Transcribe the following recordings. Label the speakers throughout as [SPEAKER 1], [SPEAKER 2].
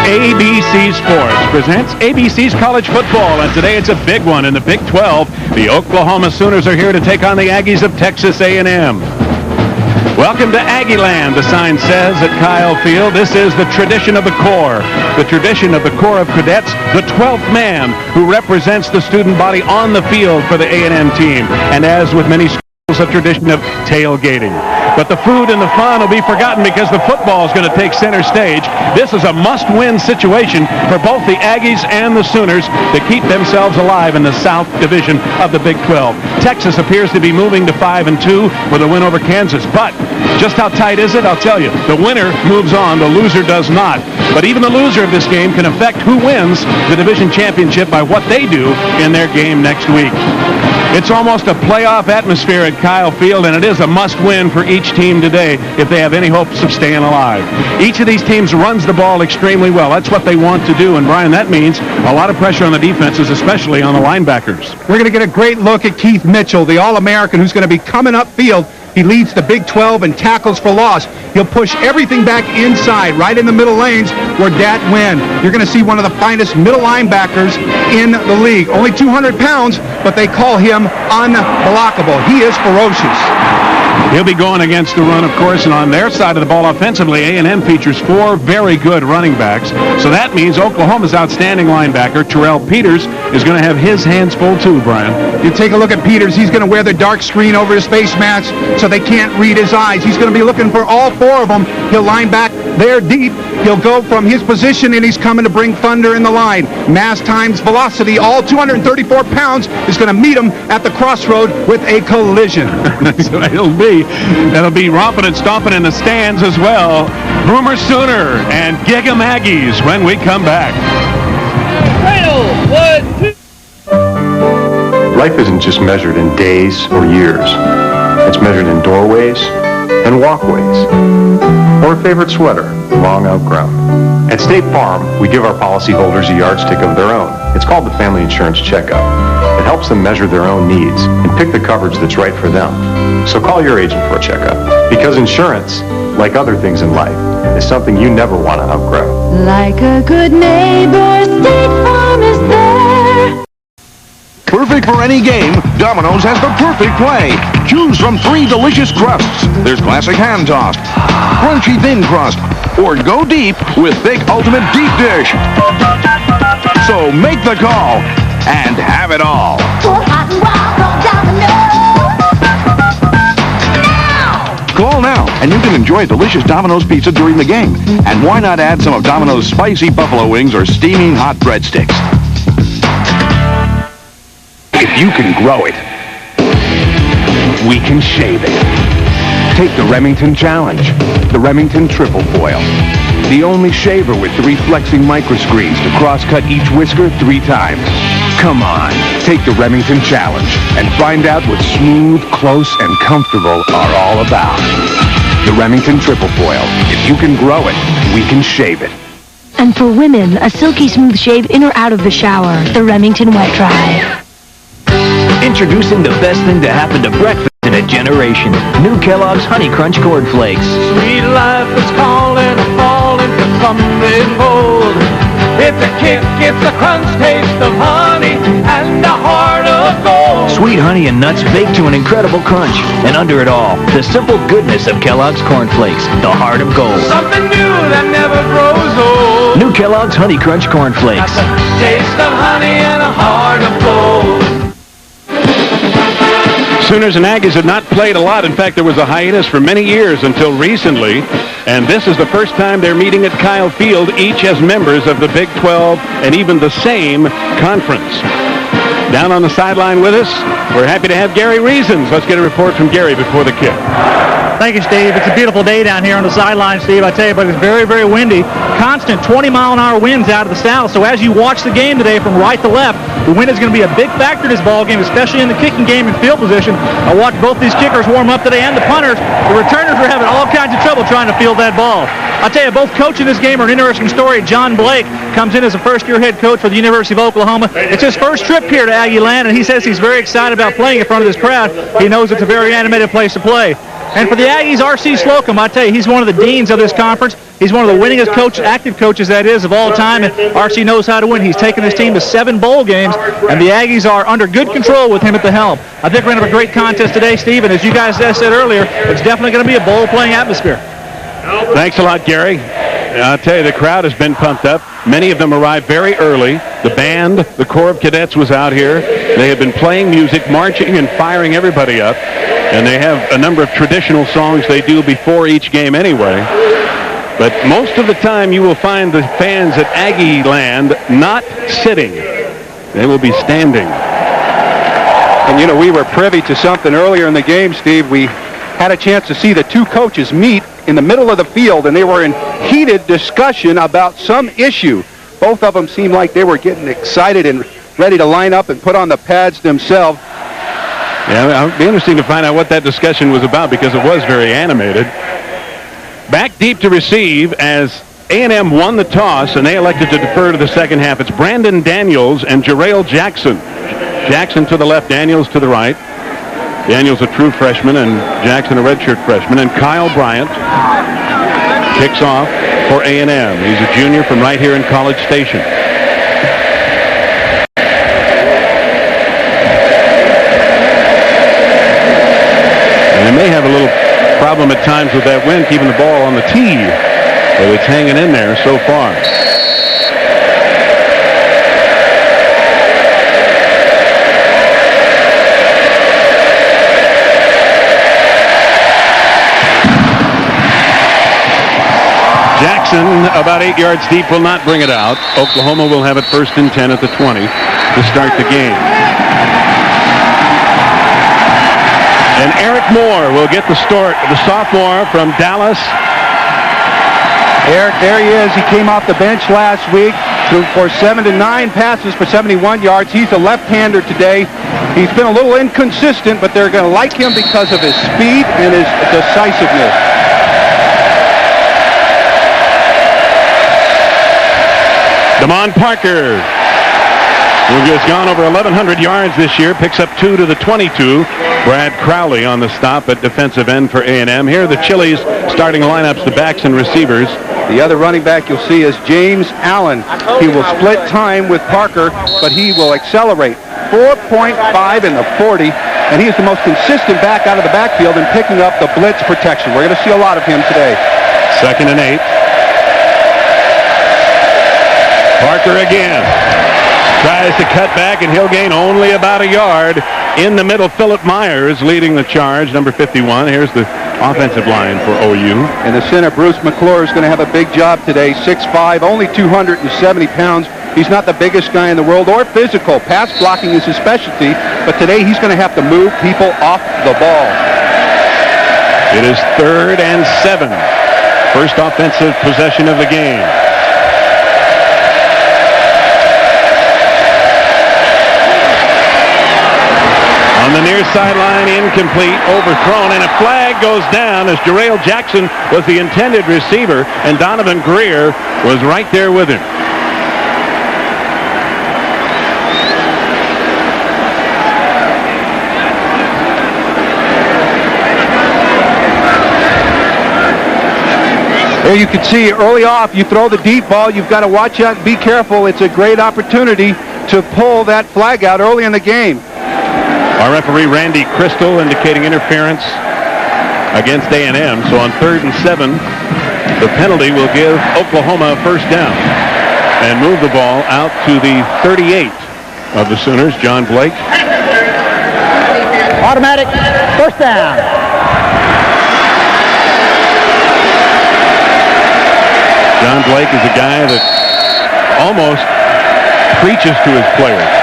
[SPEAKER 1] ABC Sports presents ABC's College Football, and today it's a big one in the Big 12. The Oklahoma Sooners are here to take on the Aggies of Texas A&M. Welcome to Aggieland, the sign says at Kyle Field. This is the tradition of the Corps. The tradition of the Corps of Cadets, the 12th man who represents the student body on the field for the A&M team. And as with many schools, a tradition of tailgating. But the food and the fun will be forgotten because the football is going to take center stage. This is a must-win situation for both the Aggies and the Sooners to keep themselves alive in the South Division of the Big 12. Texas appears to be moving to 5-2 with a win over Kansas. But just how tight is it? I'll tell you. The winner moves on. The loser does not. But even the loser of this game can affect who wins the division championship by what they do in their game next week. It's almost a playoff atmosphere at Kyle Field, and it is a must-win for each team today if they have any hopes of staying alive. Each of these teams runs the ball extremely well. That's what they want to do, and Brian, that means a lot of pressure on the defenses, especially on the linebackers.
[SPEAKER 2] We're going to get a great look at Keith Mitchell, the All-American who's going to be coming upfield. He leads the Big 12 in tackles for loss. He'll push everything back inside, right in the middle lanes where Dat win. You're going to see one of the finest middle linebackers in the league. Only 200 pounds, but they call him unblockable. He is ferocious.
[SPEAKER 1] He'll be going against the run, of course, and on their side of the ball offensively, A&M features 4 very good running backs. So that means Oklahoma's outstanding linebacker, Terrell Peters, is going to have his hands full too, Brian.
[SPEAKER 2] You take a look at Peters. He's going to wear the dark screen over his face mask so they can't read his eyes. He's going to be looking for all 4 of them. He'll line back there deep. He'll go from his position, and he's coming to bring thunder in the line. Mass times velocity, all 234 pounds, is going to meet him at the crossroad with a collision.
[SPEAKER 1] That'll be romping and stomping in the stands as well. Boomer Sooner and Giga Aggies when we come back.
[SPEAKER 3] Life isn't just measured in days or years. It's measured in doorways and walkways. Or a favorite sweater, long outgrown. At State Farm, we give our policyholders a yardstick of their own. It's called the Family Insurance Checkup. It helps them measure their own needs and pick the coverage that's right for them. So call your agent for a checkup. Because insurance, like other things in life, is something you never want to outgrow.
[SPEAKER 4] Like a good neighbor, State Farm is there.
[SPEAKER 5] Perfect for any game, Domino's has the perfect play. Choose from 3 delicious crusts. There's classic hand-tossed, crunchy thin crust, or go deep with thick ultimate deep dish. So make the call and have it all. Call now, and you can enjoy delicious Domino's pizza during the game. And why not add some of Domino's spicy buffalo wings or steaming hot breadsticks? If you can grow it, we can shave it. Take the Remington Challenge, the Remington Triple Foil. The only shaver with 3 flexing microscreens to cross-cut each whisker 3 times. Come on, take the Remington Challenge and find out what smooth, close, and comfortable are all about. The Remington Triple Foil. If you can grow it, we can shave it.
[SPEAKER 4] And for women, a silky smooth shave in or out of the shower, the Remington Wet Dry.
[SPEAKER 6] Introducing the best thing to happen to breakfast in a generation. New Kellogg's Honey Crunch Corn Flakes.
[SPEAKER 7] Sweet life is calling, falling to something bold. It's a kick, it's a crunch taste of honey and a heart of gold.
[SPEAKER 6] Sweet honey and nuts baked to an incredible crunch. And under it all, the simple goodness of Kellogg's Corn Flakes, the heart of gold.
[SPEAKER 7] Something new that never grows old.
[SPEAKER 6] New Kellogg's Honey Crunch Corn Flakes.
[SPEAKER 7] That's a taste of honey and a heart of gold.
[SPEAKER 1] Sooners and Aggies have not played a lot. In fact, there was a hiatus for many years until recently. And this is the first time they're meeting at Kyle Field, each as members of the Big 12 and even the same conference. Down on the sideline with us, we're happy to have Gary Reasons. Let's get a report from Gary before the kick.
[SPEAKER 8] Thank you, Steve. It's a beautiful day down here on the sideline, Steve, I tell you, but it's very, very windy. Constant 20-mile-an-hour winds out of the south, so as you watch the game today from right to left, the wind is going to be a big factor in this ball game, especially in the kicking game and field position. I watched both these kickers warm up today and the punters. The returners are having all kinds of trouble trying to field that ball. I'll tell you, both coaching this game are an interesting story. John Blake comes in as a first-year head coach for the University of Oklahoma. It's his first trip here to Aggie Land, and he says he's very excited about playing in front of this crowd. He knows it's a very animated place to play. And for the Aggies, R.C. Slocum, I tell you, he's one of the deans of this conference. He's one of the winningest active coaches that is of all time, and R.C. knows how to win. He's taken his team to 7 bowl games, and the Aggies are under good control with him at the helm. I think we're going to have a great contest today, Steve, and as you guys said earlier, it's definitely going to be a bowl-playing atmosphere.
[SPEAKER 1] Thanks a lot, Gary. I'll tell you, the crowd has been pumped up. Many of them arrived very early. The band, the Corps of Cadets, was out here. They have been playing music, marching, and firing everybody up. And they have a number of traditional songs they do before each game anyway. But most of the time, you will find the fans at Aggie Land not sitting. They will be standing.
[SPEAKER 2] And, you know, we were privy to something earlier in the game, Steve. We had a chance to see the two coaches meet in the middle of the field, and they were in heated discussion about some issue. Both of them seemed like they were getting excited and ready to line up and put on the pads themselves.
[SPEAKER 1] Yeah, it'll be interesting to find out what that discussion was about because it was very animated. Back deep to receive as A&M won the toss, and they elected to defer to the second half. It's Brandon Daniels and Jarrell Jackson. Jackson to the left, Daniels to the right. Daniels a true freshman and Jackson a redshirt freshman. And Kyle Bryant kicks off for A&M. He's a junior from right here in College Station. And they may have a little problem at times with that wind keeping the ball on the tee, but it's hanging in there so far. Jackson, about 8 yards deep, will not bring it out. Oklahoma will have it 1st and 10 at the 20 to start the game. And Eric Moore will get the start, the sophomore from Dallas.
[SPEAKER 2] Eric, there he is. He came off the bench last week for 7 to 9 passes for 71 yards. He's a left-hander today. He's been a little inconsistent, but they're going to like him because of his speed and his decisiveness.
[SPEAKER 1] Damon Parker, who has gone over 1,100 yards this year, picks up 2 to the 22. Brad Crowley on the stop at defensive end for A&M. Here are the Chili's starting lineups, the backs and receivers.
[SPEAKER 2] The other running back you'll see is James Allen. He will split time with Parker, but he will accelerate. 4.5 in the 40, and he is the most consistent back out of the backfield in picking up the blitz protection. We're going to see a lot of him today.
[SPEAKER 1] 2nd and 8. Parker again tries to cut back, and he'll gain only about a yard. In the middle, Philip Myers leading the charge, number 51. Here's the offensive line for OU.
[SPEAKER 2] And the center, Bruce McClure, is going to have a big job today. 6'5", only 270 pounds. He's not the biggest guy in the world or physical. Pass blocking is his specialty, but today he's going to have to move people off the ball.
[SPEAKER 1] It is 3rd and 7. First offensive possession of the game. On the near sideline, incomplete, overthrown, and a flag goes down as Jarrell Jackson was the intended receiver, and Donovan Greer was right there with him.
[SPEAKER 2] There you can see early off, you throw the deep ball, you've got to watch out and be careful. It's a great opportunity to pull that flag out early in the game.
[SPEAKER 1] Our referee, Randy Crystal, indicating interference against A&M. So on 3rd and 7, the penalty will give Oklahoma a first down and move the ball out to the 38 of the Sooners. John Blake.
[SPEAKER 9] Automatic first down.
[SPEAKER 1] John Blake is a guy that almost preaches to his players.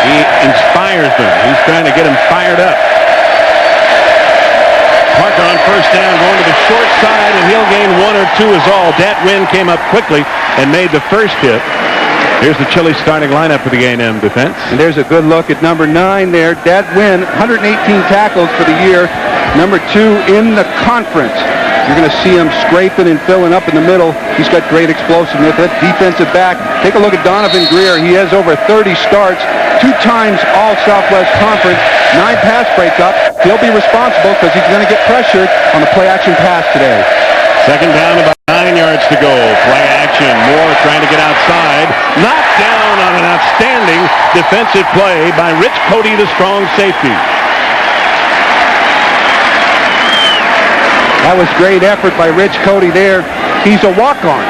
[SPEAKER 1] He inspires them. He's trying to get them fired up. Parker on first down, going to the short side, and he'll gain 1 or 2 is all. Dat Wynn came up quickly and made the first hit. Here's the Chili starting lineup for the A&M defense.
[SPEAKER 2] And there's a good look at number 9 there. Dat Wynn, 118 tackles for the year. Number 2 in the conference. You're going to see him scraping and filling up in the middle. He's got great explosiveness. That defensive back. Take a look at Donovan Greer. He has over 30 starts, 2 times All Southwest Conference. pass breakup, he'll be responsible because he's going to get pressured on the play-action pass today.
[SPEAKER 1] Second down, about 9 yards to go. Play action. Moore trying to get outside. Knocked down on an outstanding defensive play by Rich Cody, the strong safety.
[SPEAKER 2] That was great effort by Rich Cody there. He's a walk-on,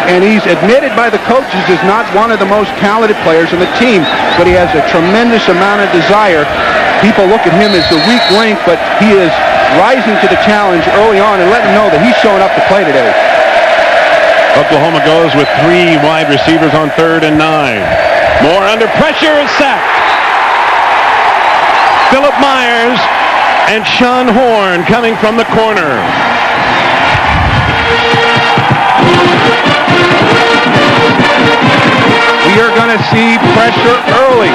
[SPEAKER 2] and he's admitted by the coaches as not one of the most talented players on the team, but he has a tremendous amount of desire. People look at him as the weak link, but he is rising to the challenge early on and letting them know that he's showing up to play today.
[SPEAKER 1] Oklahoma goes with 3 wide receivers on 3rd and 9. Moore under pressure is sacked. Philip Myers and Sean Horn coming from the corner.
[SPEAKER 2] We are going to see pressure early.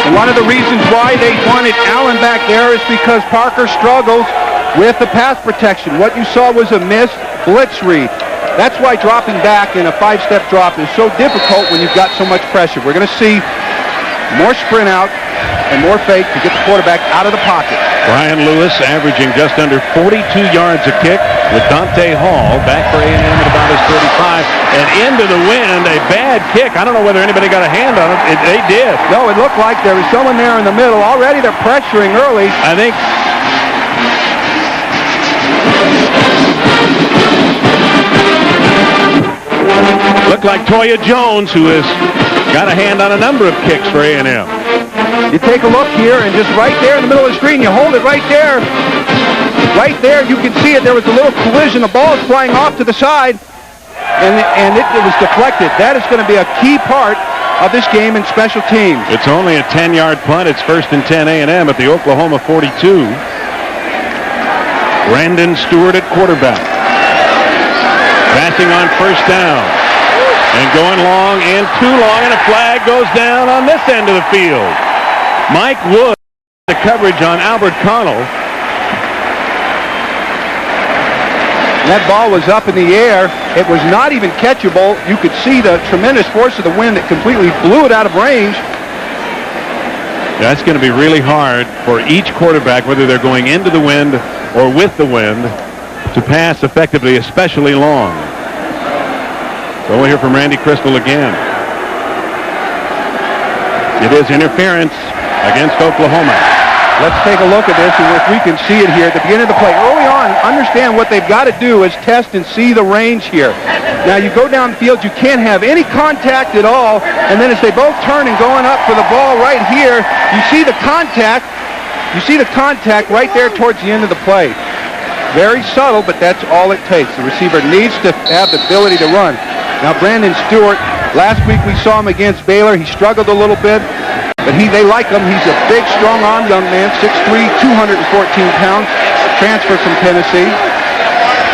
[SPEAKER 2] And one of the reasons why they wanted Allen back there is because Parker struggles with the pass protection. What you saw was a missed blitz read. That's why dropping back in a 5-step drop is so difficult when you've got so much pressure. We're going to see more sprint out and more fake to get the quarterback out of the pocket.
[SPEAKER 1] Brian Lewis averaging just under 42 yards a kick with Dante Hall back for A&M at about his 35. And into the wind, a bad kick. I don't know whether anybody got a hand on it. They did.
[SPEAKER 2] No, it looked like there was someone there in the middle. Already they're pressuring early.
[SPEAKER 1] I think looked like Toya Jones, who has got a hand on a number of kicks for A&M.
[SPEAKER 2] You take a look here, and just right there in the middle of the screen, you hold it right there. Right there, you can see it. There was a little collision. The ball is flying off to the side, and it was deflected. That is going to be a key part of this game in special teams.
[SPEAKER 1] It's only a 10-yard punt. It's 1st and 10 A&M at the Oklahoma 42. Brandon Stewart at quarterback. Passing on 1st down. And going long and too long, and a flag goes down on this end of the field. Mike Wood, the coverage on Albert Connell.
[SPEAKER 2] That ball was up in the air. It was not even catchable. You could see the tremendous force of the wind that completely blew it out of range.
[SPEAKER 1] That's going to be really hard for each quarterback, whether they're going into the wind or with the wind, to pass effectively, especially long. So we'll hear from Randy Crystal again. It is interference against Oklahoma.
[SPEAKER 2] Let's take a look at this, and if we can see it here at the beginning of the play. Early on, understand what they've got to do is test and see the range here. Now, you go down the field, you can't have any contact at all, and then as they both turn and going up for the ball right here, you see the contact. You see the contact right there towards the end of the play. Very subtle, but that's all it takes. The receiver needs to have the ability to run. Now, Brandon Stewart, last week we saw him against Baylor. He struggled a little bit, but they like him. He's a big, strong-armed young man, 6'3", 214 pounds, transfer from Tennessee.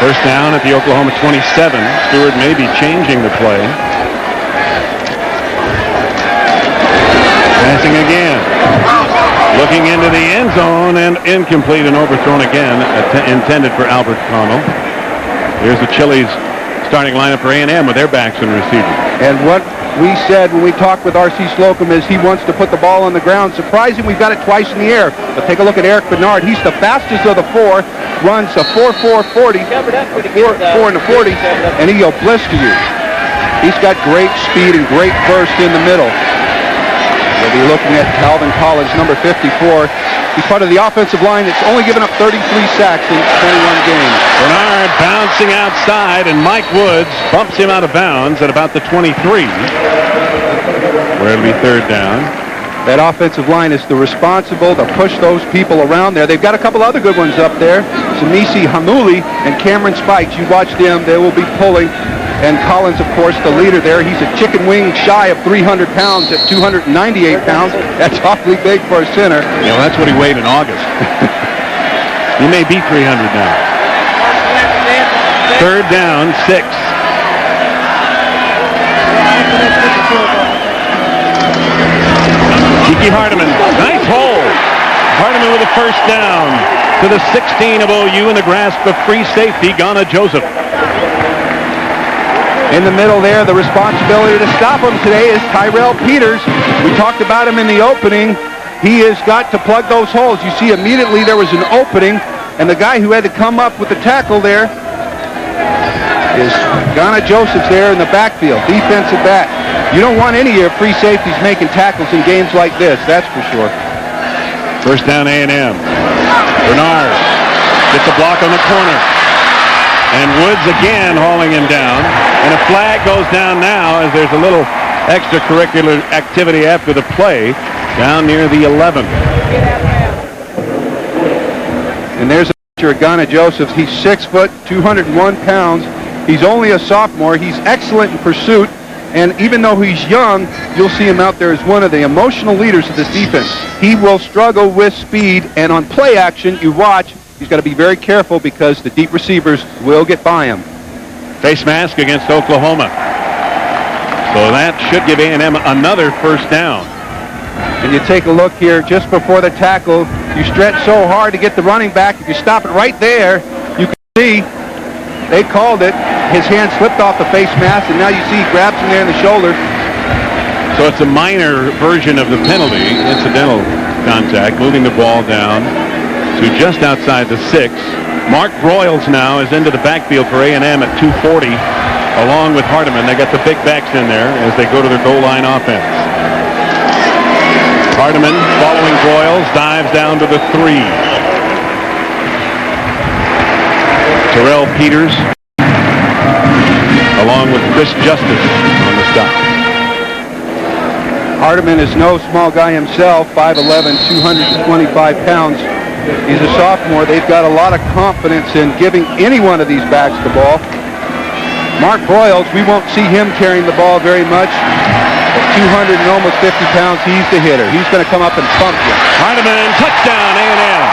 [SPEAKER 1] 1st down at the Oklahoma 27. Stewart may be changing the play. Passing again. Looking into the end zone, and incomplete and overthrown again, intended for Albert Connell. Here's the Chili's starting lineup for A&M with their backs and receivers.
[SPEAKER 2] And what we said when we talked with R.C. Slocum is he wants to put the ball on the ground. Surprising, we've got it twice in the air. But take a look at Eric Bernard. He's the fastest of the 4, runs a 4.440, 4 and a 40, and he'll blister you. He's got great speed and great burst in the middle. We'll be looking at Calvin Collins, number 54. He's part of the offensive line that's only given up 33 sacks in 21 games.
[SPEAKER 1] Bernard bouncing outside, and Mike Woods bumps him out of bounds at about the 23, where it'll be 3rd down.
[SPEAKER 2] That offensive line is the responsible to push those people around there. They've got a couple other good ones up there. Samisi Hamuli and Cameron Spikes. You watch them, they will be pulling. And Collins, of course, the leader there. He's a chicken wing shy of 300 pounds at 298 pounds. That's awfully big for a center.
[SPEAKER 1] You know, that's what he weighed in August. He may be 300 now. 3rd down, 6. Kiki Hardeman, nice hole. Hardeman with a 1st down to the 16 of OU in the grasp of free safety, Ghana Joseph.
[SPEAKER 2] In the middle there, the responsibility to stop him today is Tyrell Peters. We talked about him in the opening. he has got to plug those holes. You see immediately there was an opening, and the guy who had to come up with the tackle there is Ghana Josephs there in the backfield, defensive back. You don't want any of your free safeties making tackles in games like this, that's for sure.
[SPEAKER 1] First down, A&M. Bernard gets a block on the corner. And Woods again hauling him down. And a flag goes down now as there's a little extracurricular activity after the play down near the 11.
[SPEAKER 2] And there's a picture of Ghana Josephs. He's 6 foot, 201 pounds. He's only a sophomore. He's excellent in pursuit. And even though he's young, you'll see him out there as one of the emotional leaders of this defense. He will struggle with speed, and on play action, you watch, he's got to be very careful because the deep receivers will get by him.
[SPEAKER 1] Face mask against Oklahoma. So that should give A&M another first down.
[SPEAKER 2] And you take a look here just before the tackle. You stretch so hard to get the running back. If you stop it right there, you can see they called it. His hand slipped off the face mask, and now you see he grabs him there in the shoulder.
[SPEAKER 1] So it's a minor version of the penalty, incidental contact, moving the ball down to just outside the 6. Mark Broyles now is into the backfield for A&M at 240, along with Hardiman. They got the big backs in there as they go to their goal line offense. Hardiman, following Broyles, dives down to the 3. Terrell Peters, along with Chris Justice on the stop.
[SPEAKER 2] Hardiman is no small guy himself, 5'11", 225 pounds. He's a sophomore. They've got a lot of confidence in giving any one of these backs the ball. Mark Broyles, we won't see him carrying the ball very much. At 200 and almost 50 pounds, he's the hitter. He's going to come up and pump you.
[SPEAKER 1] Hardiman, touchdown, A&M.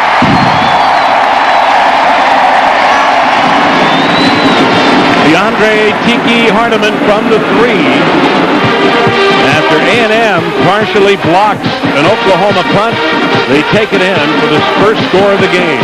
[SPEAKER 1] DeAndre Tiki Hardiman from the 3. After A&M partially blocks an Oklahoma punt, they take it in for this first score of the game.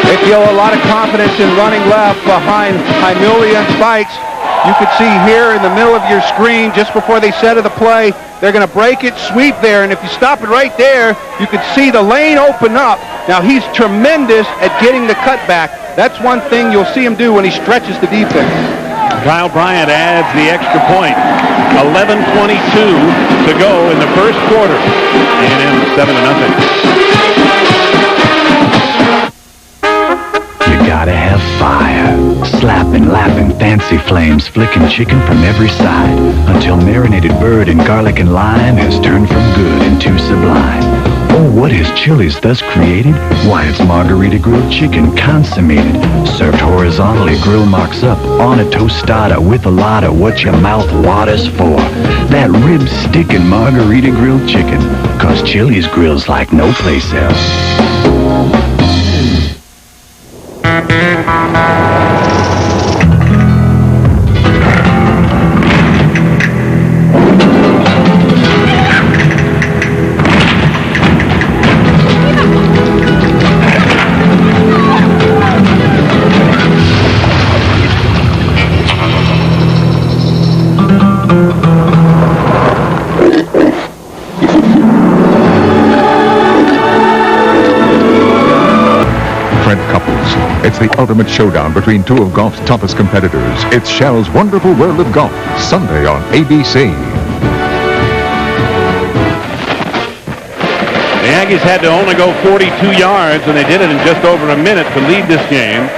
[SPEAKER 2] They feel a lot of confidence in running left behind Hymula and Spikes. You could see here in the middle of your screen, just before they set of the play, they're going to break it, sweep there, and if you stop it right there, you could see the lane open up. Now, he's tremendous at getting the cutback. That's one thing you'll see him do when he stretches the defense.
[SPEAKER 1] Kyle Bryant adds the extra point. 11:22 to go in the first quarter. A&M 7-0.
[SPEAKER 10] You gotta have fire. Slapping, lapping, fancy flames, flicking chicken from every side until marinated bird and garlic and lime has turned from good into sublime. Oh, what has Chili's thus created? Why, it's margarita grilled chicken consummated, served horizontally, grill marks up on a tostada with a lot of what your mouth waters for. That rib sticking margarita grilled chicken, 'cause Chili's grills like no place else.
[SPEAKER 11] It's the ultimate showdown between two of golf's toughest competitors. It's Shell's Wonderful World of Golf, Sunday on ABC.
[SPEAKER 1] The Aggies had to only go 42 yards, and they did it in just over a minute to lead this game.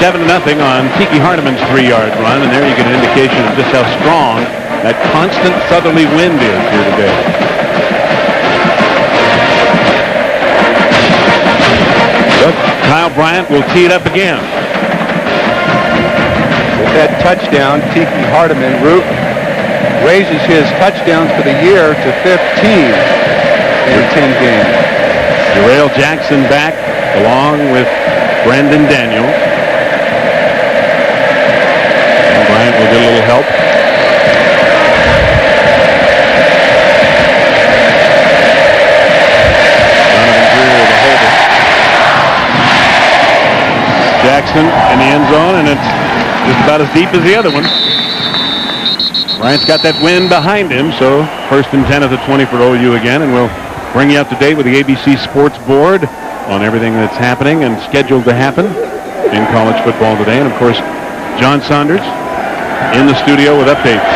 [SPEAKER 1] 7-0 on Tiki Hardiman's 3-yard run, and there you get an indication of just how strong that constant southerly wind is here today. Kyle Bryant will tee it up again.
[SPEAKER 2] With that touchdown, Tiki Hardiman raises his touchdowns for the year to 15 in 10 games.
[SPEAKER 1] Jarrell Jackson back along with Brandon Daniels. And Bryant will get a little help. Jackson in the end zone, and it's just about as deep as the other one. Bryant's got that wind behind him, so first and 10 at the 20 for OU again, and we'll bring you up to date with the ABC Sports Board on everything that's happening and scheduled to happen in college football today. And, of course, John Saunders in the studio with updates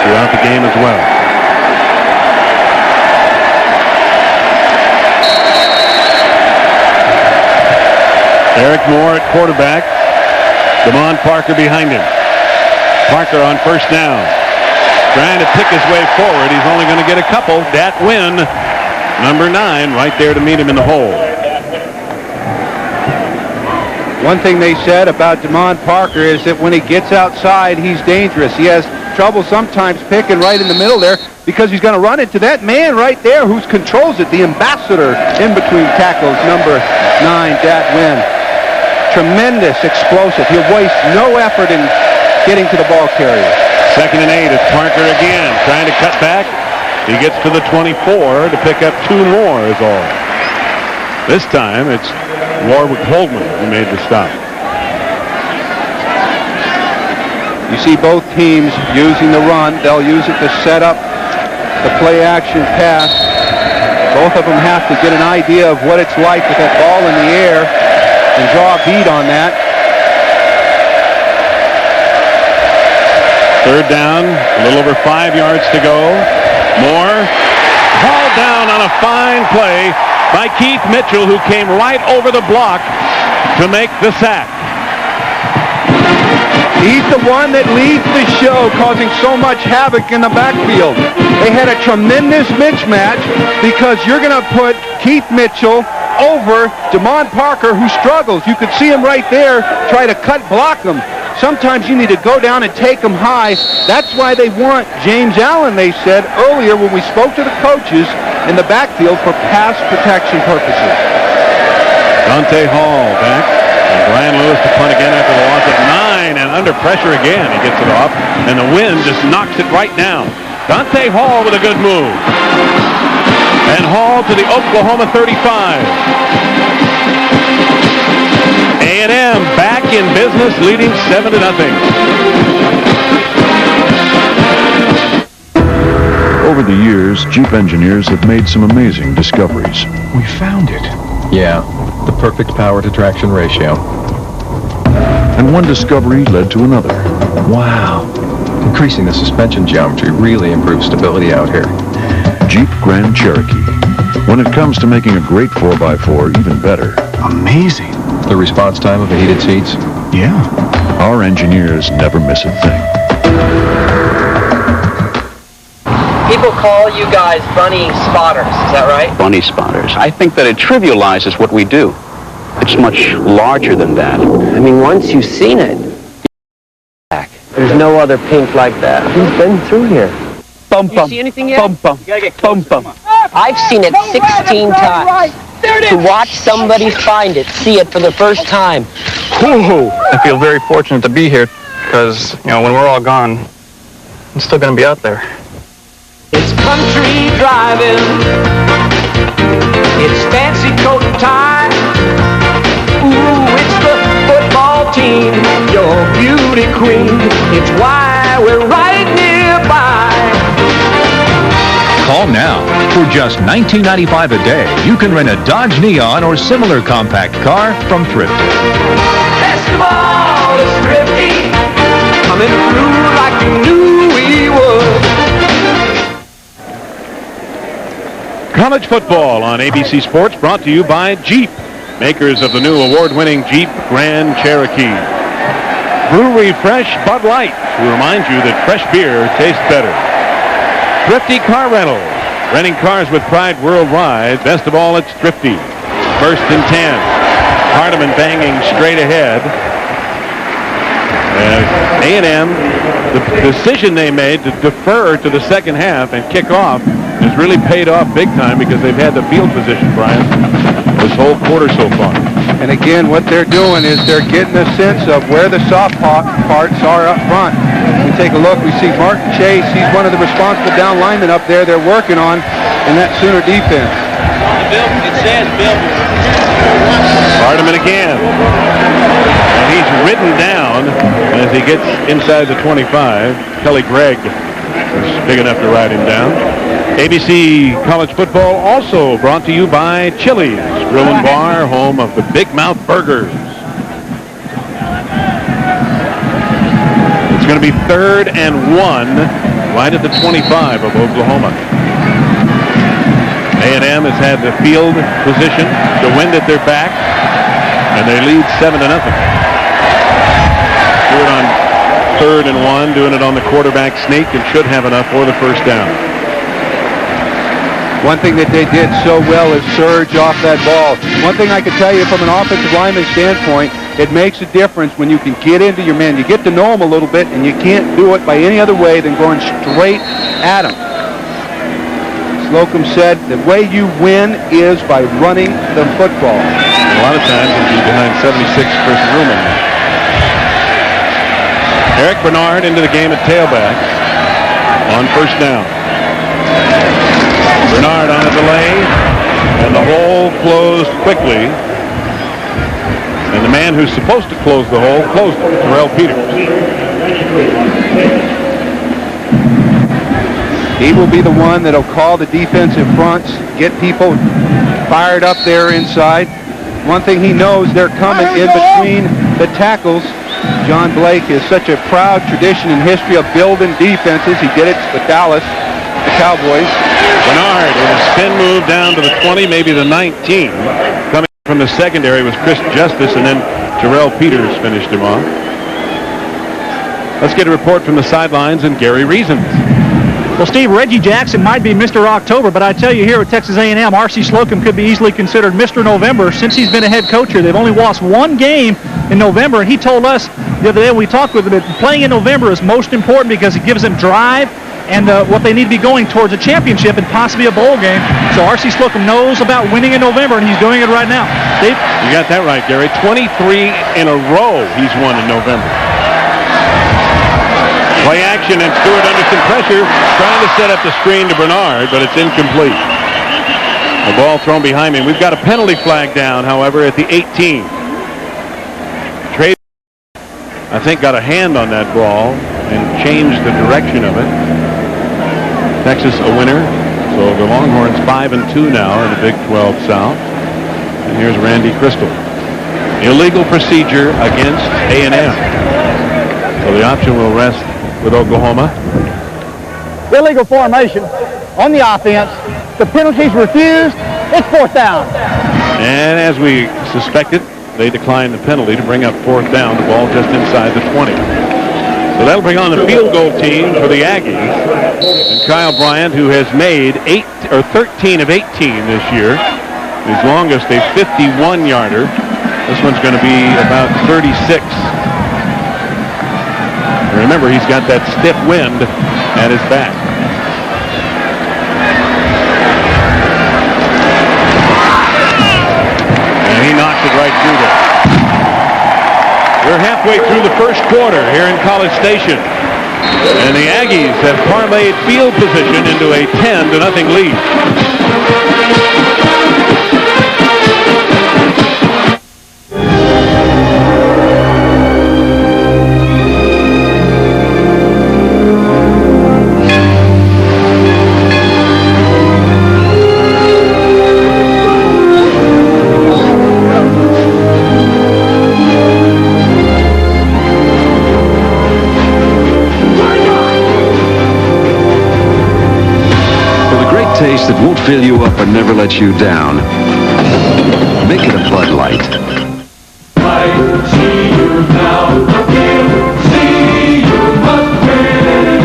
[SPEAKER 1] throughout the game as well. Eric Moore at quarterback. Damon Parker behind him. Parker on first down. Trying to pick his way forward. He's only going to get a couple. Dat Win, number 9, right there to meet him in the hole.
[SPEAKER 2] One thing they said about Damon Parker is that when he gets outside, he's dangerous. He has trouble sometimes picking right in the middle there because he's going to run into that man right there who controls it, the ambassador in between tackles, number 9, Dat Win. Tremendous, explosive. He'll waste no effort in getting to the ball carrier.
[SPEAKER 1] 2nd and 8. It's Parker again, trying to cut back. He gets to the 24 to pick up 2 more is all. This time it's Warwick Holdman who made the stop.
[SPEAKER 2] You see both teams using the run. They'll use it to set up the play-action pass. Both of them have to get an idea of what it's like with that ball in the air and draw a bead on that.
[SPEAKER 1] 3rd down, a little over 5 yards to go. Moore hauled down on a fine play by Keith Mitchell, who came right over the block to make the sack.
[SPEAKER 2] He's the one that leads the show, causing so much havoc in the backfield. They had a tremendous mismatch because you're going to put Keith Mitchell over Damon Parker, who struggles. You could see him right there try to block him. Sometimes you need to go down and take them high. That's why they want James Allen, they said earlier when we spoke to the coaches, in the backfield for pass protection purposes.
[SPEAKER 1] Dante Hall back. And Brian Lewis to punt again after the loss of 9. And under pressure again, he gets it off. And the wind just knocks it right down. Dante Hall with a good move. And Hall to the Oklahoma 35. A&M back in business, leading 7-0.
[SPEAKER 11] Over the years, Jeep engineers have made some amazing discoveries.
[SPEAKER 10] We found it.
[SPEAKER 12] Yeah, the perfect power-to-traction ratio.
[SPEAKER 11] And one discovery led to another.
[SPEAKER 12] Wow. Increasing the suspension geometry really improves stability out here.
[SPEAKER 11] Jeep Grand Cherokee. When it comes to making a great 4x4 even better.
[SPEAKER 10] Amazing.
[SPEAKER 12] The response time of the heated seats?
[SPEAKER 10] Yeah.
[SPEAKER 11] Our engineers never miss a thing.
[SPEAKER 13] People call you guys bunny spotters, is that right?
[SPEAKER 14] Bunny spotters. I think that it trivializes what we do. It's much larger than that.
[SPEAKER 13] I mean, once you've seen it, there's no other pink like that. Who's been through here?
[SPEAKER 9] Bum,
[SPEAKER 13] You see anything yet?
[SPEAKER 9] bum, bum, bum, bum.
[SPEAKER 13] I've seen it 16 times. To watch somebody find it, see it for the first time.
[SPEAKER 15] Woo-hoo. I feel very fortunate to be here because, when we're all gone, I'm still going to be out there.
[SPEAKER 7] It's country driving. It's fancy coat and tie. Ooh, it's the football team, your beauty queen. It's why we're right nearby.
[SPEAKER 16] Call now. For just $19.95 a day, you can rent a Dodge Neon or similar compact car from Thrifty.
[SPEAKER 7] Best of all is Thrifty, coming through like you knew we would.
[SPEAKER 1] College football on ABC Sports, brought to you by Jeep, makers of the new award-winning Jeep Grand Cherokee. Brewery Fresh Bud Light, to remind you that fresh beer tastes better. Thrifty Car Rental, renting cars with pride worldwide. Best of all, it's Thrifty. 1st and 10. Hardeman banging straight ahead. A&M, the decision they made to defer to the second half and kick off has really paid off big time because they've had the field position, Brian, this whole quarter so far.
[SPEAKER 2] And again, what they're doing is they're getting a sense of where the soft parts are up front. We take a look, we see Martin Chase. He's one of the responsible down linemen up there they're working on in that Sooner defense.
[SPEAKER 7] It says Bill.
[SPEAKER 1] Hardeman again. And he's ridden down as he gets inside the 25. Kelly Gregg is big enough to ride him down. ABC College Football also brought to you by Chili's Grill and Bar, home of the Big Mouth Burgers. It's going to be 3rd and 1, right at the 25 of Oklahoma. A&M has had the field position, the wind at their back, and they lead 7-0. Do it on 3rd and 1, doing it on the quarterback sneak, and should have enough for the first down.
[SPEAKER 2] One thing that they did so well is surge off that ball. One thing I can tell you from an offensive lineman standpoint, it makes a difference when you can get into your man. You get to know them a little bit, and you can't do it by any other way than going straight at them. Slocum said the way you win is by running the football.
[SPEAKER 1] A lot of times it'll be behind 76 Chris Ruman. Eric Bernard into the game at tailback on first down. Bernard on a delay, and the hole closed quickly. And the man who's supposed to close the hole closed it, Terrell Peters.
[SPEAKER 2] He will be the one that'll call the defensive fronts, get people fired up there inside. One thing he knows, they're coming in between the tackles. John Blake has such a proud tradition and history of building defenses. He did it with Dallas, the Cowboys.
[SPEAKER 1] Bernard with a spin move down to the 20, maybe the 19. Coming from the secondary was Chris Justice, and then Terrell Peters finished him off. Let's get a report from the sidelines and Gary Reasons.
[SPEAKER 8] Well, Steve, Reggie Jackson might be Mr. October, but I tell you here at Texas A&M, R.C. Slocum could be easily considered Mr. November since he's been a head coach here. They've only lost one game in November, and he told us the other day when we talked with him that playing in November is most important because it gives them drive and what they need to be going towards a championship and possibly a bowl game. So R.C. Slocum knows about winning in November, and he's doing it right now. Steve?
[SPEAKER 1] You got that right, Gary. 23 in a row he's won in November. Play action, and Stewart under some pressure, trying to set up the screen to Bernard, but it's incomplete. The ball thrown behind me. We've got a penalty flag down, however, at the 18. Trey, I think, got a hand on that ball and changed the direction of it. Texas a winner, so the Longhorns 5-2 now in the Big 12 South. And here's Randy Crystal. Illegal procedure against A&M. So the option will rest with Oklahoma.
[SPEAKER 17] Illegal formation on the offense. The penalty's refused. It's 4th down.
[SPEAKER 1] And as we suspected, they declined the penalty to bring up 4th down. The ball just inside the 20. So that'll bring on the field goal team for the Aggies. And Kyle Bryant, who has made 13 of 18 this year, his longest a 51-yarder. This one's going to be about 36. Remember, he's got that stiff wind at his back. And he knocks it right through there. We're halfway through the first quarter here in College Station. And the Aggies have parlayed field position into a 10-0 lead.
[SPEAKER 18] Taste that won't fill you up or never let you down. Make it a Bud Light. See you now, see you must win.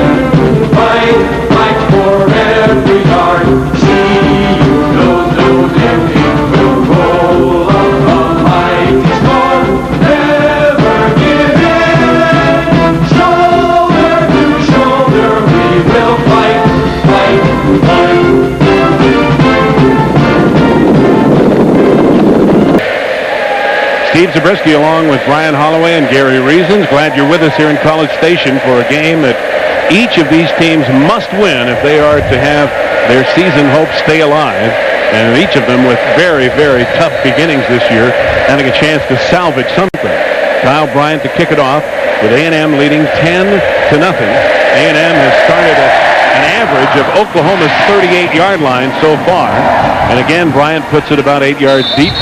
[SPEAKER 18] Fight for every yard. See you knows everything will roll up a mighty score. Never give in. Shoulder to shoulder we will fight.
[SPEAKER 1] Steve Zabriskie along with Brian Holloway and Gary Reasons. Glad you're with us here in College Station for a game that each of these teams must win if they are to have their season hopes stay alive. And each of them with very, very tough beginnings this year, having a chance to salvage something. Kyle Bryant to kick it off with A&M leading 10-0. A&M has started an average of Oklahoma's 38-yard line so far. And again, Bryant puts it about 8 yards deep.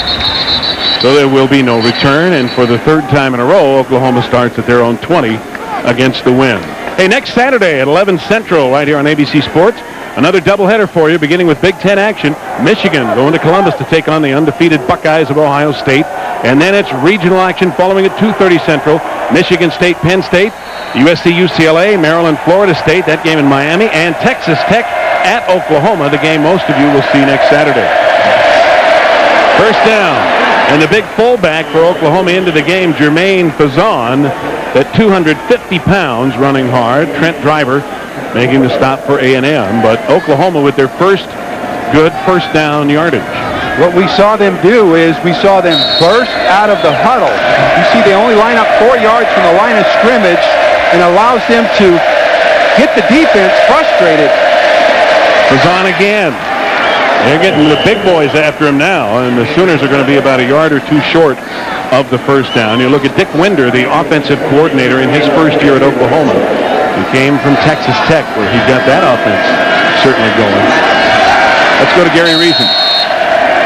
[SPEAKER 1] So there will be no return. And for the third time in a row, Oklahoma starts at their own 20 against the Wind. Hey, next Saturday at 11 Central right here on ABC Sports, another doubleheader for you, beginning with Big Ten action. Michigan going to Columbus to take on the undefeated Buckeyes of Ohio State. And then it's regional action following at 2:30 Central. Michigan State, Penn State, USC, UCLA, Maryland, Florida State, that game in Miami, and Texas Tech at Oklahoma, the game most of you will see next Saturday. First down. And the big fullback for Oklahoma into the game, Jermaine Fazan, at 250 pounds, running hard. Trent Driver making the stop for A&M, but Oklahoma with their first good first down yardage.
[SPEAKER 2] What we saw them do is we saw them burst out of the huddle. You see they only line up 4 yards from the line of scrimmage and allows them to get the defense frustrated.
[SPEAKER 1] Fazan again. They're getting the big boys after him now, and the Sooners are going to be about a yard or two short of the first down. You look at Dick Winder, the offensive coordinator in his first year at Oklahoma. He came from Texas Tech, where he got that offense certainly going. Let's go to Gary Reason.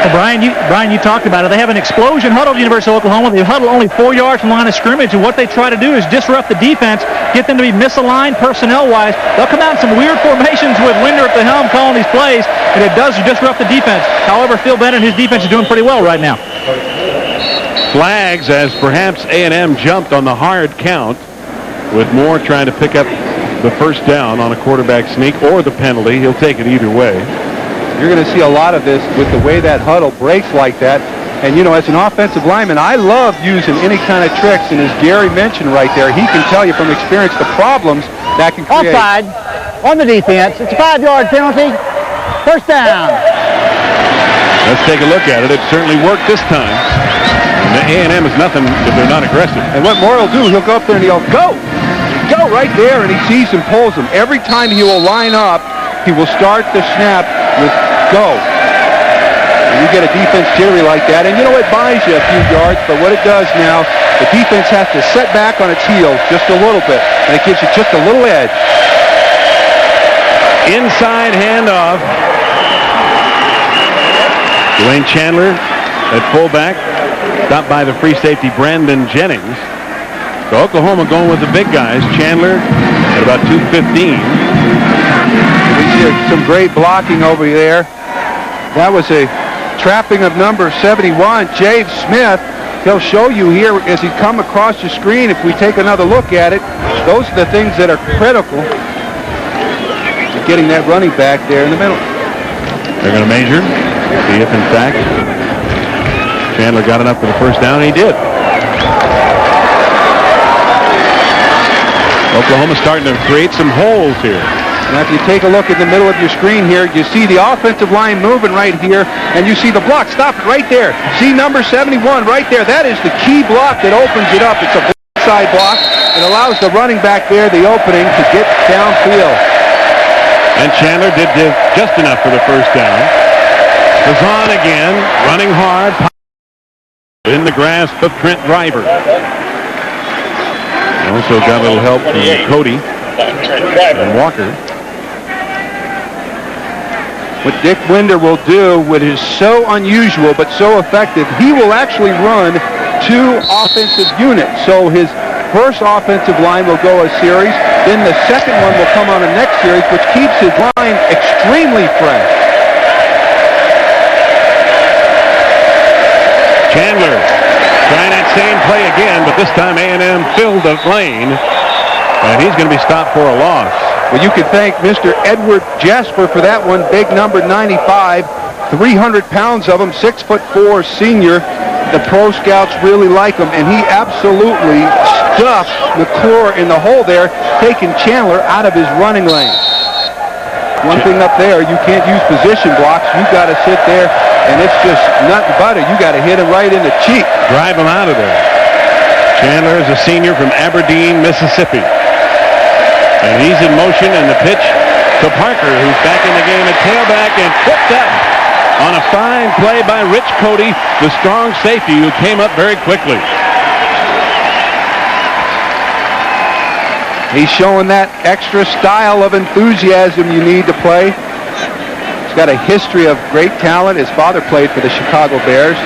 [SPEAKER 8] Well, Brian, you talked about it. They have an explosion huddle at the University of Oklahoma. They huddle only 4 yards from the line of scrimmage, and what they try to do is disrupt the defense, get them to be misaligned personnel-wise. They'll come out in some weird formations with Winder at the helm calling these plays, and it does disrupt the defense. However, Phil Bennett and his defense is doing pretty well right now.
[SPEAKER 1] Flags as perhaps A&M jumped on the hard count, with Moore trying to pick up the first down on a quarterback sneak or the penalty. He'll take it either way.
[SPEAKER 2] You're going to see a lot of this with the way that huddle breaks like that. And, you know, as an offensive lineman, I love using any kind of tricks. And as Gary mentioned right there, he can tell you from experience the problems that can create.
[SPEAKER 17] Offside on the defense. It's a 5-yard penalty. First down.
[SPEAKER 1] Let's take a look at it. It certainly worked this time. And the A&M is nothing if they're not aggressive.
[SPEAKER 2] And what Moore will do, he'll go up there and he'll go right there, and he sees and pulls him. Every time he will line up, he will start the snap with go. And you get a defense jittery like that, and you know it buys you a few yards, but what it does now, the defense has to set back on its heels just a little bit, and it gives you just a little edge.
[SPEAKER 1] Inside handoff. Dwayne Chandler at fullback, stopped by the free safety Brandon Jennings. So Oklahoma going with the big guys. Chandler at about 215.
[SPEAKER 2] We see some great blocking over there. That was a trapping of number 71, Jave Smith. He'll show you here as he come across the screen. If we take another look at it, those are the things that are critical to getting that running back there in the middle.
[SPEAKER 1] They're going to measure, see if in fact Chandler got enough for the first down, and he did. Oklahoma starting to create some holes here.
[SPEAKER 2] Now, if you take a look at the middle of your screen here, you see the offensive line moving right here, and you see the block. Stop it right there. See number 71 right there. That is the key block that opens it up. It's a side block. It allows the running back there the opening to get downfield.
[SPEAKER 1] And Chandler did just enough for the first down. Fazan again, running hard. In the grasp of Trent Driver. Also got a little help from Cody and Walker.
[SPEAKER 2] What Dick Winder will do, what is so unusual but so effective, he will actually run 2 offensive units. So his first offensive line will go a series, then the second one will come on the next series, which keeps his line extremely fresh.
[SPEAKER 1] Chandler trying that same play again, but this time A&M filled the lane, and he's going to be stopped for a loss.
[SPEAKER 2] Well, you can thank Mr. Edward Jasper for that one. Big number 95, 300 pounds of him, 6'4" senior. The pro scouts really like him, and he absolutely stuffed McClure in the hole there, taking Chandler out of his running lane. One thing up there, you can't use position blocks. You've got to sit there, and it's just nothing but it. You got to hit him right in the cheek.
[SPEAKER 1] Drive him out of there. Chandler is a senior from Aberdeen, Mississippi. And he's in motion, and the pitch to Parker, who's back in the game at tailback, and tripped up on a fine play by Rich Cody, the strong safety who came up very quickly.
[SPEAKER 2] He's showing that extra style of enthusiasm you need to play. He's got a history of great talent. His father played for the Chicago Bears.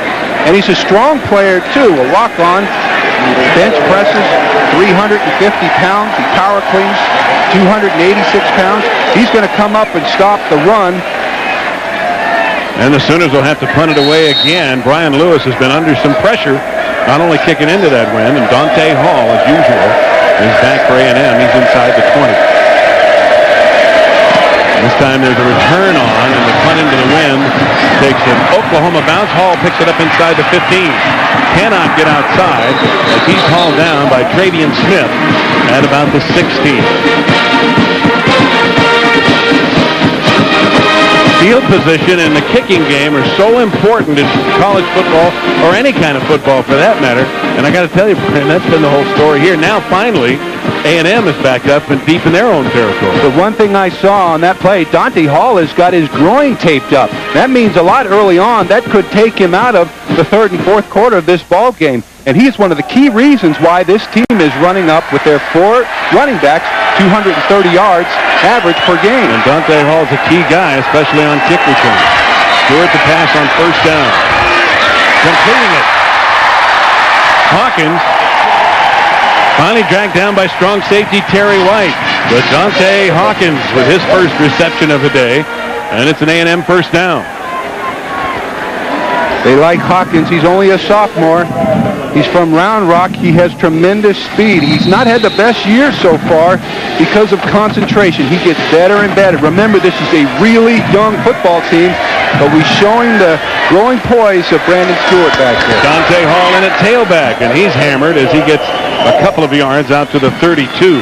[SPEAKER 2] And he's a strong player, too, a walk-on. Bench presses 350 pounds. He power cleans 286 pounds. He's going to come up and stop the run.
[SPEAKER 1] And the Sooners will have to punt it away again. Brian Lewis has been under some pressure, not only kicking into that wind, and Dante Hall, as usual, is back for A&M. He's inside the 20. This time there's a return on, and the punt into the wind takes an Oklahoma bounce. Hall picks it up inside the 15. Cannot get outside as he's hauled down by Travian Smith at about the 16. Field position and the kicking game are so important in college football, or any kind of football for that matter. And I got to tell you, Brian, that's been the whole story here. Now, finally, A&M is back up and deep in their own territory.
[SPEAKER 2] The one thing I saw on that play, Dante Hall has got his groin taped up. That means a lot early on. That could take him out of the third and fourth quarter of this ball game. And he's one of the key reasons why this team is running up with their 4 running backs, 230 yards average per game.
[SPEAKER 1] And Dante Hall's a key guy, especially on kick return. Stewart to pass on first down. Completing it. Hawkins finally dragged down by strong safety Terry White. But Dante Hawkins with his first reception of the day, and it's an A&M first down.
[SPEAKER 2] They like Hawkins. He's only a sophomore. He's from Round Rock. He has tremendous speed. He's not had the best year so far because of concentration. He gets better and better. Remember, this is a really young football team, but we're showing the growing poise of Brandon Stewart back there.
[SPEAKER 1] Dante Hall in at tailback, and he's hammered as he gets a couple of yards out to the 32.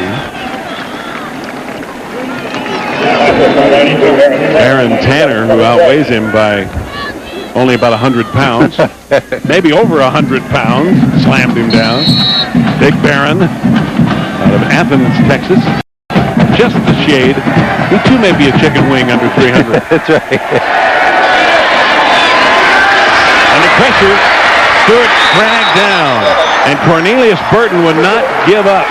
[SPEAKER 1] Aaron Tanner, who outweighs him by only about 100 pounds, maybe over 100 pounds, slammed him down. Big Barron out of Athens, Texas. Just the shade. He too may be a chicken wing under 300.
[SPEAKER 2] That's right.
[SPEAKER 1] Under pressure, Stewart dragged down, and Cornelius Burton would not give up.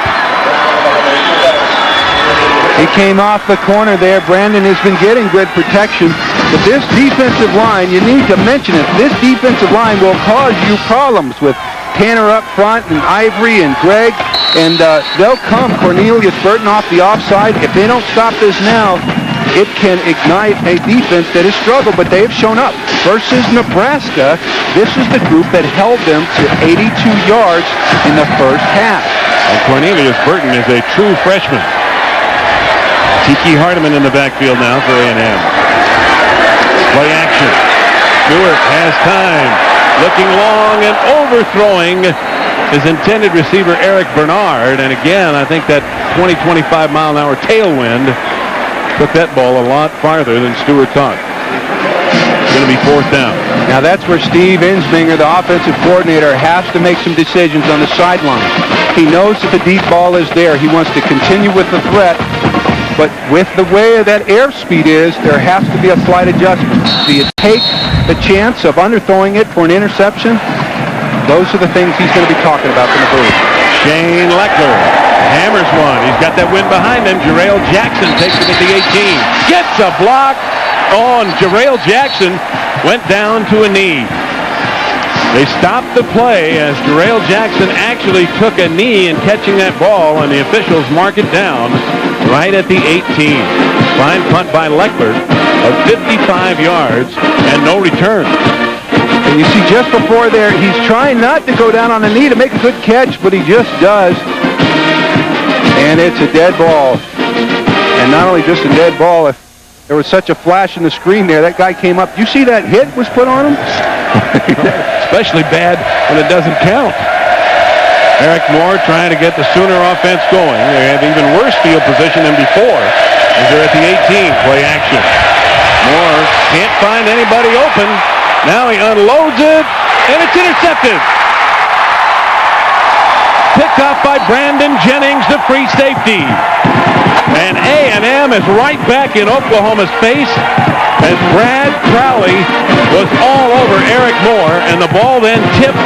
[SPEAKER 2] He came off the corner there. Brandon has been getting good protection. But this defensive line, you need to mention it, this defensive line will cause you problems with Tanner up front and Ivory and Greg. And they'll come. Cornelius Burton off the offside. If they don't stop this now, it can ignite a defense that has struggled, but they have shown up. Versus Nebraska, this is the group that held them to 82 yards in the first half.
[SPEAKER 1] And Cornelius Burton is a true freshman. Tiki Hardeman in the backfield now for A&M. Play action. Stewart has time. Looking long and overthrowing his intended receiver, Eric Bernard. And again, I think that 20-25 mile an hour tailwind took that ball a lot farther than Stewart thought. It's going to be fourth down.
[SPEAKER 2] Now that's where Steve Insminger, the offensive coordinator, has to make some decisions on the sideline. He knows that the deep ball is there. He wants to continue with the threat. But with the way that airspeed is, there has to be a slight adjustment. Do you take the chance of underthrowing it for an interception? Those are the things he's going to be talking about from the booth.
[SPEAKER 1] Shane Leckler hammers one. He's got that wind behind him. Jarrell Jackson takes it at the 18. Gets a block on Jarrell Jackson. Went down to a knee. They stopped the play as Jarrell Jackson actually took a knee in catching that ball, and the officials mark it down right at the 18. Fine punt by Leckler of 55 yards and no return.
[SPEAKER 2] And you see just before there, he's trying not to go down on a knee to make a good catch, but he just does. And it's a dead ball. And not only just a dead ball, if there was such a flash in the screen there, that guy came up. You see that hit was put on him?
[SPEAKER 1] Especially bad when it doesn't count. Eric Moore trying to get the Sooner offense going. They have even worse field position than before as they're at the 18. Play action. Moore can't find anybody open. Now he unloads it, and it's intercepted. Picked off by Brandon Jennings, the free safety. And A&M is right back in Oklahoma's face. as Brad Crowley was all over Eric Moore, and the ball then tipped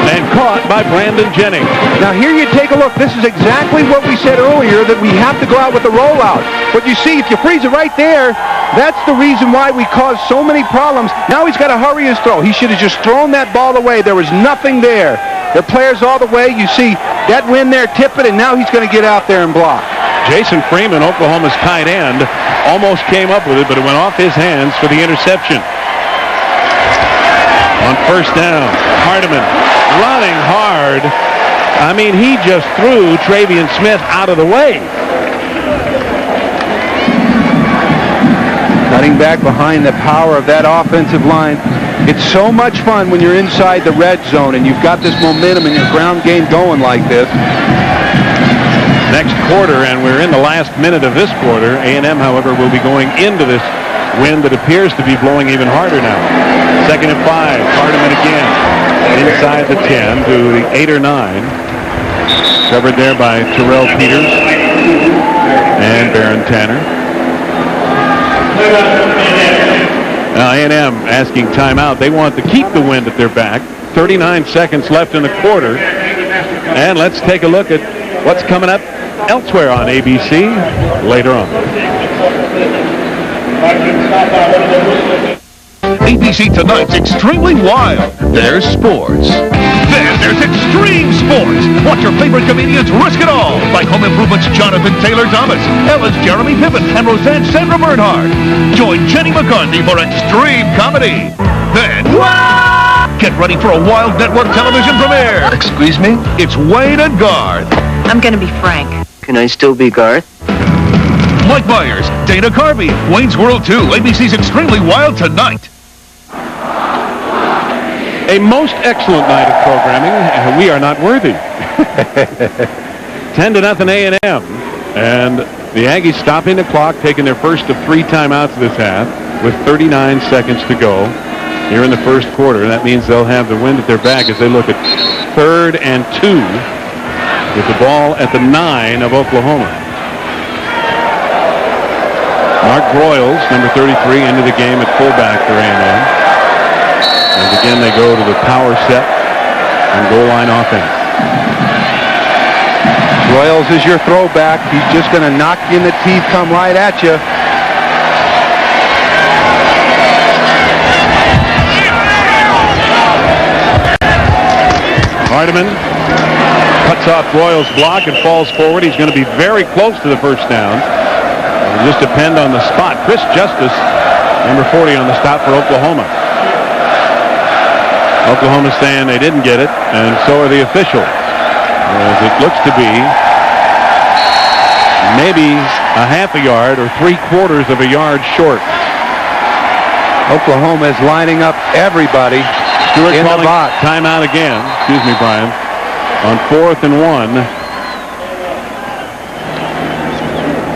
[SPEAKER 1] and caught by Brandon Jennings.
[SPEAKER 2] Now here you take a look. This is exactly what we said earlier, that we have to go out with the rollout. But you see, if you freeze it right there, that's the reason why we caused so many problems. Now he's got to hurry his throw. He should have just thrown that ball away. There was nothing there. The players all the way. You see that wind there, tip it, and now he's going to get out there and block.
[SPEAKER 1] Jason Freeman, Oklahoma's tight end, almost came up with it, but it went off his hands for the interception. On first down, Hardiman running hard. I mean, he just threw Travion Smith out of the way.
[SPEAKER 2] Cutting back behind the power of that offensive line. It's so much fun when you're inside the red zone and you've got this momentum and your ground game going like this.
[SPEAKER 1] Next quarter, and we're in the last minute of this quarter. A&M, however, will be going into this wind that appears to be blowing even harder now. 2nd and 5. Hardiman again. Inside the 10 to the 8 or 9. Covered there by Terrell Peters and Baron Tanner. Now A&M asking timeout. They want to keep the wind at their back. 39 seconds left in the quarter. And let's take a look at what's coming up elsewhere on ABC later on.
[SPEAKER 16] ABC Tonight's Extremely Wild. There's sports. Then there's extreme sports. Watch your favorite comedians risk it all, like Home Improvement's Jonathan Taylor Thomas, Ella's Jeremy Piven, and Roseanne's Sandra Bernhard. Join Jenny McCarthy for extreme comedy. Then, get ready for a wild network television premiere.
[SPEAKER 19] Excuse me?
[SPEAKER 16] It's Wayne and Garth.
[SPEAKER 19] I'm gonna be Frank. Can I still be Garth?
[SPEAKER 16] Mike Myers, Dana Carvey, Wayne's World 2, ABC's Extremely Wild tonight.
[SPEAKER 1] A most excellent night of programming. We are not worthy. 10-0 A&M. And the Aggies stopping the clock, taking their first of 3 timeouts this half with 39 seconds to go here in the first quarter. That means they'll have the wind at their back as they look at 3rd and 2 with the ball at the 9 of Oklahoma. Mark Broyles, number 33, into the game at fullback for A&M. And again, they go to the power set and goal line offense.
[SPEAKER 2] Broyles is your throwback. He's just going to knock you in the teeth, come right at you.
[SPEAKER 1] Hardiman cuts off Broyles' block and falls forward. He's going to be very close to the first down. It'll just depend on the spot. Chris Justice, number 40, on the stop for Oklahoma. Oklahoma's saying they didn't get it, and so are the officials. As it looks to be maybe a half a yard or 3/4 of a yard short.
[SPEAKER 2] Oklahoma is lining up everybody in the box.
[SPEAKER 1] Timeout again. Excuse me, Brian. On 4th and 1.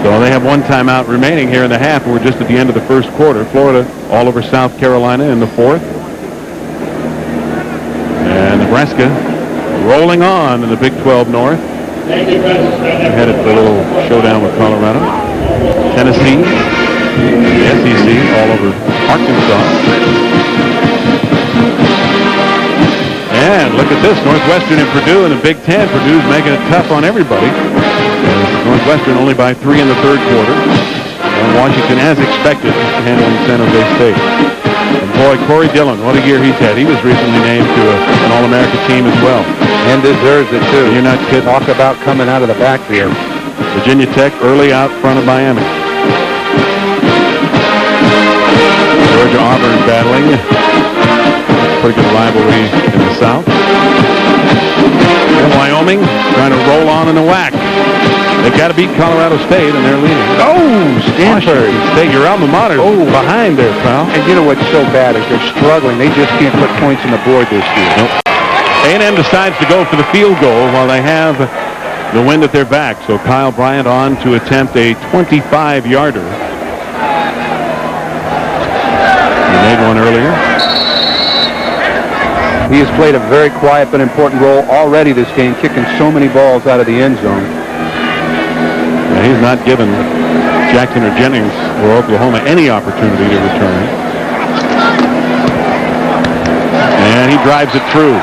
[SPEAKER 1] So they have 1 timeout remaining here in the half. We're just at the end of the first quarter. Florida all over South Carolina in the 4th. And Nebraska rolling on in the Big 12 North. They're headed for a little showdown with Colorado. Tennessee, the SEC, all over Arkansas. And look at this, Northwestern and Purdue in the Big 10. Purdue's making it tough on everybody. Northwestern only by 3 in the 3rd quarter. And Washington, as expected, handling San Jose State. And boy, Corey Dillon, what a year he's had. He was recently named to an All-America team as well.
[SPEAKER 2] And deserves it, too.
[SPEAKER 1] You're not kidding.
[SPEAKER 2] Talk about coming out of the backfield.
[SPEAKER 1] Virginia Tech early out front of Miami. Georgia Auburn battling. Pretty good rivalry in the South. And Wyoming trying to roll on in the WAC. They've got to beat Colorado State, and they're leading.
[SPEAKER 2] Oh, Stanford.
[SPEAKER 1] State, your alma mater. Oh, behind there, pal.
[SPEAKER 2] And you know what's so bad is they're struggling. They just can't put points on the board this year.
[SPEAKER 1] Nope. A&M decides to go for the field goal while they have the wind at their back. So Kyle Bryant on to attempt a 25-yarder. He made one earlier.
[SPEAKER 2] He has played a very quiet but important role already this game, kicking so many balls out of the end zone.
[SPEAKER 1] He's not given Jackson or Jennings or Oklahoma any opportunity to return. And he drives it through.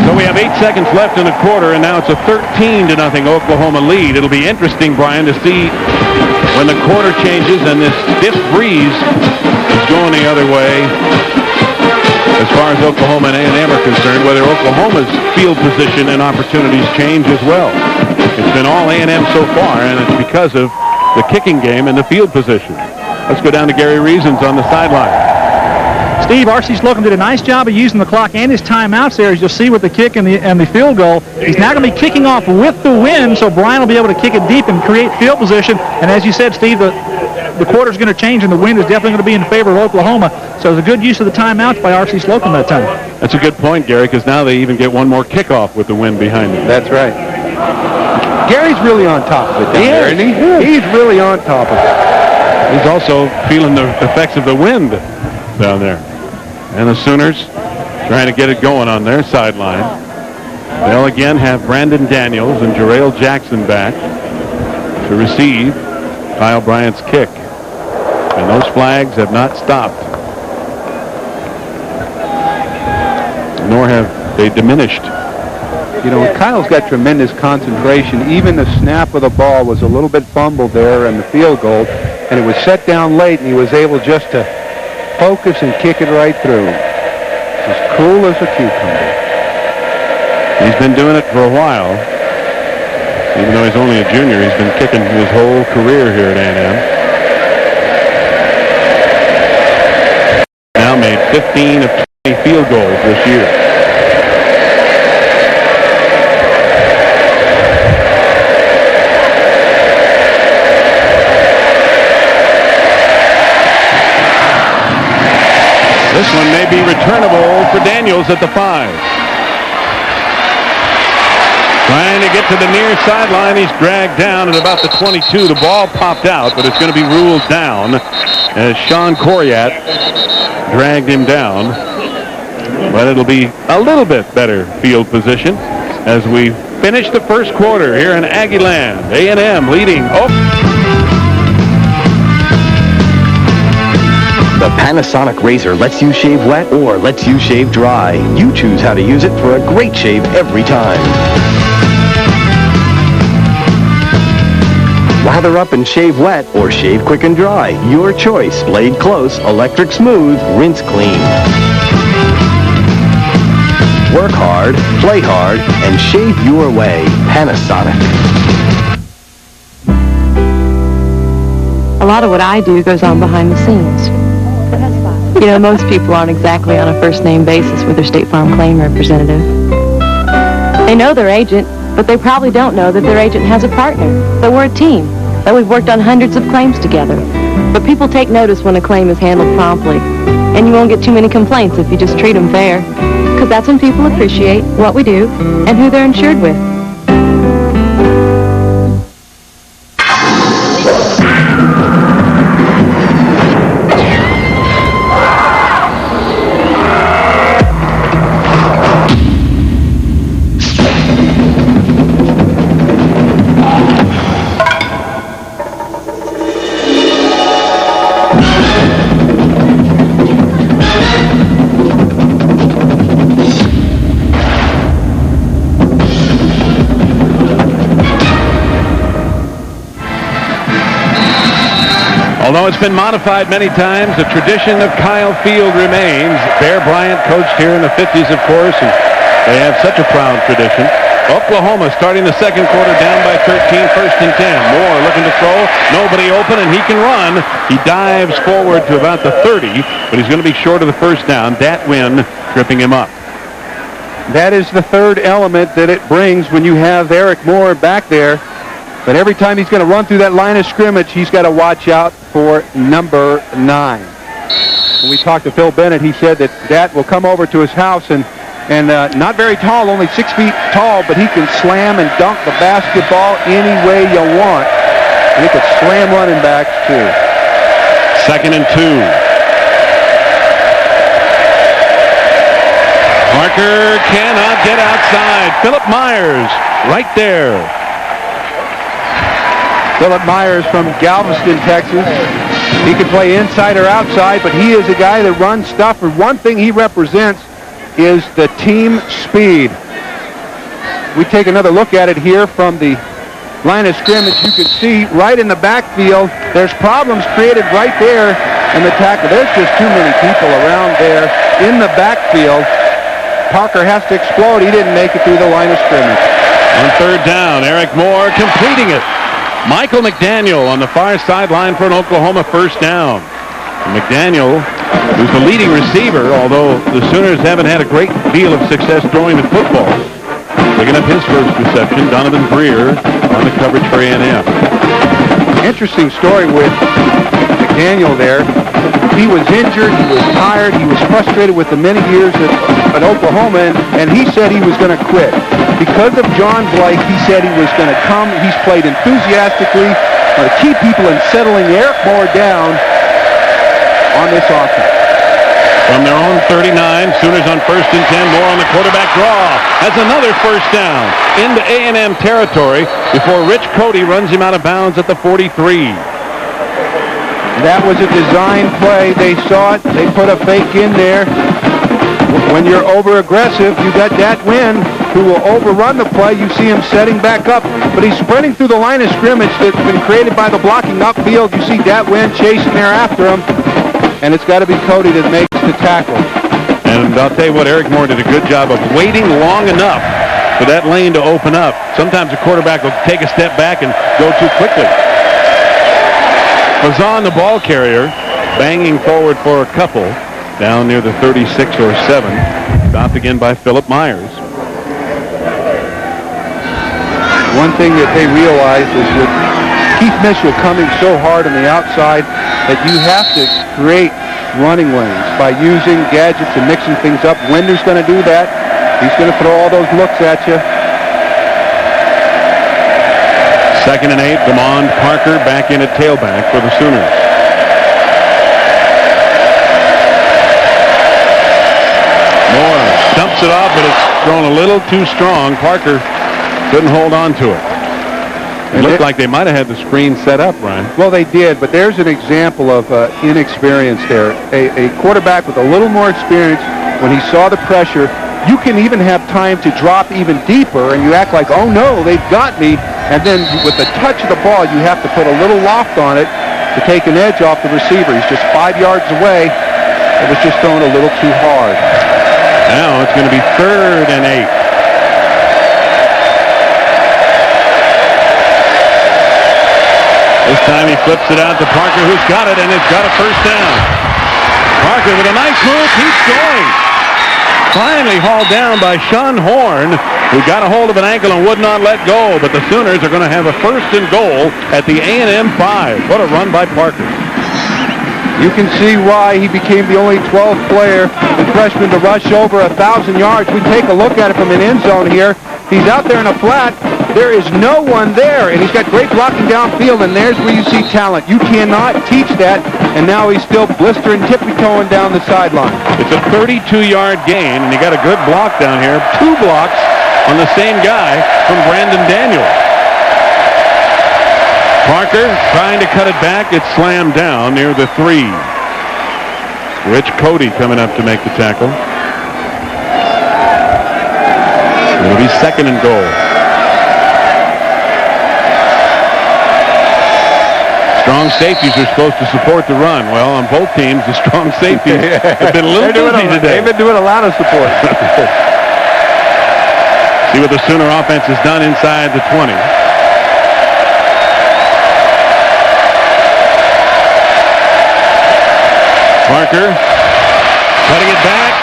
[SPEAKER 1] So we have 8 seconds left in the quarter, and now it's a 13-0 Oklahoma lead. It'll be interesting, Brian, to see when the quarter changes and this stiff breeze is going the other way as far as Oklahoma and A&M are concerned, whether Oklahoma's field position and opportunities change as well. It's been all A&M so far, and it's because of the kicking game and the field position. Let's go down to Gary Reasons on the sideline.
[SPEAKER 8] Steve, R.C. Slocum did a nice job of using the clock and his timeouts there, as you'll see with the kick and the field goal. He's now going to be kicking off with the wind, so Brian will be able to kick it deep and create field position. And as you said, Steve, the quarter's going to change, and the wind is definitely going to be in favor of Oklahoma. So it's a good use of the timeouts by R.C. Slocum that time.
[SPEAKER 1] That's a good point, Gary, because now they even get one more kickoff with the wind behind them.
[SPEAKER 2] That's right. Gary's really on top of it down there, isn't he?
[SPEAKER 1] Yeah.
[SPEAKER 2] He's really on top of it.
[SPEAKER 1] He's also feeling the effects of the wind down there. And the Sooners trying to get it going on their sideline. They'll again have Brandon Daniels and Jarrell Jackson back to receive Kyle Bryant's kick. And those flags have not stopped, nor have they diminished.
[SPEAKER 2] You know, Kyle's got tremendous concentration. Even the snap of the ball was a little bit fumbled there in the field goal, and it was set down late, and he was able just to focus and kick it right through. It's as cool as a cucumber.
[SPEAKER 1] He's been doing it for a while. Even though he's only a junior, he's been kicking his whole career here at A&M. Now made 15 of 20 field goals this year. This one may be returnable for Daniels at the 5. Trying to get to the near sideline. He's dragged down at about the 22. The ball popped out, but it's going to be ruled down as Sean Coriat dragged him down. But it'll be a little bit better field position as we finish the first quarter here in Aggieland. A&M leading.
[SPEAKER 6] The Panasonic razor lets you shave wet or lets you shave dry. You choose how to use it for a great shave every time. Lather up and shave wet or shave quick and dry. Your choice. Blade close, electric smooth, rinse clean. Work hard, play hard, and shave your way. Panasonic.
[SPEAKER 20] A lot of what I do goes on behind the scenes. You know, most people aren't exactly on a first-name basis with their State Farm claim representative. They know their agent, but they probably don't know that their agent has a partner, that we're a team, that we've worked on hundreds of claims together. But people take notice when a claim is handled promptly, and you won't get too many complaints if you just treat them fair, because that's when people appreciate what we do and who they're insured with.
[SPEAKER 1] Although it's been modified many times, the tradition of Kyle Field remains. Bear Bryant coached here in the 50s, of course, and they have such a proud tradition. Oklahoma starting the second quarter down by 13, first and 10. Moore looking to throw, nobody open, and he can run. He dives forward to about the 30, but he's going to be short of the first down. Dat Wynn tripping him up.
[SPEAKER 2] That is the third element that it brings when you have Eric Moore back there. But every time he's going to run through that line of scrimmage, he's got to watch out for number 9. When we talked to Phil Bennett, he said that Dat will come over to his house and not very tall, only 6 feet tall, but he can slam and dunk the basketball any way you want. And he could slam running backs, too.
[SPEAKER 1] Second and 2. Parker cannot get outside. Philip Myers right there.
[SPEAKER 2] Philip Myers from Galveston, Texas. He can play inside or outside, but he is a guy that runs stuff. And one thing he represents is the team speed. We take another look at it here from the line of scrimmage. You can see right in the backfield, there's problems created right there in the tackle. There's just too many people around there in the backfield. Parker has to explode. He didn't make it through the line of scrimmage.
[SPEAKER 1] On third down, Eric Moore completing it. Michael McDaniel on the far sideline for an Oklahoma first down. McDaniel, who's the leading receiver, although the Sooners haven't had a great deal of success throwing the football. Picking up his first reception, Donovan Greer on the coverage for A&M.
[SPEAKER 2] Interesting story with McDaniel there. He was injured, he was tired, he was frustrated with the many years at Oklahoma, and he said he was going to quit. Because of John Blake, he said he was going to come. He's played enthusiastically to keep people and settling Eric Moore down on this offense.
[SPEAKER 1] From their own 39, Sooners on 1st and 10. Moore on the quarterback draw. Has another first down into A&M territory before Rich Cody runs him out of bounds at the 43.
[SPEAKER 2] That was a design play. They saw it. They put a fake in there. When you're over-aggressive, you got Dat Wynn who will overrun the play. You see him setting back up, but he's sprinting through the line of scrimmage that's been created by the blocking upfield. You see Dat Wynn chasing there after him, and it's got to be Cody that makes the tackle.
[SPEAKER 1] And I'll tell you what, Eric Moore did a good job of waiting long enough for that lane to open up. Sometimes a quarterback will take a step back and go too quickly. Fazan, the ball carrier, banging forward for a couple down near the 36 or 7. Stopped again by Philip Myers.
[SPEAKER 2] One thing that they realize is with Keith Mitchell coming so hard on the outside that you have to create running lanes by using gadgets and mixing things up. Winder's going to do that. He's going to throw all those looks at you.
[SPEAKER 1] 2nd and 8, Damond Parker back in at tailback for the Sooners. Moore stumps it off, but it's thrown a little too strong. Parker couldn't hold on to it. It looked like they might have had the screen set up, Ryan.
[SPEAKER 2] Well, they did, but there's an example of inexperience there. A quarterback with a little more experience, when he saw the pressure, you can even have time to drop even deeper, and you act like, oh no, they've got me. And then with the touch of the ball, you have to put a little loft on it to take an edge off the receiver. He's just 5 yards away. It was just thrown a little too hard.
[SPEAKER 1] Now it's going to be 3rd and 8. This time he flips it out to Parker, who's got it, and it's got a first down. Parker with a nice move, keeps going. Finally hauled down by Sean Horn, who got a hold of an ankle and would not let go. But the Sooners are going to have a 1st and goal at the A&M 5. What a run by Parker.
[SPEAKER 2] You can see why he became the only 12th player, the freshman, to rush over 1,000 yards. We take a look at it from an end zone here. He's out there in a flat. There is no one there, and he's got great blocking downfield, and there's where you see talent. You cannot teach that, and now he's still blistering, tippy-toeing down the sideline.
[SPEAKER 1] It's a 32-yard gain, and he got a good block down here. 2 blocks on the same guy from Brandon Daniel. Parker trying to cut it back. It's slammed down near the 3. Rich Cody coming up to make the tackle. It'll be 2nd and goal. Strong safeties are supposed to support the run. Well, on both teams, the strong safeties have been a little busy today.
[SPEAKER 2] They've been doing a lot of support.
[SPEAKER 1] See what the Sooner offense has done inside the 20. Parker cutting it back,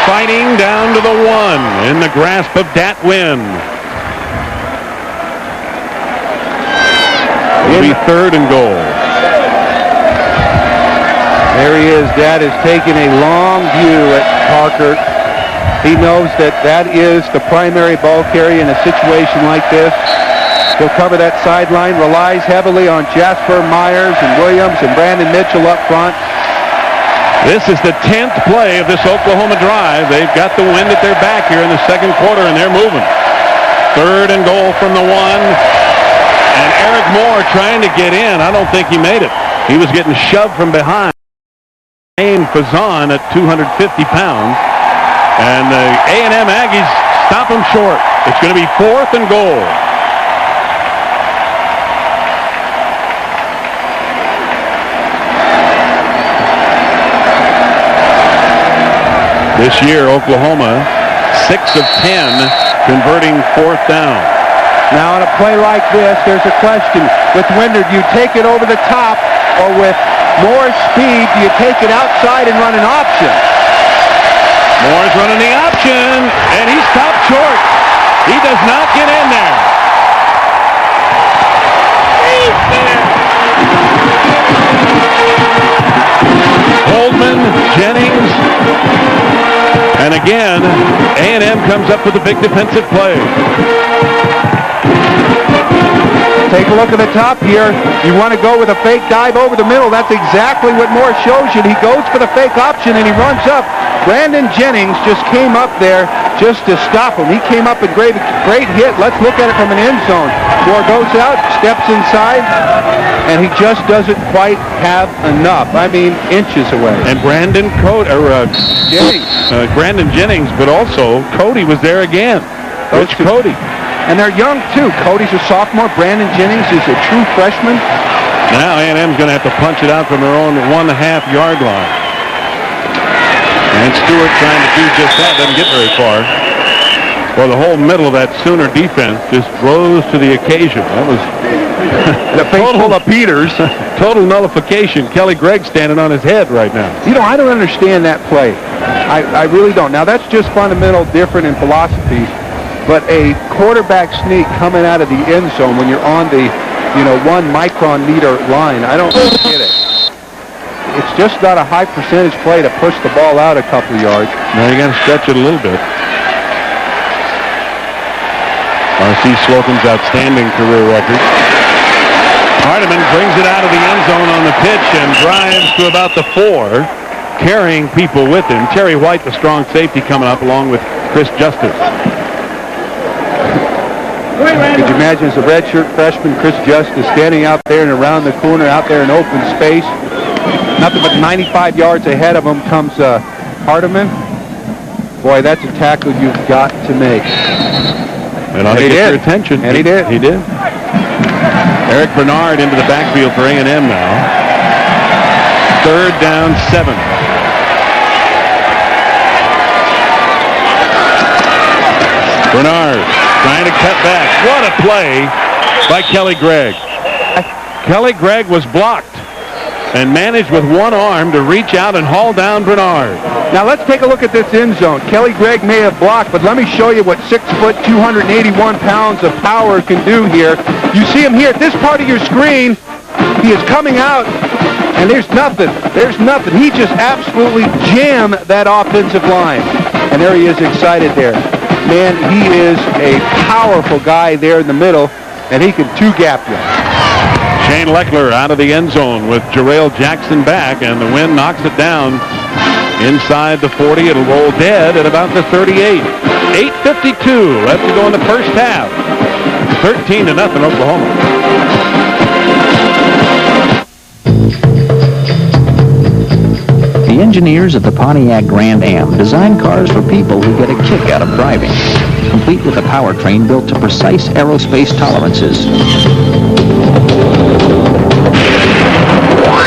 [SPEAKER 1] fighting down to the 1 in the grasp of Dat Wynn. It'll be 3rd and goal.
[SPEAKER 2] There he is. Dad is taking a long view at Parker. He knows that that is the primary ball carrier in a situation like this. He'll cover that sideline, relies heavily on Jasper Myers and Williams and Brandon Mitchell up front.
[SPEAKER 1] This is the 10th play of this Oklahoma drive. They've got the wind at their back here in the 2nd quarter, and they're moving. 3rd and goal from the 1. And Eric Moore trying to get in. I don't think he made it. He was getting shoved from behind. Fazan at 250 pounds. And the A&M Aggies stop him short. It's going to be 4th and goal. This year, Oklahoma, 6 of 10, converting 4th down.
[SPEAKER 2] Now, on a play like this, there's a question. With Winder, do you take it over the top, or with more speed, do you take it outside and run an option?
[SPEAKER 1] Moore's running the option, and he's stopped short. He does not get in there. Goldman, Jennings, and again, A&M comes up with a big defensive play.
[SPEAKER 2] Take a look at the top here. You want to go with a fake dive over the middle. That's exactly what Moore shows you. He goes for the fake option, and he runs up. Brandon Jennings just came up there just to stop him. He came up and great hit. Let's look at it from an end zone. Moore goes out, steps inside, and he just doesn't quite have enough. I mean, inches away.
[SPEAKER 1] And Brandon Jennings, but also Cody was there again. Coach Cody.
[SPEAKER 2] And they're young, too. Cody's a sophomore. Brandon Jennings is a true freshman.
[SPEAKER 1] Now A&M's going to have to punch it out from their own 1.5-yard line. And Stewart trying to do just that. Doesn't get very far. Well, the whole middle of that Sooner defense just rose to the occasion. That was
[SPEAKER 2] the face full of Peters.
[SPEAKER 1] Total nullification. Kelly Gregg standing on his head right now.
[SPEAKER 2] You know, I don't understand that play. I really don't. Now, that's just fundamental different in philosophy. But a quarterback sneak coming out of the end zone when you're on the, 1 micron meter line, I don't get it. It's just not a high percentage play to push the ball out a couple of yards.
[SPEAKER 1] Now you got to stretch it a little bit. R.C. Slocum's outstanding career record. Hardiman brings it out of the end zone on the pitch and drives to about the 4, carrying people with him. Terry White, the strong safety, coming up along with Chris Justice.
[SPEAKER 2] Could you imagine as a redshirt freshman, Chris Justice, standing out there and around the corner, out there in open space? Nothing but 95 yards ahead of him comes Hardiman. Boy, that's a tackle you've got to make.
[SPEAKER 1] And I'll get your attention.
[SPEAKER 2] And he did.
[SPEAKER 1] He did. Eric Bernard into the backfield for A&M now. 3rd down, 7. Bernard trying to cut back. What a play by Kelly Gregg. Kelly Gregg was blocked and managed with one arm to reach out and haul down Bernard.
[SPEAKER 2] Now let's take a look at this end zone. Kelly Gregg may have blocked, but let me show you what 6 foot, 281 pounds of power can do here. You see him here at this part of your screen. He is coming out, and there's nothing. There's nothing. He just absolutely jammed that offensive line. And there he is excited there. Man, he is a powerful guy there in the middle, and he can two-gap you.
[SPEAKER 1] Shane Leckler out of the end zone with Jarrell Jackson back, and the wind knocks it down inside the 40. It'll roll dead at about the 38. 8:52 left to go in the first half. 13-0 Oklahoma.
[SPEAKER 21] The engineers at the Pontiac Grand Am design cars for people who get a kick out of driving, complete with a powertrain built to precise aerospace tolerances.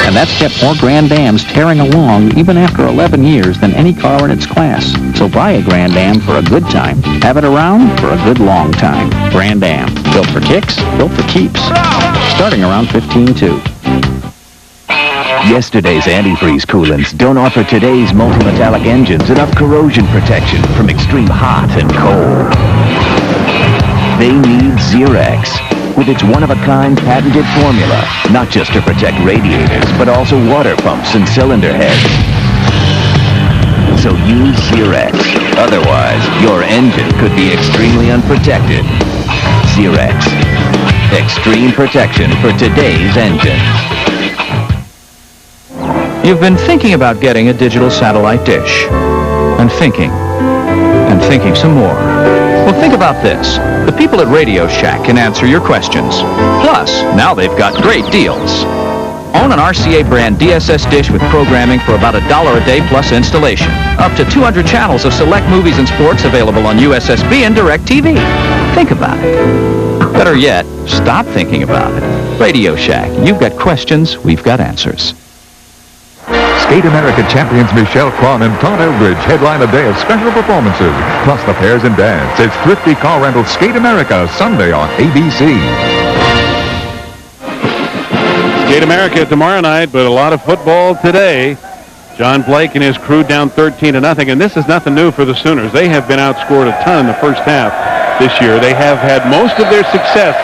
[SPEAKER 21] And that's kept more Grand Ams tearing along even after 11 years than any car in its class. So buy a Grand Am for a good time. Have it around for a good long time. Grand Am. Built for kicks, built for keeps. Starting around 15.2.
[SPEAKER 22] Yesterday's antifreeze coolants don't offer today's multi-metallic engines enough corrosion protection from extreme hot and cold. They need Zerex, with its one-of-a-kind patented formula, not just to protect radiators, but also water pumps and cylinder heads. So use Zerex. Otherwise, your engine could be extremely unprotected. Zerex. Extreme protection for today's engines.
[SPEAKER 23] You've been thinking about getting a digital satellite dish. And thinking some more. Well, Think about this. The people at Radio Shack can answer your questions. Plus, now they've got great deals. Own an RCA brand DSS dish with programming for about $1 a day plus installation. Up to 200 channels of select movies and sports available on USSB and DirecTV. Think about it. Better yet, stop thinking about it. Radio Shack. You've got questions, we've got answers.
[SPEAKER 11] Skate America champions Michelle Kwan and Todd Eldridge headline a day of special performances, plus the pairs and dance. It's Thrifty Car Rental Skate America, Sunday on ABC.
[SPEAKER 1] Skate America tomorrow night, but a lot of football today. John Blake and his crew down 13-0, and this is nothing new for the Sooners. They have been outscored a ton in the first half this year. They have had most of their success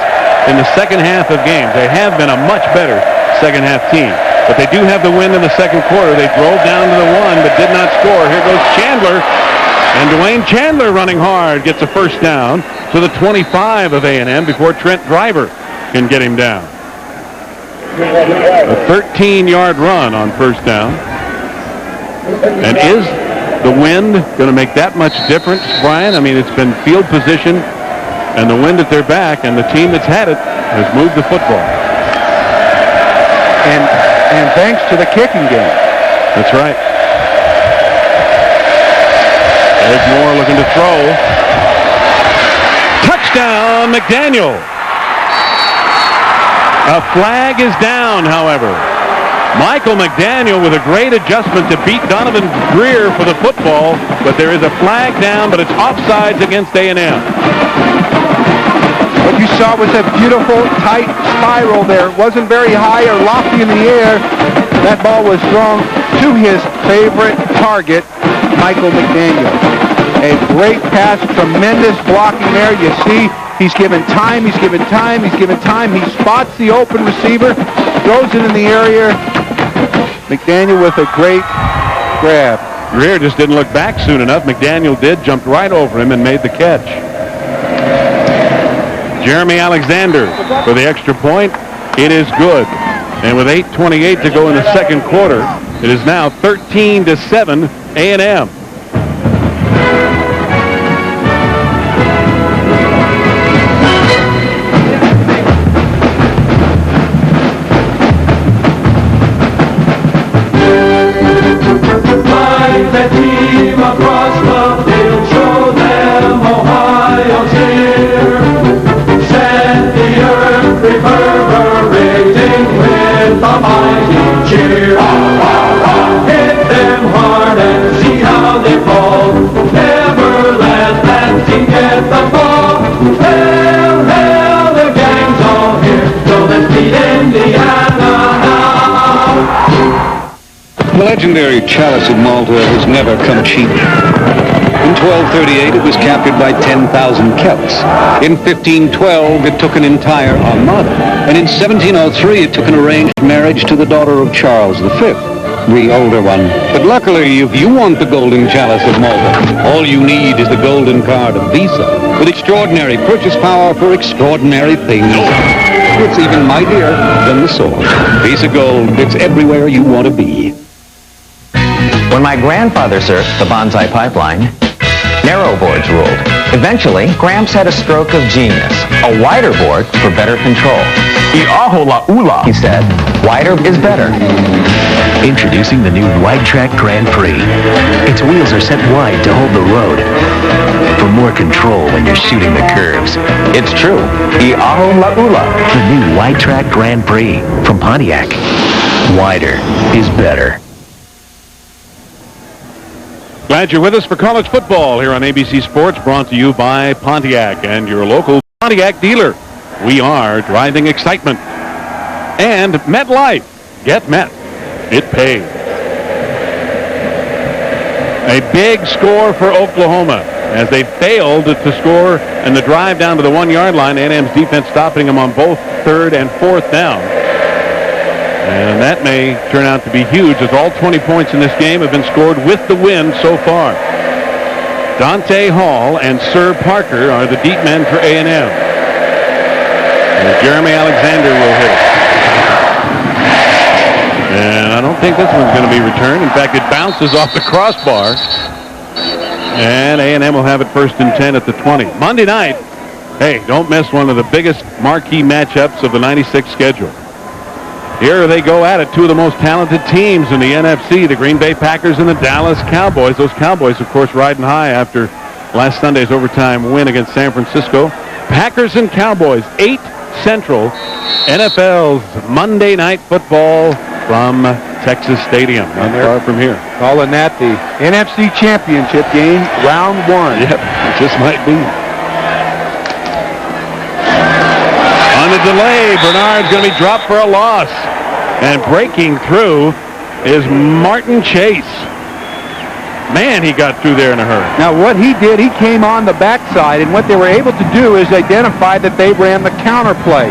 [SPEAKER 1] in the second half of games. They have been a much better second half team. But they do have the win in the second quarter. They drove down to the 1, but did not score. Here goes Chandler. And Dwayne Chandler running hard gets a first down to the 25 of A&M before Trent Driver can get him down. A 13-yard run on first down. And is the wind going to make that much difference, Brian? I mean, it's been field position and the wind at their back, and the team that's had it has moved the football.
[SPEAKER 2] And thanks to the kicking game.
[SPEAKER 1] That's right. There's Moore looking to throw. Touchdown, McDaniel. A flag is down, however. Michael McDaniel with a great adjustment to beat Donovan Greer for the football, but there is a flag down, but it's offsides against A&M.
[SPEAKER 2] What you saw was a beautiful, tight spiral there. It wasn't very high or lofty in the air. That ball was thrown to his favorite target, Michael McDaniel. A great pass, tremendous blocking there. You see, he's given time, he's given time, he's given time. He spots the open receiver, throws it in the area. McDaniel with a great grab.
[SPEAKER 1] Greer just didn't look back soon enough. McDaniel did, jumped right over him and made the catch. Jeremy Alexander for the extra point. It is good. And with 8:28 to go in the second quarter, it is now 13-7 A&M.
[SPEAKER 7] That team across the field, show them Ohio's here. Set the earth reverberating with a mighty cheer. Hit them hard and see how they fall. Never let that team get the ball. Hail, hail, the gang's all here, so let's beat Indiana now.
[SPEAKER 3] The legendary Chalice of Malta has never come cheap. In 1238, it was captured by 10,000 Celts. In 1512, it took an entire armada. And in 1703, it took an arranged marriage to the daughter of Charles V, the older one. But luckily, if you want the Golden Chalice of Malta, all you need is the golden card of Visa, with extraordinary purchase power for extraordinary things. It's even mightier than the sword. Visa Gold, it's everywhere you want to be.
[SPEAKER 4] When my grandfather surfed the Bonsai Pipeline, narrow boards ruled. Eventually, Gramps had a stroke of genius. A wider board for better control. Iahola ula, he said. Wider is better.
[SPEAKER 22] Introducing the new Wide Track Grand Prix. Its wheels are set wide to hold the road for more control when you're shooting the curves.
[SPEAKER 4] It's true. Iahola ula.
[SPEAKER 22] The new Wide Track Grand Prix from Pontiac. Wider is better.
[SPEAKER 1] Glad you're with us for college football here on ABC Sports, brought to you by Pontiac and your local Pontiac dealer. We are driving excitement. And MetLife. Get Met. It pays. A big score for Oklahoma as they failed to score in the drive down to the 1-yard line. A&M's defense stopping them on both third and fourth down. And that may turn out to be huge, as all 20 points in this game have been scored with the win so far. Dante Hall and Sir Parker are the deep men for A&M. And Jeremy Alexander will hit it. And I don't think this one's going to be returned. In fact, it bounces off the crossbar. And A&M will have it 1st and 10 at the 20. Monday night, hey, don't miss one of the biggest marquee matchups of the 96 schedule. Here they go at it, two of the most talented teams in the NFC, the Green Bay Packers and the Dallas Cowboys. Those Cowboys, of course, riding high after last Sunday's overtime win against San Francisco. Packers and Cowboys, 8 Central, NFL's Monday Night Football from Texas Stadium. Not far from here.
[SPEAKER 2] Calling that the NFC Championship game, round 1.
[SPEAKER 1] Yep, it just might be. On the delay, Bernard's going to be dropped for a loss. And breaking through is Martin Chase. Man, he got through there in a hurry.
[SPEAKER 2] Now, what he did, he came on the backside, and what they were able to do is identify that they ran the counter play.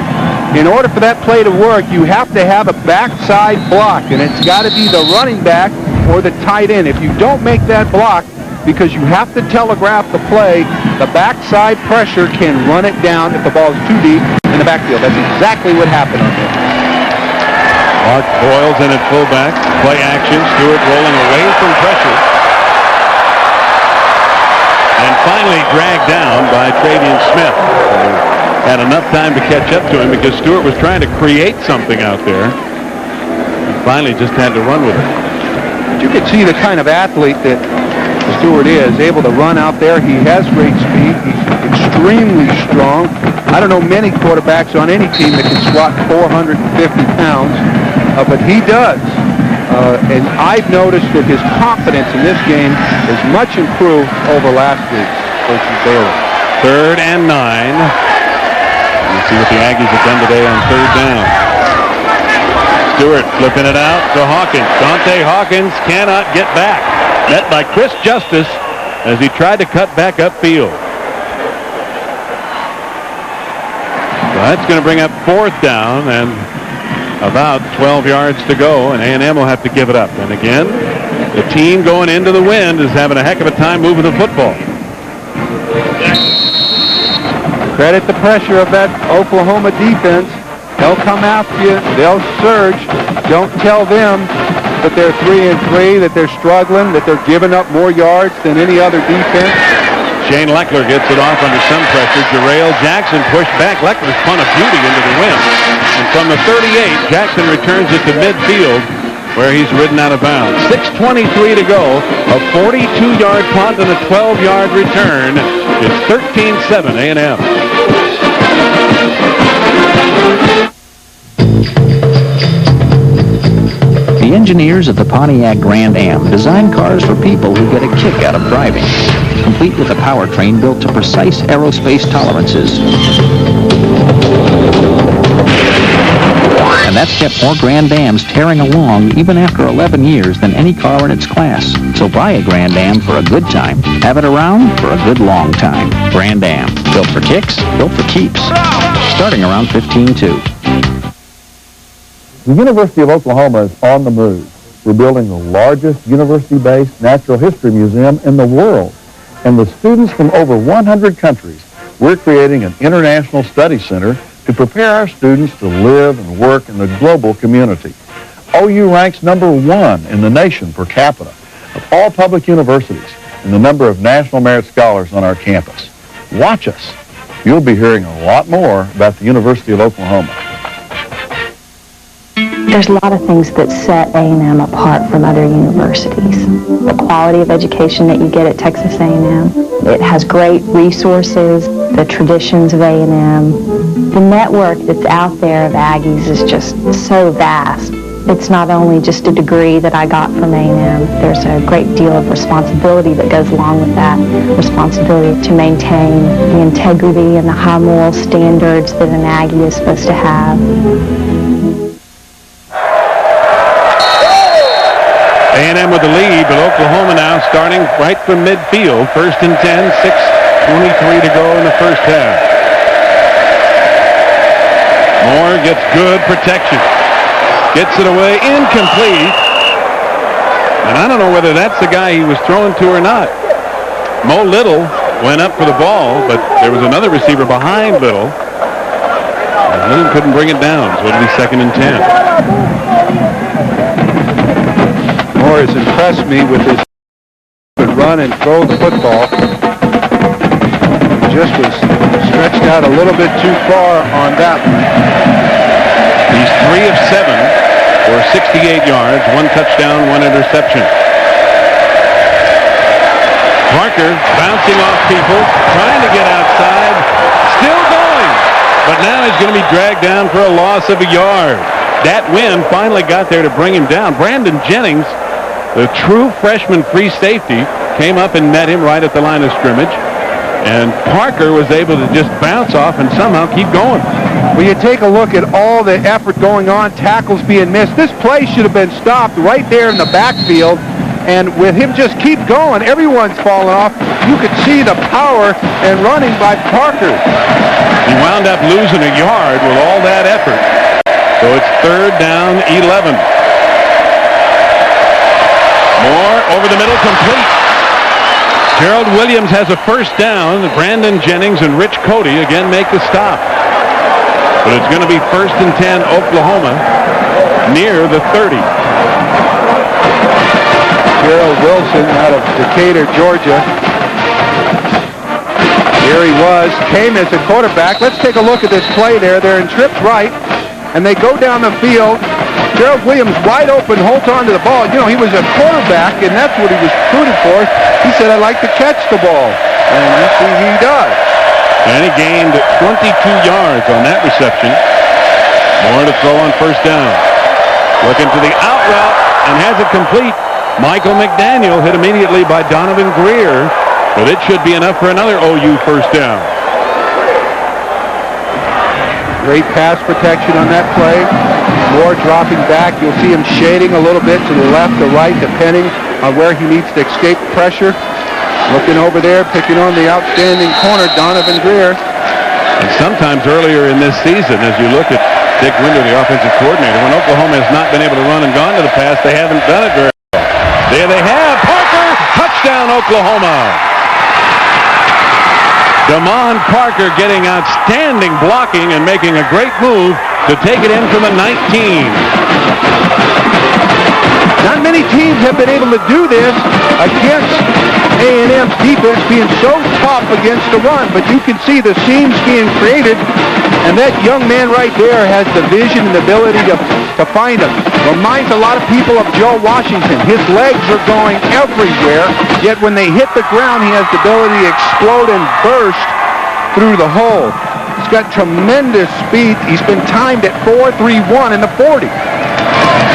[SPEAKER 2] In order for that play to work, you have to have a backside block, and it's got to be the running back or the tight end. If you don't make that block, because you have to telegraph the play, the backside pressure can run it down if the ball is too deep in the backfield. That's exactly what happened on there.
[SPEAKER 1] Mark Boyles in at fullback. Play action. Stewart rolling away from pressure. And finally dragged down by Travian Smith. Had enough time to catch up to him because Stewart was trying to create something out there. And finally just had to run with it.
[SPEAKER 2] But you can see the kind of athlete that Stewart is, able to run out there. He has great speed. He's extremely strong. I don't know many quarterbacks on any team that can squat 450 pounds, but he does. And I've noticed that his confidence in this game is much improved over last week versus Baylor.
[SPEAKER 1] 3rd and 9. Let's see what the Aggies have done today on 3rd down. Stewart flipping it out to Hawkins. Dante Hawkins cannot get back. Met by Chris Justice as he tried to cut back upfield. So that's going to bring up 4th down and about 12 yards to go, and A&M will have to give it up. And again, the team going into the wind is having a heck of a time moving the football.
[SPEAKER 2] Credit the pressure of that Oklahoma defense. They'll come after you. They'll surge. Don't tell them that they're 3-3, that they're struggling, that they're giving up more yards than any other defense.
[SPEAKER 1] Shane Leckler gets it off under some pressure. Jarrell Jackson pushed back. Leckler's spun a beauty into the wind. And from the 38, Jackson returns it to midfield where he's ridden out of bounds. 6:23 to go. A 42-yard punt and a 12-yard return. It's 13-7 A&M.
[SPEAKER 21] The engineers at the Pontiac Grand Am design cars for people who get a kick out of driving, complete with a powertrain built to precise aerospace tolerances. And that's kept more Grand Ams tearing along even after 11 years than any car in its class. So buy a Grand Am for a good time. Have it around for a good long time. Grand Am. Built for kicks, built for keeps. Starting around 15.2.
[SPEAKER 5] The University of Oklahoma is on the move. We're building the largest university-based natural history museum in the world. And with students from over 100 countries, we're creating an international study center to prepare our students to live and work in the global community. OU ranks #1 in the nation per capita of all public universities in the number of National Merit Scholars on our campus. Watch us. You'll be hearing a lot more about the University of Oklahoma.
[SPEAKER 20] There's a lot of things that set A&M apart from other universities. The quality of education that you get at Texas A&M. It has great resources, the traditions of A&M. The network that's out there of Aggies is just so vast. It's not only just a degree that I got from A&M. There's a great deal of responsibility that goes along with that. Responsibility to maintain the integrity and the high moral standards that an Aggie is supposed to have.
[SPEAKER 1] A&M with the lead, but Oklahoma now starting right from midfield. 1st and 10, 6:23 to go in the first half. Moore gets good protection. Gets it away, incomplete. And I don't know whether that's the guy he was throwing to or not. Mo Little went up for the ball, but there was another receiver behind Little. And Little couldn't bring it down, so it'll be 2nd and 10.
[SPEAKER 2] Moore has impressed me with his run and throw the football. Just was stretched out a little bit too far on that one.
[SPEAKER 1] He's 3 of 7 for 68 yards, 1 touchdown, 1 interception. Parker bouncing off people, trying to get outside, still going. But now he's going to be dragged down for a loss of a yard. Dat Nguyen finally got there to bring him down. Brandon Jennings, the true freshman free safety, came up and met him right at the line of scrimmage. And Parker was able to just bounce off and somehow keep going.
[SPEAKER 2] Well, you take a look at all the effort going on, tackles being missed. This play should have been stopped right there in the backfield. And with him just keep going, everyone's falling off. You could see the power and running by Parker.
[SPEAKER 1] He wound up losing a yard with all that effort. So it's 3rd down, 11. Moore over the middle, complete. Gerald Williams has a first down. Brandon Jennings and Rich Cody again make the stop. But it's going to be 1st and 10 Oklahoma near the 30.
[SPEAKER 2] Gerald Wilson out of Decatur, Georgia. Here he was, came as a quarterback. Let's take a look at this play there. They're in trips right, and they go down the field. Gerald Williams wide open, holds on to the ball. You know, he was a quarterback, and that's what he was recruited for. He said, "I like to catch the ball." And you see he does.
[SPEAKER 1] And he gained 22 yards on that reception. More to throw on 1st down. Looking to the out route and has it complete. Michael McDaniel hit immediately by Donovan Greer, but it should be enough for another OU 1st down.
[SPEAKER 2] Great pass protection on that play. Moore dropping back. You'll see him shading a little bit to the left or right, depending on where he needs to escape pressure. Looking over there, picking on the outstanding corner, Donovan Greer.
[SPEAKER 1] And sometimes earlier in this season, as you look at Dick Winder, the offensive coordinator, when Oklahoma has not been able to run and gone to the pass, they haven't done it very well. There they have Parker, touchdown Oklahoma. Damon Parker getting outstanding blocking and making a great move to take it in from the 19.
[SPEAKER 2] Not many teams have been able to do this against A&M's defense being so tough against the run, but you can see the seams being created, and that young man right there has the vision and the ability to find them. Reminds a lot of people of Joe Washington. His legs are going everywhere, yet when they hit the ground, he has the ability to explode and burst through the hole. He's got tremendous speed. He's been timed at 4.31 in the 40.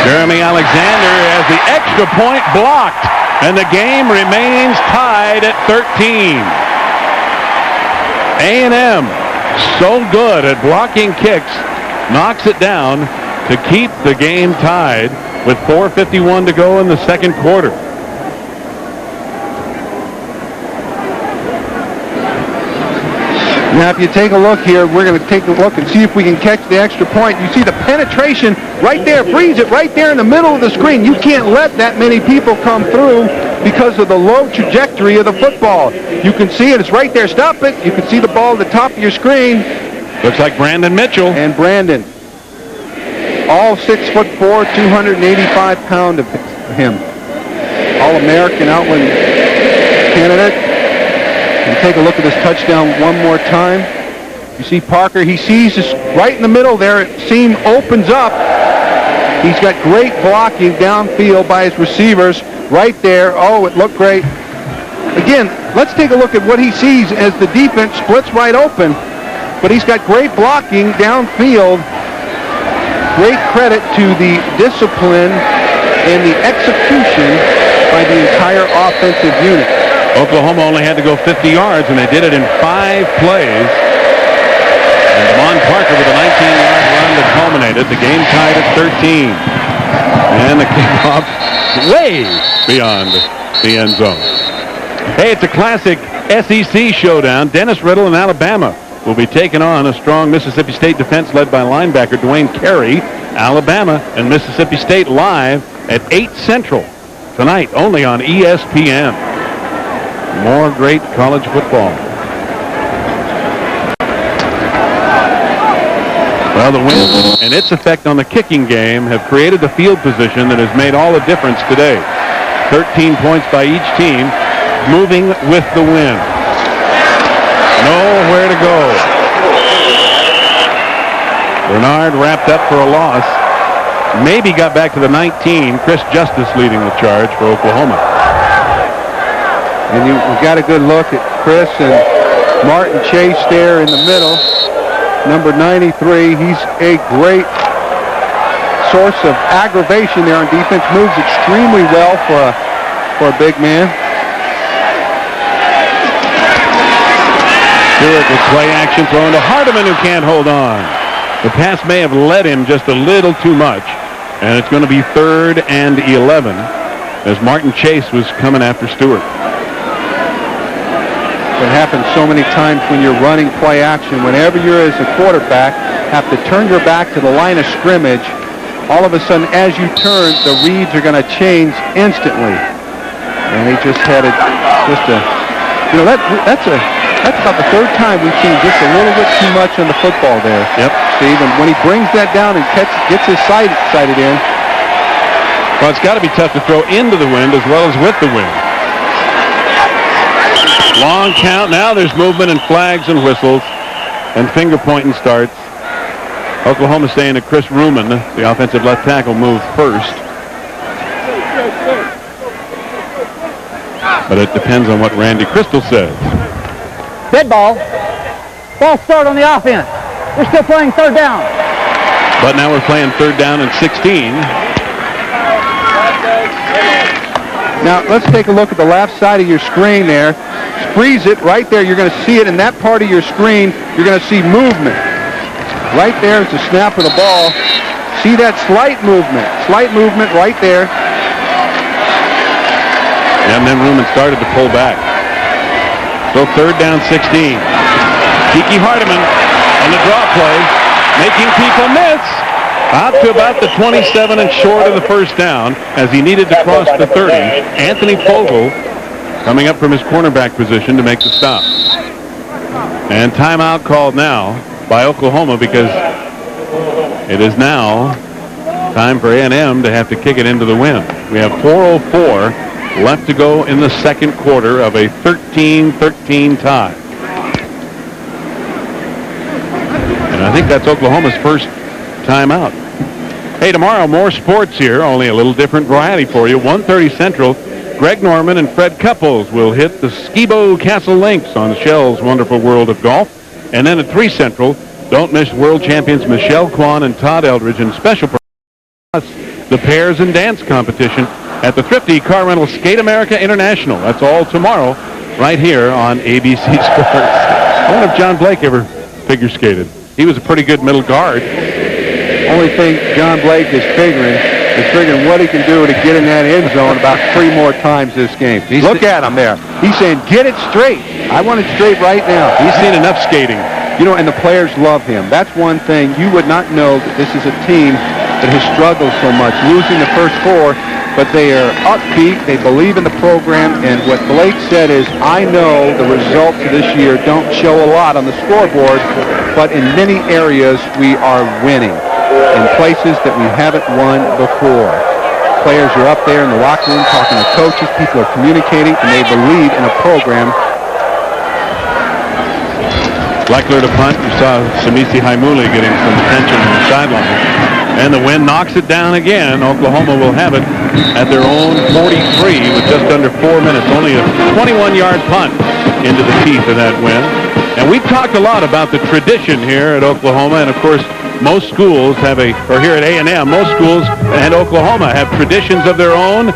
[SPEAKER 1] Jeremy Alexander has the extra point blocked, and the game remains tied at 13. A&M, so good at blocking kicks, knocks it down to keep the game tied with 4:51 to go in the 2nd quarter.
[SPEAKER 2] Now, if you take a look here, we're going to take a look and see if we can catch the extra point. You see the penetration right there, freeze it right there in the middle of the screen. You can't let that many people come through because of the low trajectory of the football. You can see it. It's right there. Stop it. You can see the ball at the top of your screen.
[SPEAKER 1] Looks like Brandon Mitchell.
[SPEAKER 2] And Brandon. All 6'4", 285 pound of him. All-American Outland candidate. And take a look at this touchdown one more time. You see Parker, he sees this right in the middle there. Seam opens up. He's got great blocking downfield by his receivers right there. Oh, it looked great. Again, let's take a look at what he sees as the defense splits right open. But he's got great blocking downfield. Great credit to the discipline and the execution by the entire offensive unit.
[SPEAKER 1] Oklahoma only had to go 50 yards, and they did it in 5 plays. And Damon Parker with a 19-yard run that culminated. The game tied at 13. And the kickoff way beyond the end zone. Hey, it's a classic SEC showdown. Dennis Riddle in Alabama will be taking on a strong Mississippi State defense led by linebacker Dwayne Carey. Alabama and Mississippi State live at 8 Central tonight, only on ESPN. More great college football. Well, the wind and its effect on the kicking game have created the field position that has made all the difference today. 13 points by each team. moving with the wind. Nowhere to go. Bernard wrapped up for a loss. Maybe got back to the 19. Chris Justice leading the charge for Oklahoma.
[SPEAKER 2] And you've got a good look at Chris and Martin Chase there in the middle. Number 93. He's a great source of aggravation there on defense. Moves extremely well for a big man.
[SPEAKER 1] Stewart with play action throwing to Hardiman, who can't hold on. The pass may have led him just a little too much, and it's going to be 3rd and 11 as Martin Chase was coming after Stewart.
[SPEAKER 2] It happens so many times when you're running play action. Whenever you're, as a quarterback, have to turn your back to the line of scrimmage, all of a sudden, as you turn, the reads are going to change instantly. And he just had that's about the 3rd time we've seen just a little bit too much on the football there.
[SPEAKER 1] Yep.
[SPEAKER 2] Steve, and when he brings that down and gets his sighted in.
[SPEAKER 1] Well, it's got to be tough to throw into the wind as well as with the wind. Long count. Now there's movement and flags and whistles and finger pointing starts. Oklahoma saying that Chris Ruman, the offensive left tackle, moved first. But it depends on what Randy Crystal says.
[SPEAKER 17] Dead ball. Ball start on the offense. We're still playing 3rd down.
[SPEAKER 1] But now we're playing 3rd down and 16.
[SPEAKER 2] Now let's take a look at the left side of your screen there. Freeze it right there. You're going to see it in that part of your screen. You're going to see movement. Right there is the snap of the ball. See that slight movement right there.
[SPEAKER 1] And then Ruman started to pull back. So 3rd down 16. Kiki Hardiman on the draw play, making people miss. Out to about the 27 and short of the 1st down as he needed to cross the 30. Anthony Fogle coming up from his cornerback position to make the stop. And timeout called now by Oklahoma because it is now time for A&M to have to kick it into the wind. We have 4:04 left to go in the 2nd quarter of a 13-13 tie. And I think that's Oklahoma's first timeout. Hey, tomorrow more sports here, only a little different variety for you. 1:30 Central, Greg Norman and Fred Couples will hit the Skibo Castle Links on Shell's Wonderful World of Golf. And then at 3 Central, don't miss world champions Michelle Kwan and Todd Eldridge in special plus the pairs and dance competition at the Thrifty Car Rental Skate America International. That's all tomorrow right here on ABC Sports. I wonder if John Blake ever figure skated. He was a pretty good middle guard.
[SPEAKER 2] Only thing John Blake is figuring what he can do to get in that end zone about 3 more times this game. Look at him there. He's saying, get it straight. I want it straight right now.
[SPEAKER 1] He's seen enough skating.
[SPEAKER 2] You know, and the players love him. That's one thing. You would not know that this is a team that has struggled so much, losing the first 4, but they are upbeat. They believe in the program. And what Blake said is, I know the results of this year don't show a lot on the scoreboard, but in many areas we are winning in places that we haven't won before. Players are up there in the locker room talking to coaches. People are communicating, and they believe in a program.
[SPEAKER 1] Leckler to punt. You saw Samisi Haimuli getting some attention on the sideline. And the wind knocks it down again. Oklahoma will have it at their own 43 with just under 4 minutes. Only a 21-yard punt into the teeth of that wind. And we've talked a lot about the tradition here at Oklahoma. And, of course, most schools have here at A&M, most schools and Oklahoma have traditions of their own.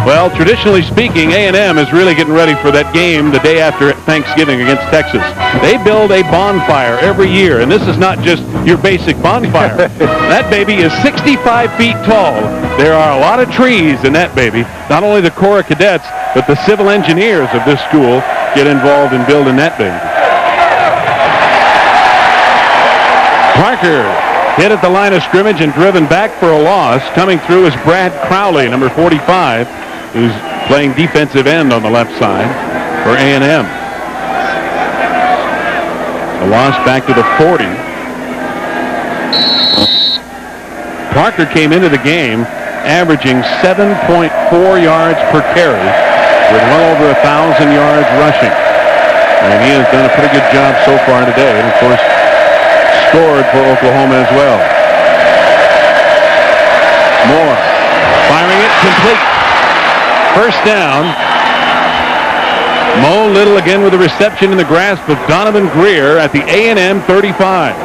[SPEAKER 1] Well, traditionally speaking, A&M is really getting ready for that game the day after Thanksgiving against Texas. They build a bonfire every year, and this is not just your basic bonfire. That baby is 65 feet tall. There are a lot of trees in that baby. Not only the Corps of Cadets, but the civil engineers of this school get involved in building that baby. Parker hit at the line of scrimmage and driven back for a loss. Coming through is Brad Crowley, number 45, who's playing defensive end on the left side for A&M. A loss back to the 40. Parker came into the game averaging 7.4 yards per carry with well over 1,000 yards rushing. And he has done a pretty good job so far today. And, of course, scored for Oklahoma as well. Moore firing it complete. First down. Mo Little again with a reception in the grasp of Donovan Greer at the A&M 35.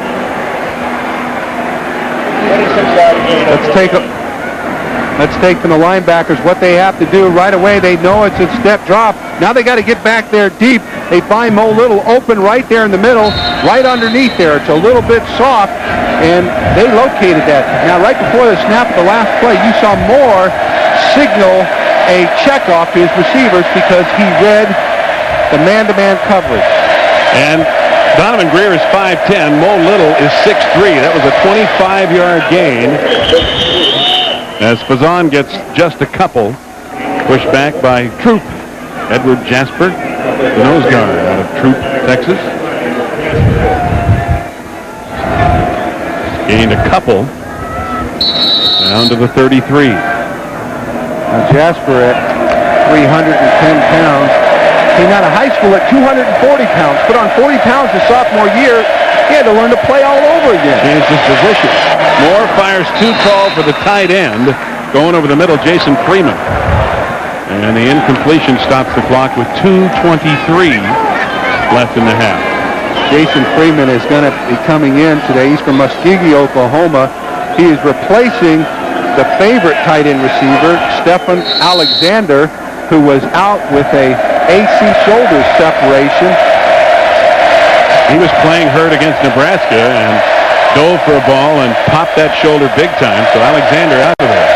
[SPEAKER 2] Let's take from the linebackers what they have to do right away. They know it's a step drop. Now they got to get back there deep. They find Mo Little open right there in the middle, right underneath there. It's a little bit soft, and they located that. Now, right before the snap of the last play, you saw Moore signal a check off his receivers because he read the man-to-man coverage.
[SPEAKER 1] And Donovan Greer is 5'10". Mo Little is 6'3". That was a 25-yard gain. As Fazan gets just a couple, pushed back by Troop. Edward Jasper, the nose guard out of Troop, Texas. Gained a couple down to the 33.
[SPEAKER 2] Now Jasper at 310 pounds. Came out of high school at 240 pounds. Put on 40 pounds his sophomore year. He had to learn to play all over again.
[SPEAKER 1] Changed his position. Moore fires too tall for the tight end. Going over the middle, Jason Freeman. And the incompletion stops the clock with 2:23 left in the half.
[SPEAKER 2] Jason Freeman is going to be coming in today. He's from Muskogee, Oklahoma. He is replacing the favorite tight end receiver, Stephen Alexander, who was out with a AC shoulder separation.
[SPEAKER 1] He was playing hurt against Nebraska and dove for a ball and popped that shoulder big time. So Alexander out of there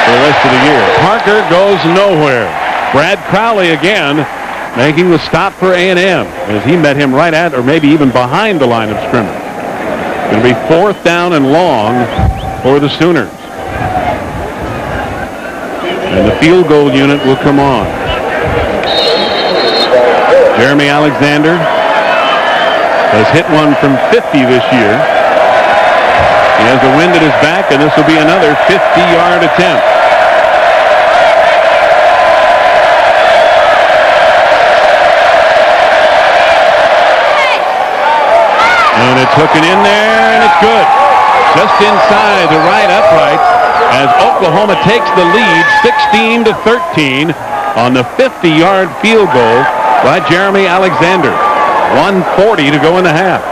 [SPEAKER 1] for the rest of the year. Parker goes nowhere. Brad Crowley again making the stop for A&M as he met him right at or maybe even behind the line of scrimmage. Going to be 4th down and long for the Sooners. And the field goal unit will come on. Jeremy Alexander has hit one from 50 this year. He has the wind at his back, and this will be another 50-yard attempt. And it's hooking in there, and it's good. Just inside the right upright as Oklahoma takes the lead 16-13 on the 50-yard field goal by Jeremy Alexander. 1:40 to go in the half.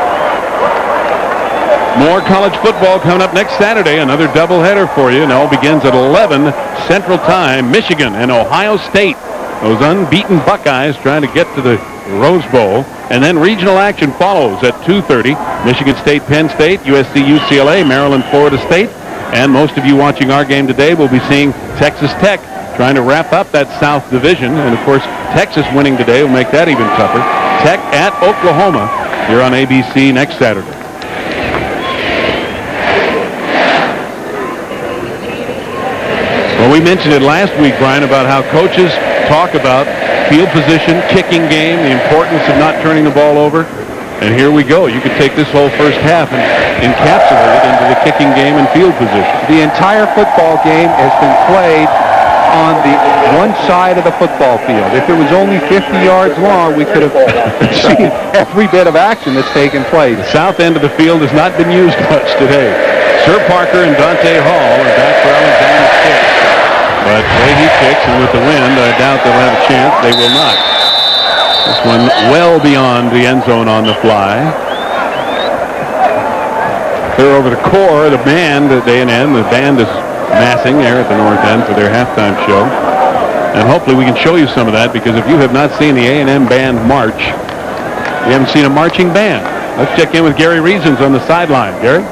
[SPEAKER 1] More college football coming up next Saturday. Another doubleheader for you. And it all begins at 11 Central Time. Michigan and Ohio State. Those unbeaten Buckeyes trying to get to the Rose Bowl. And then regional action follows at 2:30. Michigan State, Penn State, USC, UCLA, Maryland, Florida State. And most of you watching our game today will be seeing Texas Tech trying to wrap up that South Division. And, of course, Texas winning today will make that even tougher. Tech at Oklahoma here on ABC next Saturday. Well, we mentioned it last week, Brian, about how coaches talk about field position, kicking game, the importance of not turning the ball over. And here we go. You could take this whole first half and encapsulate it into the kicking game and field position.
[SPEAKER 2] The entire football game has been played on the one side of the football field. If it was only 50 yards long, we could have seen every bit of action that's taken place.
[SPEAKER 1] The south end of the field has not been used much today. Sir Parker and Dante Hall are back for Alexander's kick. But the way he kicks and with the wind, I doubt they'll have a chance. They will not. This one well beyond the end zone on the fly. Clear over the core of the band at A&M. The band is massing there at the north end for their halftime show. And hopefully we can show you some of that, because if you have not seen the A&M band march, you haven't seen a marching band. Let's check in with Gary Reasons on the sideline. Gary?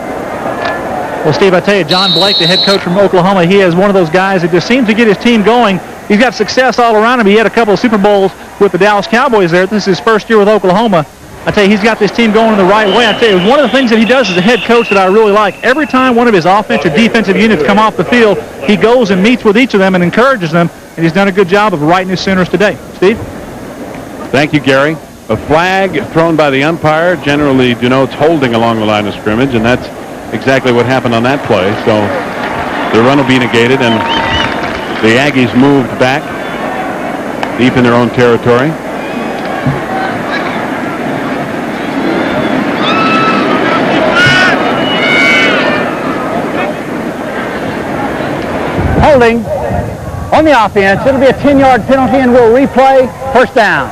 [SPEAKER 8] Well, Steve, I tell you, John Blake, the head coach from Oklahoma, he is one of those guys that just seems to get his team going. He's got success all around him. He had a couple of Super Bowls with the Dallas Cowboys there. This is his first year with Oklahoma. I tell you, he's got this team going in the right way. I tell you, one of the things that he does as a head coach that I really like, every time one of his offensive, defensive units come off the field, he goes and meets with each of them and encourages them, and he's done a good job of righting his Sooners today. Steve?
[SPEAKER 1] Thank you, Gary. A flag thrown by the umpire generally denotes holding along the line of scrimmage, and that's exactly what happened on that play. So the run will be negated, and the Aggies moved back deep in their own territory.
[SPEAKER 17] Holding on the offense. It'll be a 10-yard penalty, and we'll replay. First down.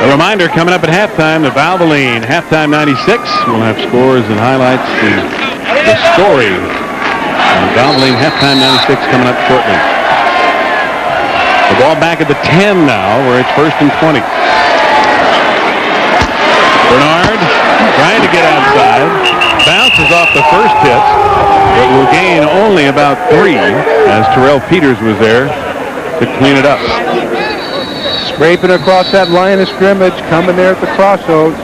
[SPEAKER 1] A reminder coming up at halftime, the Valvoline Halftime 96. We'll have scores and highlights, the story of the Valvoline Halftime 96 coming up shortly. The ball back at the 10 now, where it's 1st and 20. Bernard trying to get outside. Bounces off the first hit, but will gain only about 3 as Terrell Peters was there to clean it up.
[SPEAKER 2] Scraping across that line of scrimmage, coming there at the crossroads.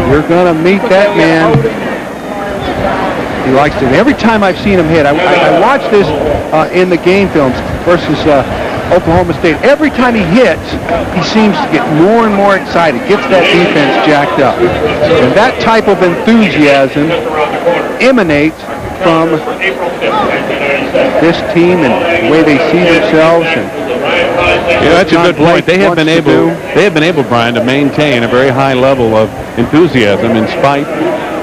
[SPEAKER 2] You're going to meet that man. He likes it. Every time I've seen him hit, I watched this in the game films versus Oklahoma State. Every time he hits, he seems to get more and more excited, gets that defense jacked up. And that type of enthusiasm emanates from this team and the way they see themselves. And
[SPEAKER 1] yeah, that's a good point. They have been able, Brian, to maintain a very high level of enthusiasm in spite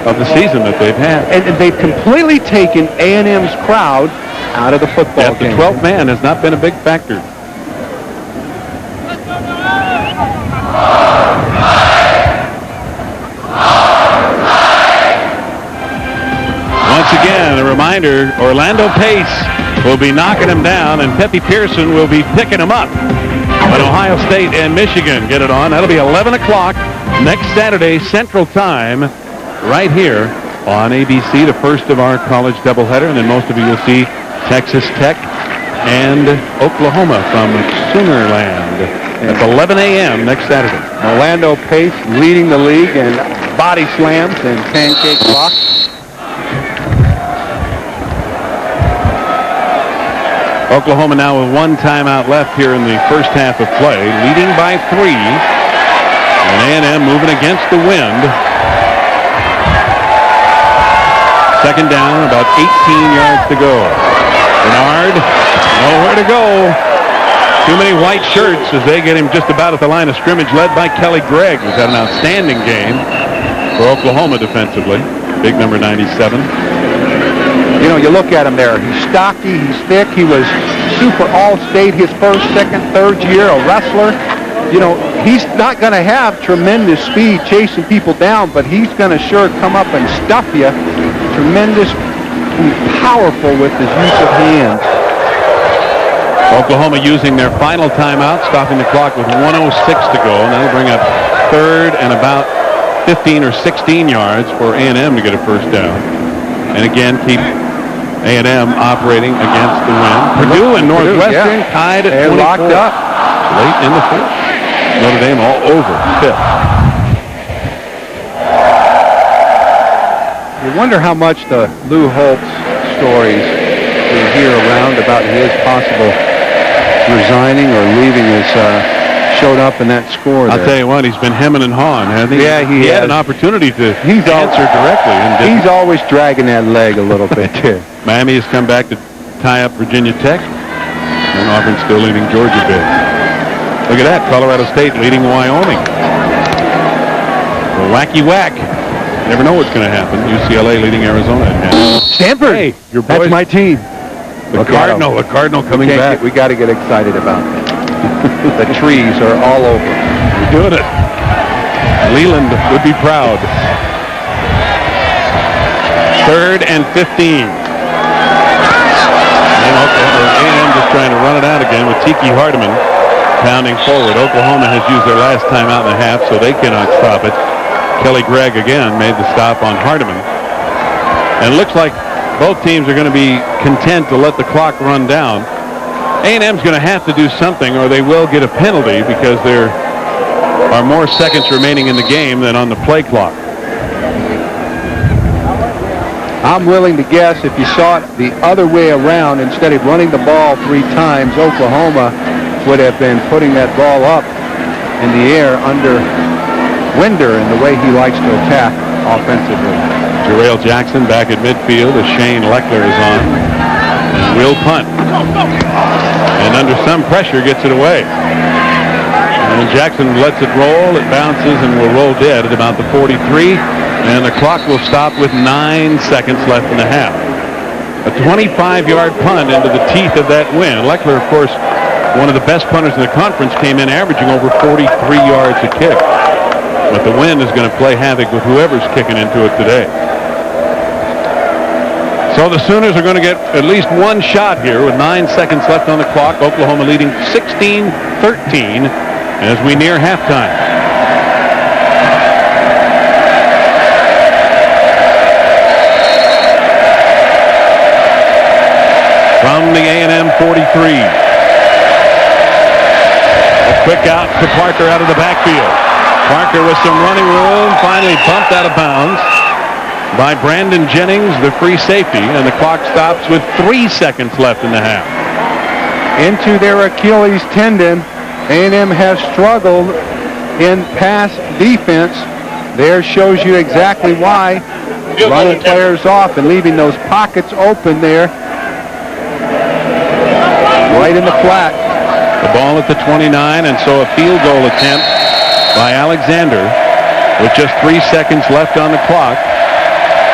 [SPEAKER 1] of the season that they've had.
[SPEAKER 2] And they've completely taken A&M's crowd out of the football game.
[SPEAKER 1] The 12th man has not been a big factor. Once again, a reminder, Orlando Pace will be knocking him down, and Pepe Pearson will be picking him up. But Ohio State and Michigan get it on. That'll be 11 o'clock next Saturday, Central Time, right here on ABC, the first of our college doubleheader. And then most of you will see Texas Tech and Oklahoma from Soonerland. That's 11 a.m. next Saturday.
[SPEAKER 2] Orlando Pace leading the league in body slams and pancake blocks.
[SPEAKER 1] Oklahoma now with 1 timeout left here in the first half of play, leading by 3. And A&M moving against the wind. Second down, about 18 yards to go. Bernard, nowhere to go. Too many white shirts as they get him just about at the line of scrimmage, led by Kelly Gregg, who's had an outstanding game for Oklahoma defensively. Big number 97.
[SPEAKER 2] You know, you look at him there. He's stocky, he's thick. He was super all-state his first, second, third year, a wrestler. You know, he's not going to have tremendous speed chasing people down, but he's going to sure come up and stuff you. Tremendous, powerful with his use of hands.
[SPEAKER 1] Oklahoma using their final timeout, stopping the clock with 1:06 to go. And that'll bring up 3rd and about 15 or 16 yards for A&M to get a first down. And again, keep A&M operating against the wind. Purdue and Northwestern tied at 24.
[SPEAKER 2] Locked up.
[SPEAKER 1] Late in the 4th. Notre Dame all over 5th.
[SPEAKER 2] You wonder how much the Lou Holtz stories we hear around about his possible resigning or leaving showed up in that score.
[SPEAKER 1] I'll tell you what, he's been hemming and hawing, hasn't he?
[SPEAKER 2] Yeah, he
[SPEAKER 1] had an opportunity to answer directly. And
[SPEAKER 2] he's always dragging that leg a little bit, too.
[SPEAKER 1] Miami has come back to tie up Virginia Tech, and Auburn's still leading Georgia big. Look at that, Colorado State leading Wyoming. The wacky whack. Never know what's going to happen. UCLA leading Arizona.
[SPEAKER 2] Stanford.
[SPEAKER 1] Hey, your boys.
[SPEAKER 2] That's my team.
[SPEAKER 1] The Cardinal coming back.
[SPEAKER 2] We got to get excited about that. The trees are all over.
[SPEAKER 1] We're doing it. Leland would be proud. 3rd and 15. And A&M just trying to run it out again with Tiki Hardeman pounding forward. Oklahoma has used their last timeout and a half, so they cannot stop it. Kelly Gregg again made the stop on Hardeman. And it looks like both teams are going to be content to let the clock run down. A&M's going to have to do something or they will get a penalty because there are more seconds remaining in the game than on the play clock.
[SPEAKER 2] I'm willing to guess if you saw it the other way around, instead of running the ball 3 times, Oklahoma would have been putting that ball up in the air under Winder and the way he likes to attack offensively.
[SPEAKER 1] Jarrell Jackson back at midfield as Shane Leckler is on. And will punt. And under some pressure gets it away. And Jackson lets it roll. It bounces and will roll dead at about the 43. And the clock will stop with 9 seconds left in the half. A 25-yard punt into the teeth of that wind. Leckler, of course, one of the best punters in the conference, came in averaging over 43 yards a kick. But the wind is going to play havoc with whoever's kicking into it today. So the Sooners are going to get at least one shot here with 9 seconds left on the clock. Oklahoma leading 16-13 as we near halftime. From the A&M 43. A quick out to Parker out of the backfield. Parker with some running room, finally bumped out of bounds by Brandon Jennings, the free safety, and the clock stops with 3 seconds left in the half.
[SPEAKER 2] Into their Achilles tendon. A&M has struggled in pass defense. There shows you exactly why. Running players off and leaving those pockets open there. Right in the flat.
[SPEAKER 1] The ball at the 29, and so a field goal attempt by Alexander with just 3 seconds left on the clock.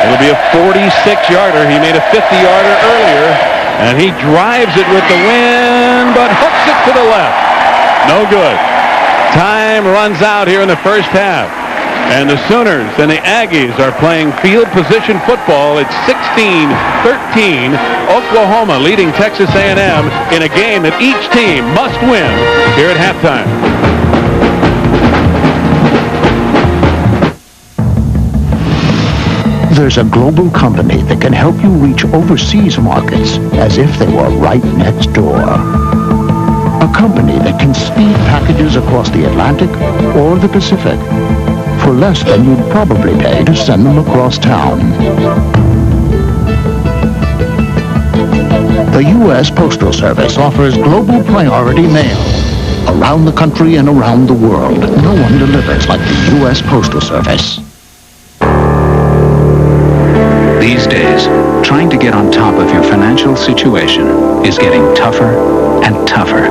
[SPEAKER 1] It'll be a 46-yarder. He made a 50-yarder earlier, and he drives it with the wind, but hooks it to the left. No good. Time runs out here in the first half, and the Sooners and the Aggies are playing field position football. It's 16-13. Oklahoma leading Texas A&M in a game that each team must win here at halftime.
[SPEAKER 10] There's a global company that can help you reach overseas markets as if they were right next door. A company that can speed packages across the Atlantic or the Pacific for less than you'd probably pay to send them across town. The U.S. Postal Service offers global priority mail around the country and around the world. No one delivers like the U.S. Postal Service.
[SPEAKER 23] These days, trying to get on top of your financial situation is getting tougher and tougher.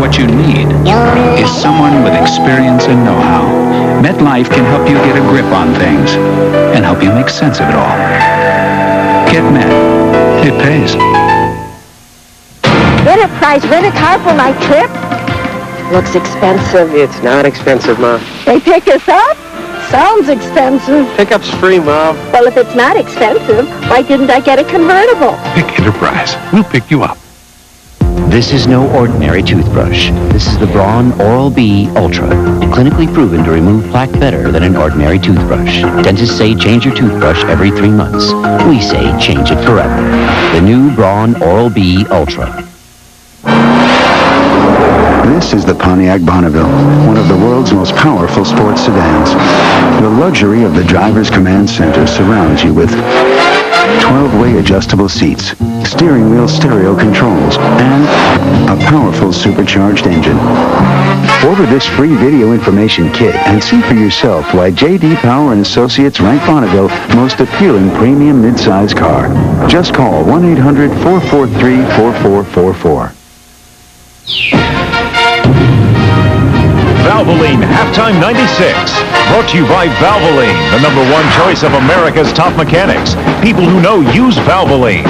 [SPEAKER 23] What you need is someone with experience and know-how. MetLife can help you get a grip on things and help you make sense of it all. Get Met. It pays.
[SPEAKER 12] Enterprise rent-a-car for my trip? Looks expensive.
[SPEAKER 19] It's not expensive, Mom.
[SPEAKER 12] They pick us up? Sounds expensive.
[SPEAKER 19] Pickup's free, Mom.
[SPEAKER 12] Well, if it's not expensive, why didn't I get a convertible?
[SPEAKER 11] Pick Enterprise. We'll pick you up.
[SPEAKER 14] This is no ordinary toothbrush. This is the Braun Oral-B Ultra, clinically proven to remove plaque better than an ordinary toothbrush. Dentists say change your toothbrush every 3 months. We say change it forever. The new Braun Oral-B Ultra.
[SPEAKER 24] This is the Pontiac Bonneville, one of the world's most powerful sports sedans. The luxury of the driver's command center surrounds you with 12-way adjustable seats, steering wheel stereo controls, and a powerful supercharged engine. Order this free video information kit and see for yourself why J.D. Power & Associates rank Bonneville most appealing premium midsize car. Just call 1-800-443-4444.
[SPEAKER 25] Valvoline Halftime 96. Brought to you by Valvoline, the #1 choice of America's top mechanics. People who know use Valvoline.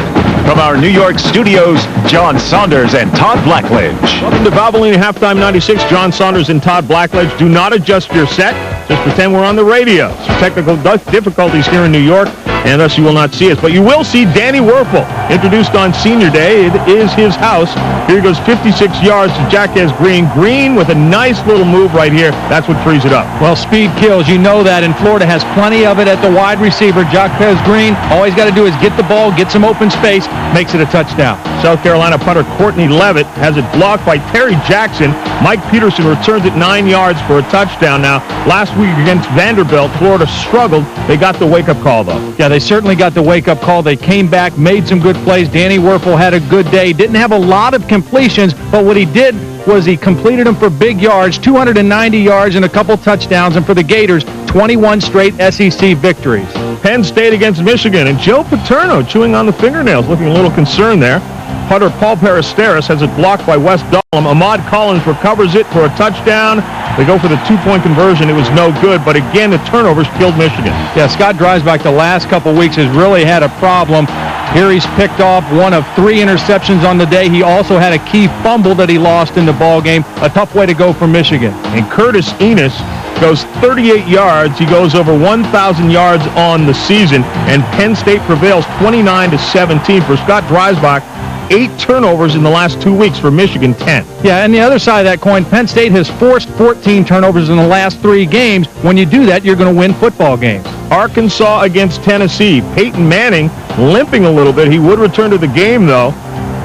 [SPEAKER 25] From our New York studios, John Saunders and Todd Blackledge.
[SPEAKER 8] Welcome to Valvoline Halftime 96. John Saunders and Todd Blackledge. Do not adjust your set. Just pretend we're on the radio. Some technical difficulties here in New York, and thus you will not see us. But you will see Danny Werfel, introduced on Senior Day. It is his house. Here he goes 56 yards to Jacquez Green. Green with a nice little move right here. That's what frees it up.
[SPEAKER 26] Well, speed kills. You know that, and Florida has plenty of it at the wide receiver. Jacquez Green, all he's got to do is get the ball, get some open space, makes it a touchdown.
[SPEAKER 8] South Carolina punter Courtney Levitt has it blocked by Terry Jackson. Mike Peterson returns it 9 yards for a touchdown. Now, last week against Vanderbilt, Florida struggled. They got the wake-up call, though.
[SPEAKER 26] Yeah, they certainly got the wake-up call. They came back, made some good plays. Danny Werfel had a good day. Didn't have a lot of completions, but what he did was he completed them for big yards, 290 yards and a couple touchdowns, and for the Gators, 21 straight SEC victories.
[SPEAKER 6] Penn State against Michigan, and Joe Paterno chewing on the fingernails, looking a little concerned there. Punter Paul Peristeris has it blocked by Wes Dullum. Ahmad Collins recovers it for a touchdown. They go for the two-point conversion. It was no good, but again, the turnovers killed Michigan.
[SPEAKER 26] Yeah, Scott Dreisbach the last couple weeks has really had a problem. Here he's picked off one of 3 interceptions on the day. He also had a key fumble that he lost in the ball game. A tough way to go for Michigan.
[SPEAKER 6] And Curtis Enos goes 38 yards. He goes over 1,000 yards on the season, and Penn State prevails 29-17 for Scott Dreisbach. 8 turnovers in the last 2 weeks for Michigan, 10.
[SPEAKER 26] Yeah, and the other side of that coin, Penn State has forced 14 turnovers in the last 3 games. When you do that, you're going to win football games.
[SPEAKER 6] Arkansas against Tennessee. Peyton Manning limping a little bit. He would return to the game, though,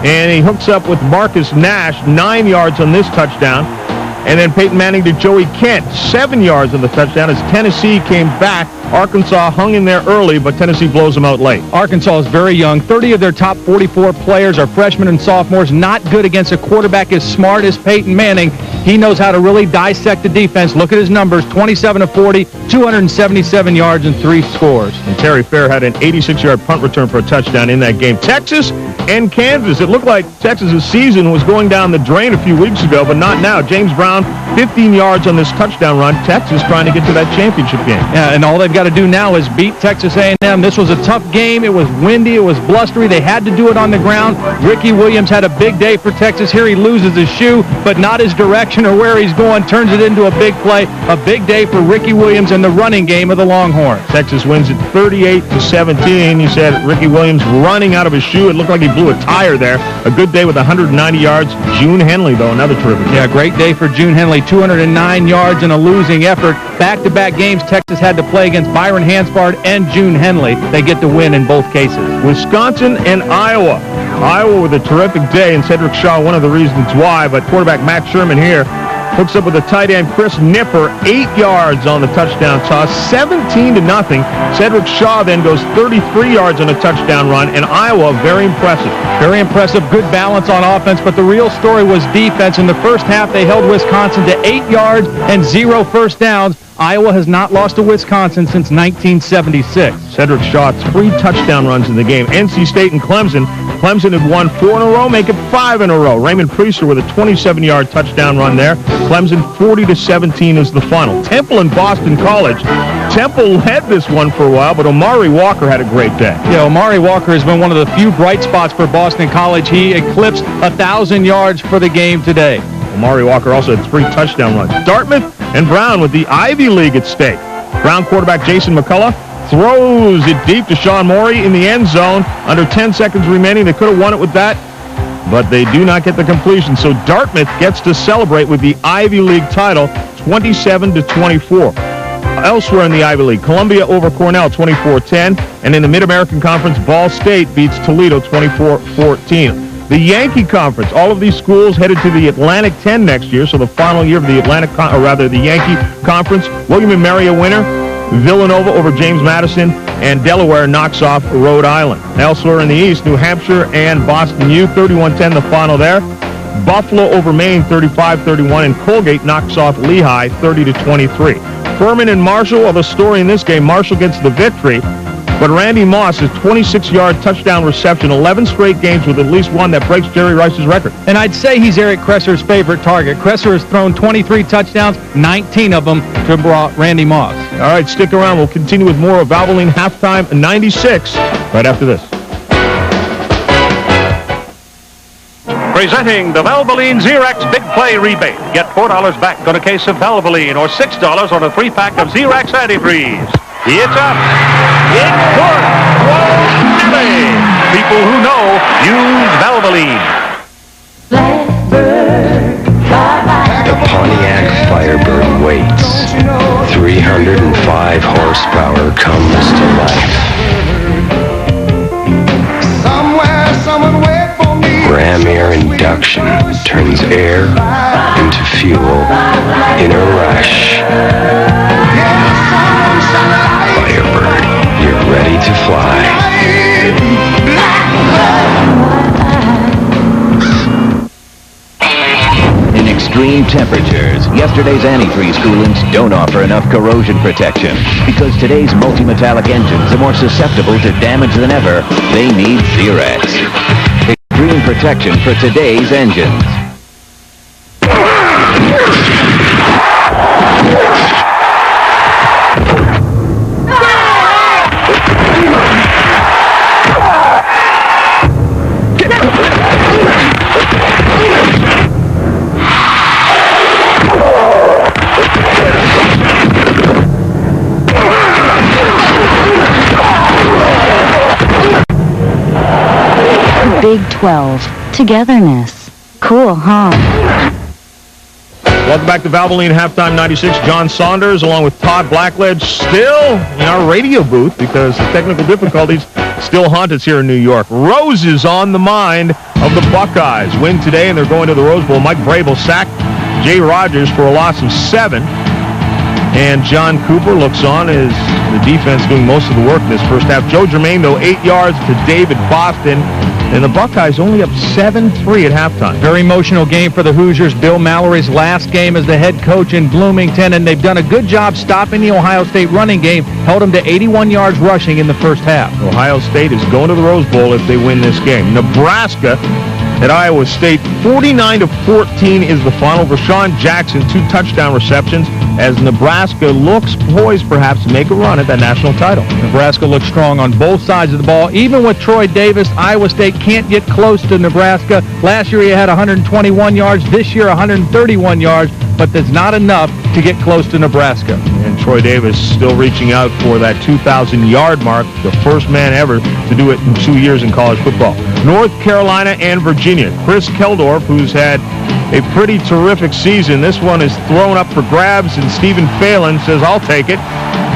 [SPEAKER 6] and he hooks up with Marcus Nash, 9 yards on this touchdown. And then Peyton Manning to Joey Kent, 7 yards on the touchdown as Tennessee came back. Arkansas hung in there early, but Tennessee blows them out late.
[SPEAKER 26] Arkansas is very young. 30 of their top 44 players are freshmen and sophomores, not good against a quarterback as smart as Peyton Manning. He knows how to really dissect the defense. Look at his numbers, 27-40, 277 yards, and 3 scores.
[SPEAKER 6] And Terry Fair had an 86-yard punt return for a touchdown in that game. Texas and Kansas. It looked like Texas's season was going down the drain a few weeks ago, but not now. James Brown, 15 yards on this touchdown run. Texas trying to get to that championship game.
[SPEAKER 26] Yeah, and all they've got to do now is beat Texas A&M. This was a tough game. It was windy. It was blustery. They had to do it on the ground. Ricky Williams had a big day for Texas. Here he loses his shoe, but not his direction or where he's going. Turns it into a big play. A big day for Ricky Williams in the running game of the Longhorns.
[SPEAKER 6] Texas wins it 38-17. You said Ricky Williams running out of his shoe. It looked like he blew a tire there. A good day with 190 yards. June Henley, though, another terrific day.
[SPEAKER 26] Yeah, great day for June Henley. 209 yards in a losing effort. Back-to-back games Texas had to play against Byron Hanspard and June Henley. They get the win in both cases.
[SPEAKER 6] Wisconsin and Iowa. Iowa with a terrific day, and Cedric Shaw, one of the reasons why, but quarterback Matt Sherman here hooks up with the tight end Chris Nipper, 8 yards on the touchdown toss, 17-0. Cedric Shaw then goes 33 yards on a touchdown run, and Iowa very impressive.
[SPEAKER 26] Very impressive, good balance on offense, but the real story was defense. In the first half, they held Wisconsin to 8 yards and 0 first downs. Iowa has not lost to Wisconsin since 1976.
[SPEAKER 6] Cedric Shaw, 3 touchdown runs in the game. NC State and Clemson. Clemson had won 4 in a row, make it 5 in a row. Raymond Priester with a 27-yard touchdown run there. Clemson 40-17 is the final. Temple and Boston College. Temple led this one for a while, but Omari Walker had a great day.
[SPEAKER 26] Yeah, Omari Walker has been one of the few bright spots for Boston College. He eclipsed 1,000 yards for the game today.
[SPEAKER 6] Omari Walker also had 3 touchdown runs. Dartmouth and Brown with the Ivy League at stake. Brown quarterback Jason McCullough throws it deep to Sean Morey in the end zone. Under 10 seconds remaining, they could have won it with that, but they do not get the completion. So Dartmouth gets to celebrate with the Ivy League title, 27-24. Elsewhere in the Ivy League, Columbia over Cornell, 24-10, and in the Mid-American Conference, Ball State beats Toledo, 24-14. The Yankee Conference, all of these schools headed to the Atlantic 10 next year, so the final year of the the Yankee Conference. William & Mary a winner. Villanova over James Madison, and Delaware knocks off Rhode Island. Elsewhere in the East, New Hampshire and Boston U, 31-10 the final there. Buffalo over Maine, 35-31, and Colgate knocks off Lehigh, 30-23. Furman and Marshall are the story in this game. Marshall gets the victory. But Randy Moss, his 26-yard touchdown reception, 11 straight games with at least one that breaks Jerry Rice's record.
[SPEAKER 26] And I'd say he's Eric Kresser's favorite target. Kresser has thrown 23 touchdowns, 19 of them to Randy Moss.
[SPEAKER 6] All right, stick around. We'll continue with more of Valvoline Halftime 96 right after this.
[SPEAKER 1] Presenting the Valvoline Xerox Big Play Rebate. Get $4 back on a case of Valvoline or $6 on a 3-pack of Xerox Antifreeze. It's up. It's good. Whoa, Nelly. People who know use Valvoline.
[SPEAKER 9] The Pontiac Firebird waits. 305 horsepower comes to life. Ram air induction turns air into fuel in a rush. Firebird, you're ready to fly.
[SPEAKER 14] In
[SPEAKER 22] temperatures, yesterday's antifreeze coolants don't offer enough corrosion protection. Because today's multi-metallic engines are more susceptible to damage than ever, they need Zerex. Extreme protection for today's engines.
[SPEAKER 3] Big 12. Togetherness. Cool, huh?
[SPEAKER 6] Welcome back to Valvoline Halftime 96. John Saunders along with Todd Blackledge still in our radio booth because the technical difficulties still haunt us here in New York. Roses on the mind of the Buckeyes. Win today and they're going to the Rose Bowl. Mike Vrabel sacked Jay Rogers for a loss of 7. And John Cooper looks on as the defense doing most of the work in this first half. Joe Germain, though, 8 yards to David Boston. And the Buckeyes only up 7-3 at halftime.
[SPEAKER 26] Very emotional game for the Hoosiers. Bill Mallory's last game as the head coach in Bloomington, and they've done a good job stopping the Ohio State running game. Held them to 81 yards rushing in the first half.
[SPEAKER 6] Ohio State is going to the Rose Bowl if they win this game. Nebraska at Iowa State, 49-14 is the final. Rashawn Jackson, 2 touchdown receptions as Nebraska looks poised perhaps to make a run at that national title.
[SPEAKER 26] Nebraska looks strong on both sides of the ball. Even with Troy Davis, Iowa State can't get close to Nebraska. Last year he had 121 yards. This year 131 yards, but that's not enough to get close to Nebraska.
[SPEAKER 6] And Troy Davis still reaching out for that 2,000-yard mark, the first man ever to do it in 2 years in college football. North Carolina and Virginia. Chris Keldorf, who's had a pretty terrific season. This one is thrown up for grabs, and Stephen Phelan says, I'll take it.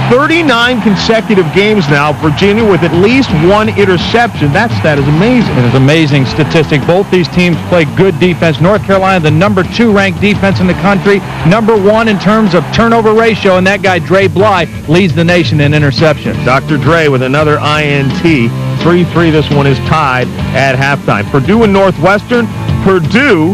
[SPEAKER 6] 39 consecutive games now, Virginia with at least 1 interception. That stat is amazing.
[SPEAKER 26] It is an amazing statistic. Both these teams play good defense. North Carolina, the number 2 ranked defense in the country, number 1 in terms of turnover ratio, and that guy, Dre Bly, leads the nation in interceptions.
[SPEAKER 6] Dr. Dre with another INT. 3-3, this one is tied at halftime. Purdue and Northwestern. Purdue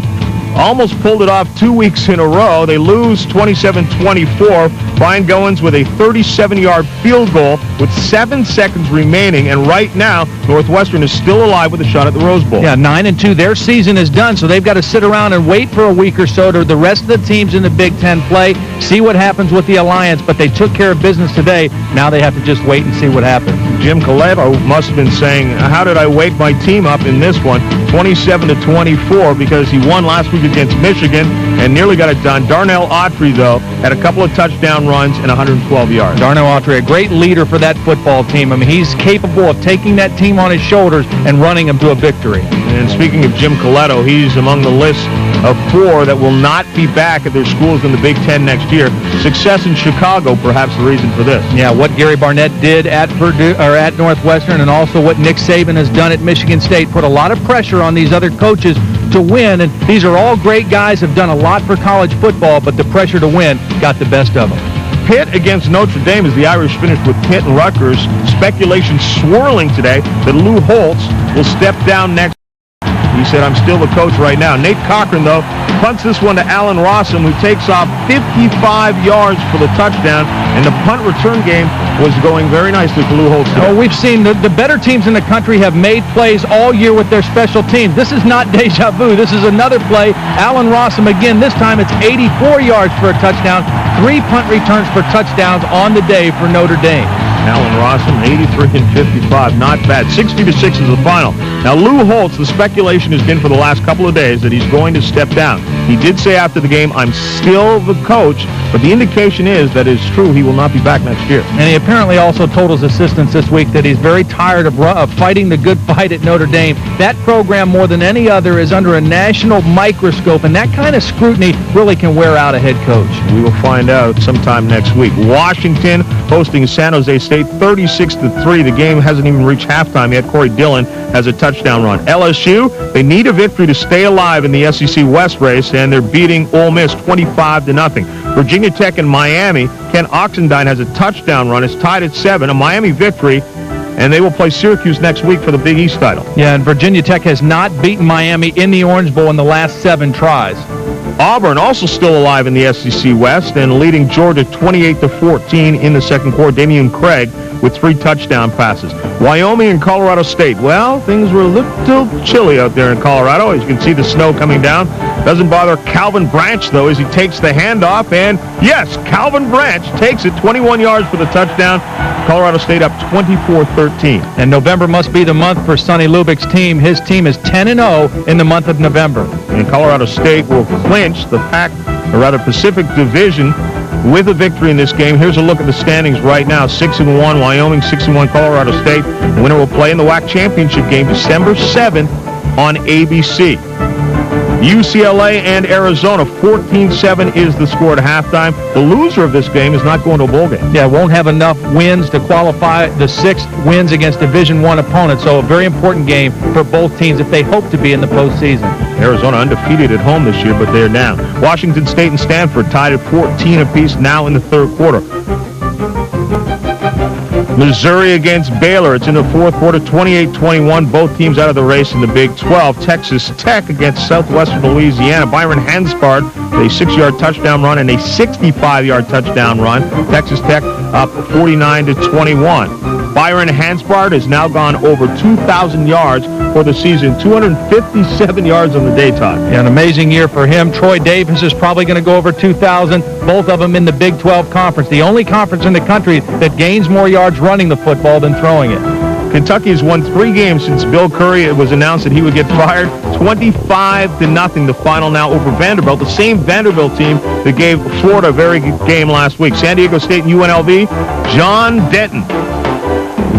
[SPEAKER 6] almost pulled it off 2 weeks in a row. They lose 27-24. Brian Goins with a 37-yard field goal with 7 seconds remaining. And right now, Northwestern is still alive with a shot at the Rose Bowl.
[SPEAKER 26] Yeah, 9-2. Their season is done, so they've got to sit around and wait for a week or so to the rest of the teams in the Big Ten play, see what happens with the Alliance. But they took care of business today. Now they have to just wait and see what happens.
[SPEAKER 6] Jim Coletto must have been saying, how did I wake my team up in this one? 27-24 because he won last week against Michigan and nearly got it done. Darnell Autry, though, had a couple of touchdown runs and 112 yards.
[SPEAKER 26] Darnell Autry, a great leader for that football team. I mean, he's capable of taking that team on his shoulders and running them to a victory.
[SPEAKER 6] And speaking of Jim Coletto, he's among the list of 4 that will not be back at their schools in the Big Ten next year. Success in Chicago, perhaps the reason for this.
[SPEAKER 26] Yeah, what Gary Barnett did at Purdue or at Northwestern, and also what Nick Saban has done at Michigan State, put a lot of pressure on these other coaches to win. And these are all great guys, have done a lot for college football, but the pressure to win got the best of them.
[SPEAKER 6] Pitt against Notre Dame as the Irish finished with Pitt and Rutgers. Speculation swirling today that Lou Holtz will step down next. He said, I'm still the coach right now. Nate Cochran, though, punts this one to Allen Rossum, who takes off 55 yards for the touchdown, and the punt return game was going very nicely for Lou Holtz today.
[SPEAKER 26] Oh, we've seen the better teams in the country have made plays all year with their special teams. This is not deja vu. This is another play. Allen Rossum, again, this time it's 84 yards for a touchdown, 3 punt returns for touchdowns on the day for Notre Dame.
[SPEAKER 6] Allen Rossum, 83 and 55, not bad. 60-6 is the final. Now, Lou Holtz, the speculation has been for the last couple of days that he's going to step down. He did say after the game, I'm still the coach, but the indication is that it's true he will not be back next year.
[SPEAKER 26] And he apparently also told his assistants this week that he's very tired of fighting the good fight at Notre Dame. That program, more than any other, is under a national microscope, and that kind of scrutiny really can wear out a head coach.
[SPEAKER 6] We will find out sometime next week. Washington hosting San Jose State, 36-3. The game hasn't even reached halftime yet. Corey Dillon has a touchdown run. LSU, they need a victory to stay alive in the SEC West race, and they're beating Ole Miss 25-0. Virginia Tech and Miami, Ken Oxendine has a touchdown run. It's tied at 7, a Miami victory, and they will play Syracuse next week for the Big East title.
[SPEAKER 26] Yeah, and Virginia Tech has not beaten Miami in the Orange Bowl in the last 7 tries.
[SPEAKER 6] Auburn also still alive in the SEC West and leading Georgia 28-14 in the second quarter. Damian Craig with 3 touchdown passes. Wyoming and Colorado State. Well, things were a little chilly out there in Colorado. As you can see, the snow coming down. Doesn't bother Calvin Branch, though, as he takes the handoff. And, yes, Calvin Branch takes it 21 yards for the touchdown. Colorado State up 24-13.
[SPEAKER 26] And November must be the month for Sonny Lubbock's team. His team is 10-0 in the month of November.
[SPEAKER 6] And Colorado State will clinch the Pacific Division with a victory in this game. Here's a look at the standings right now. 6-1 Wyoming, 6-1 Colorado State. The winner will play in the WAC championship game December 7th on ABC. UCLA and Arizona, 14-7 is the score at halftime. The loser of this game is not going to a bowl game.
[SPEAKER 26] Yeah, won't have enough wins to qualify the 6 wins against Division I opponents. So a very important game for both teams if they hope to be in the postseason.
[SPEAKER 6] Arizona undefeated at home this year, but they're down. Washington State and Stanford tied at 14 apiece now in the third quarter. Missouri against Baylor. It's in the fourth quarter, 28-21. Both teams out of the race in the Big 12. Texas Tech against Southwestern Louisiana. Byron Hanspard, a 6-yard touchdown run and a 65-yard touchdown run. Texas Tech up 49-21. Byron Hanspard has now gone over 2,000 yards for the season, 257 yards on the daytime.
[SPEAKER 26] Yeah, an amazing year for him. Troy Davis is probably going to go over 2,000, both of them in the Big 12 Conference, the only conference in the country that gains more yards running the football than throwing it.
[SPEAKER 6] Kentucky has won 3 games since Bill Curry. It was announced that he would get fired. 25-0, the final now over Vanderbilt, the same Vanderbilt team that gave Florida a very good game last week. San Diego State and UNLV, John Denton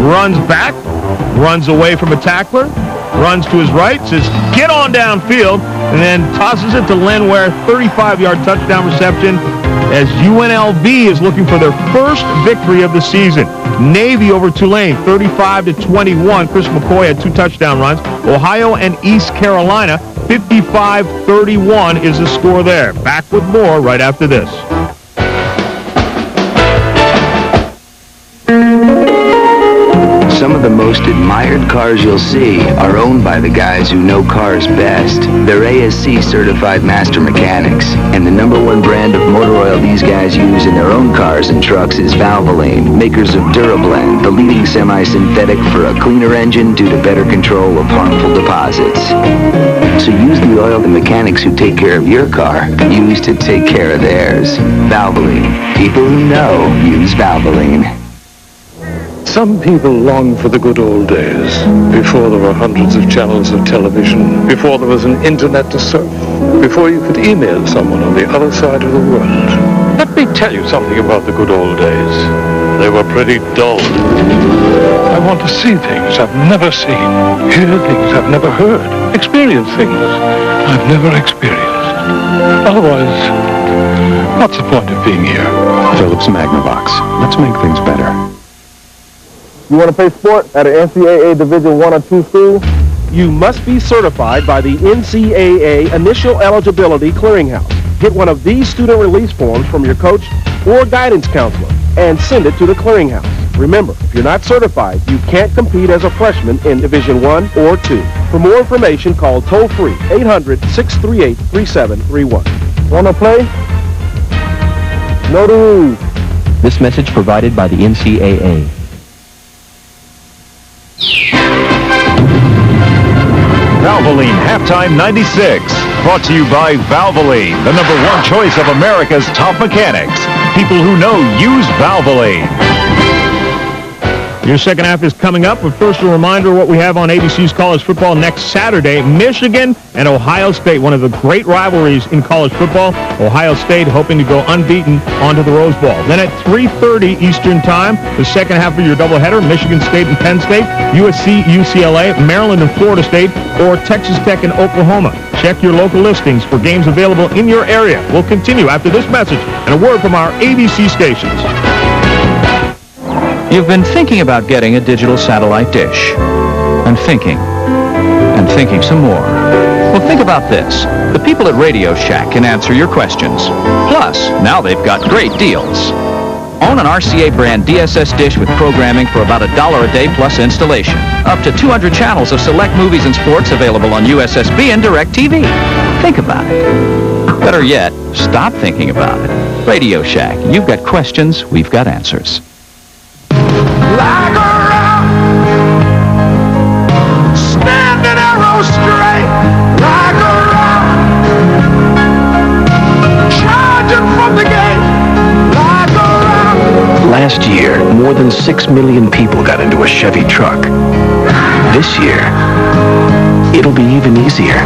[SPEAKER 6] runs back, runs away from a tackler, runs to his right, says, get on downfield, and then tosses it to Len Ware, 35-yard touchdown reception, as UNLV is looking for their first victory of the season. Navy over Tulane, 35-21. Chris McCoy had 2 touchdown runs. Ohio and East Carolina, 55-31 is the score there. Back with more right after this.
[SPEAKER 24] Some of the most admired cars you'll see are owned by the guys who know cars best. They're ASC certified master mechanics, and the #1 brand of motor oil these guys use in their own cars and trucks is Valvoline, makers of Durablend, the leading semi-synthetic for a cleaner engine due to better control of harmful deposits. So use the oil the mechanics who take care of your car use to take care of theirs. Valvoline. People who know use Valvoline.
[SPEAKER 4] Some people long for the good old days, before there were hundreds of channels of television, before there was an internet to surf, before you could email someone on the other side of the world. Let me tell you something about the good old days. They were pretty dull. I want to see things I've never seen, hear things I've never heard, experience things I've never experienced. Otherwise, what's the point of being here?
[SPEAKER 24] Phillips Magnavox. Let's make things better.
[SPEAKER 5] You want to play sport at an NCAA Division 1 or 2 school?
[SPEAKER 7] You must be certified by the NCAA Initial Eligibility Clearinghouse. Get one of these student release forms from your coach or guidance counselor and send it to the clearinghouse. Remember, if you're not certified, you can't compete as a freshman in Division 1 or 2. For more information, call toll-free 800-638-3731.
[SPEAKER 5] Want to play? Know the rules.
[SPEAKER 14] This message provided by the NCAA.
[SPEAKER 25] Valvoline Halftime 96. Brought to you by Valvoline, the #1 choice of America's top mechanics. People who know use Valvoline.
[SPEAKER 6] Your second half is coming up, but first a reminder what we have on ABC's college football next Saturday. Michigan and Ohio State, one of the great rivalries in college football. Ohio State hoping to go unbeaten onto the Rose Bowl. Then at 3:30 Eastern Time, the second half of your doubleheader, Michigan State and Penn State, USC, UCLA, Maryland and Florida State, or Texas Tech and Oklahoma. Check your local listings for games available in your area. We'll continue after this message and a word from our ABC stations.
[SPEAKER 23] You've been thinking about getting a digital satellite dish. And thinking some more. Well, think about this. The people at Radio Shack can answer your questions. Plus, now they've got great deals. Own an RCA brand DSS dish with programming for about $1 a day plus installation. Up to 200 channels of select movies and sports available on USSB and DirecTV. Think about it. Better yet, stop thinking about it. Radio Shack, you've got questions, we've got answers.
[SPEAKER 13] Like a rock, standing arrow straight, like a rock, charging from the gate, like a rock.
[SPEAKER 15] Last year, more than 6 million people got into a Chevy truck. This year, it'll be even easier.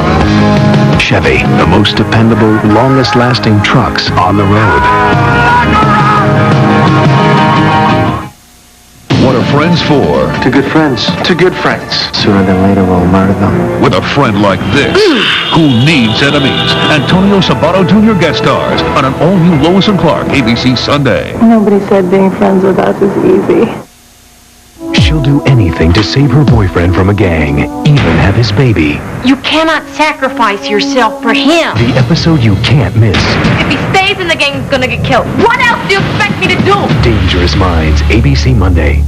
[SPEAKER 15] Chevy, the most dependable, longest-lasting trucks on the road.
[SPEAKER 11] What are friends for?
[SPEAKER 15] To good friends. To good friends. Sooner than later, we'll murder them.
[SPEAKER 11] With a friend like this, who needs enemies? Antonio Sabato Jr. guest stars on an all-new Lois and Clark ABC Sunday.
[SPEAKER 16] Nobody said being friends with us is easy.
[SPEAKER 15] She'll do anything to save her boyfriend from a gang, even have his baby.
[SPEAKER 18] You cannot sacrifice yourself for him.
[SPEAKER 15] The episode you can't miss.
[SPEAKER 18] If he stays in the gang, he's gonna get killed. What else do you expect me to do?
[SPEAKER 15] Dangerous Minds, ABC Monday.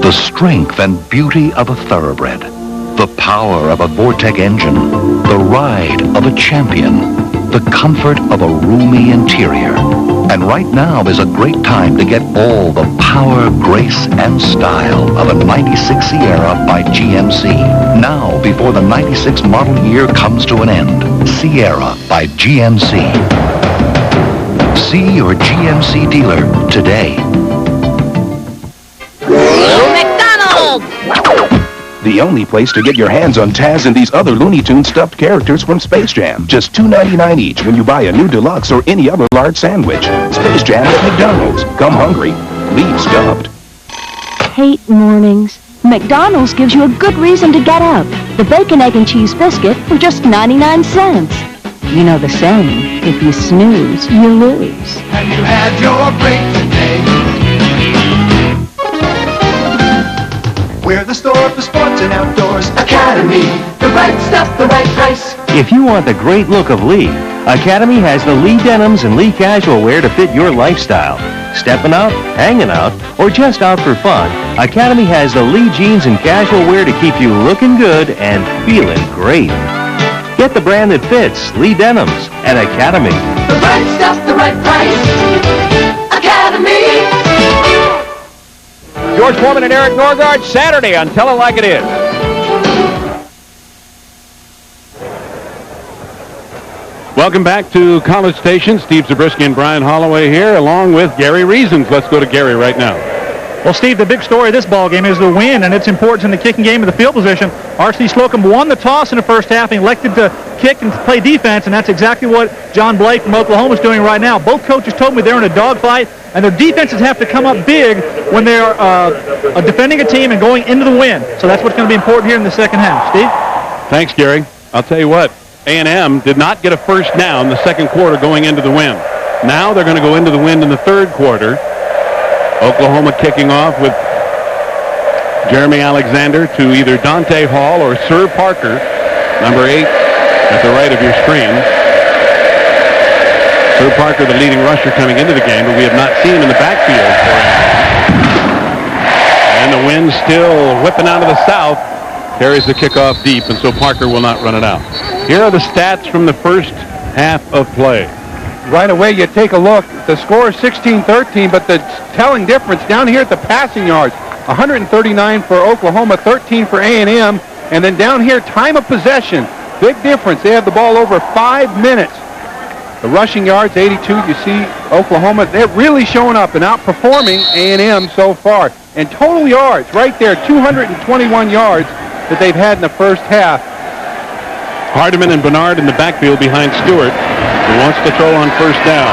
[SPEAKER 20] The strength and beauty of a thoroughbred. The power of a Vortec engine. The ride of a champion. The comfort of a roomy interior. And right now is a great time to get all the power, grace, and style of a 96 Sierra by GMC. Now, before the 96 model year comes to an end. Sierra by GMC. See your GMC dealer today.
[SPEAKER 18] McDonald's!
[SPEAKER 21] The only place to get your hands on Taz and these other Looney Tunes stuffed characters from Space Jam. Just $2.99 each when you buy a new deluxe or any other large sandwich. Space Jam at McDonald's. Come hungry. Leave stuffed.
[SPEAKER 12] Hate mornings. McDonald's gives you a good reason to get up. The bacon, egg, and cheese biscuit for just 99 cents. You know the saying, if you snooze, you lose.
[SPEAKER 13] Have you had your break today? We're the store for sports and outdoors. Academy, the right stuff, the right price.
[SPEAKER 27] If you want the great look of Lee, Academy has the Lee denims and Lee casual wear to fit your lifestyle. Stepping out, hanging out, or just out for fun, Academy has the Lee jeans and casual wear to keep you looking good and feeling great. Get the brand that fits, Lee denims, at Academy.
[SPEAKER 13] The right stuff, the right price. Academy.
[SPEAKER 1] George Foreman and Eric Norgard, Saturday on Tell It Like It Is. Welcome back to College Station. Steve Zabriskie and Brian Holloway here, along with Gary Reasons. Let's go to Gary right now.
[SPEAKER 8] Well, Steve, the big story of this ball game is the win and its importance in the kicking game of the field position. R.C. Slocum won the toss in the first half and elected to kick and play defense, and that's exactly what John Blake from Oklahoma is doing right now. Both coaches told me they're in a dogfight, and their defenses have to come up big when they're defending a team and going into the win. So that's what's going to be important here in the second half. Steve?
[SPEAKER 1] Thanks, Gary. I'll tell you what, A&M did not get a first down the second quarter going into the win. Now they're going to go into the win in the third quarter. Oklahoma kicking off with Jeremy Alexander to either Dante Hall or Sir Parker, number 8 at the right of your screen. Sir Parker, the leading rusher coming into the game, but we have not seen him in the backfield for him. And the wind still whipping out of the south, carries the kickoff deep, and so Parker will not run it out. Here are the stats from the first half of play.
[SPEAKER 2] Right away, you take a look. The score is 16-13, but the telling difference down here at the passing yards, 139 for Oklahoma, 13 for A&M, and then down here, time of possession, big difference. They have the ball over 5 minutes. The rushing yards, 82. You see Oklahoma, they're really showing up and outperforming A&M so far. And total yards, right there, 221 yards that they've had in the first half.
[SPEAKER 1] Hardiman and Bernard in the backfield behind Stewart, who wants to throw on first down.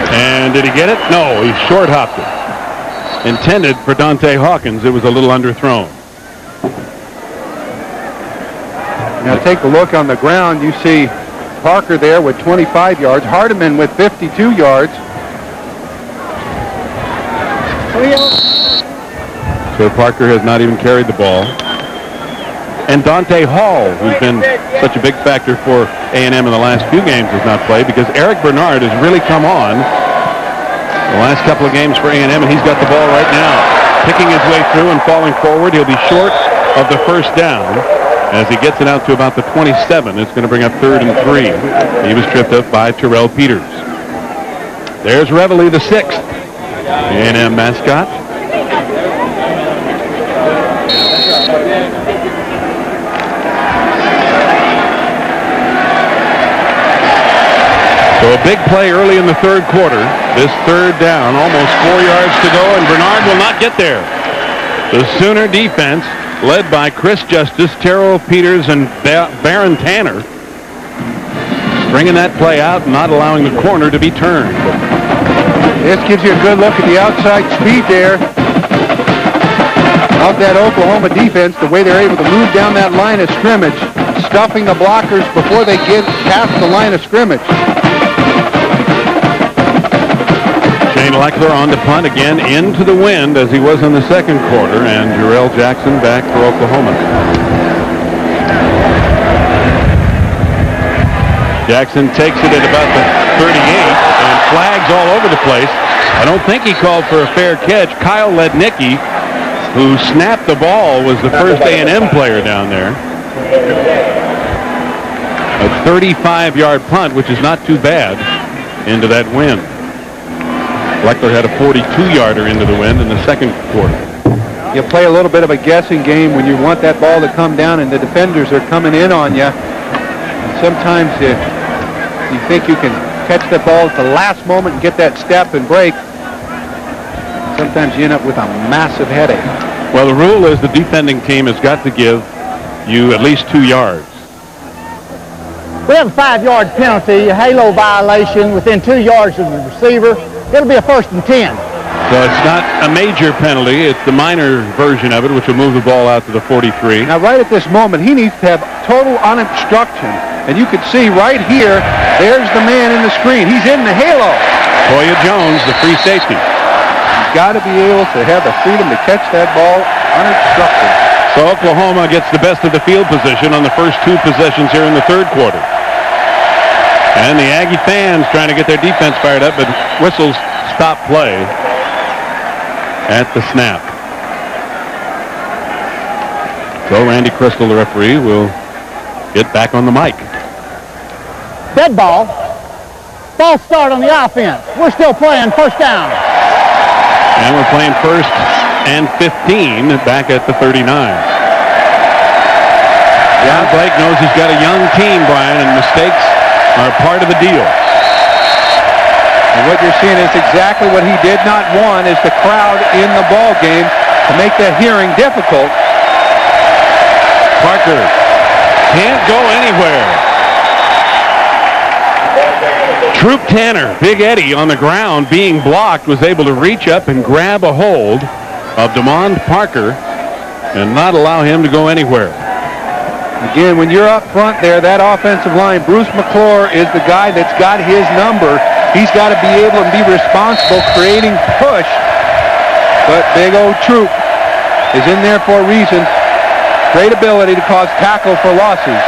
[SPEAKER 1] And did he get it? No, he short-hopped it. Intended for Dante Hawkins. It was a little underthrown.
[SPEAKER 2] Now take a look on the ground. You see Parker there with 25 yards. Hardiman with 52 yards.
[SPEAKER 1] So Parker has not even carried the ball. And Dante Hall, who's been such a big factor for A&M in the last few games, has not played because Eric Bernard has really come on the last couple of games for A&M, and he's got the ball right now. Picking his way through and falling forward. He'll be short of the first down. as he gets it out to about the 27. It's going to bring up 3rd and 3. He was tripped up by Terrell Peters. There's Reveille, the 6th A&M mascot. So a big play early in the 3rd quarter. This 3rd down, almost 4 yards to go, and Bernard will not get there. The Sooner defense, led by Chris Justice, Terrell Peters, and Baron Tanner, bringing that play out and not allowing the corner to be turned.
[SPEAKER 2] This gives you a good look at the outside speed there of that Oklahoma defense, the way they're able to move down that line of scrimmage, stuffing the blockers before they get past the line of scrimmage.
[SPEAKER 1] Shane Leckler on to punt again into the wind as he was in the 2nd quarter, and Jarrell Jackson back for Oklahoma. Jackson takes it at about the 38 and flags all over the place. I don't think he called for a fair catch. Kyle Lednicki, who snapped the ball, was the first A&M player down there. A 35-yard punt, which is not too bad, into that wind. Leckler had a 42-yarder into the wind in the 2nd quarter.
[SPEAKER 2] You play a little bit of a guessing game when you want that ball to come down and the defenders are coming in on you. And sometimes you think you can catch the ball at the last moment and get that step and break. Sometimes you end up with a massive headache.
[SPEAKER 1] Well, the rule is the defending team has got to give you at least 2 yards.
[SPEAKER 3] We have a 5-yard penalty, a halo violation within 2 yards of the receiver. It'll be a 1st and 10.
[SPEAKER 1] So it's not a major penalty. It's the minor version of it, which will move the ball out to the 43.
[SPEAKER 2] Now, right at this moment, he needs to have total unobstruction. And you can see right here, there's the man in the screen. He's in the halo.
[SPEAKER 1] Toya Jones, the free safety.
[SPEAKER 2] He's got to be able to have the freedom to catch that ball unobstructed.
[SPEAKER 1] So Oklahoma gets the best of the field position on the first 2 possessions here in the 3rd quarter. And the Aggie fans trying to get their defense fired up, but whistles stop play at the snap. So Randy Crystal, the referee, will get back on the mic.
[SPEAKER 3] Dead ball. False start on the offense. We're still playing 1st down.
[SPEAKER 1] And we're playing 1st and 15 back at the 39. John Blake knows he's got a young team, Brian, and mistakes are part of the deal.
[SPEAKER 2] And what you're seeing is exactly what he did not want, is the crowd in the ball game to make that hearing difficult.
[SPEAKER 1] Parker can't go anywhere. Troop Tanner, Big Eddie, on the ground being blocked, was able to reach up and grab a hold of DeMond Parker and not allow him to go anywhere.
[SPEAKER 2] Again, when you're up front there, that offensive line, Bruce McClure is the guy that's got his number. He's got to be able to be responsible, creating push. But big old Troop is in there for a reason. Great ability to cause tackle for losses.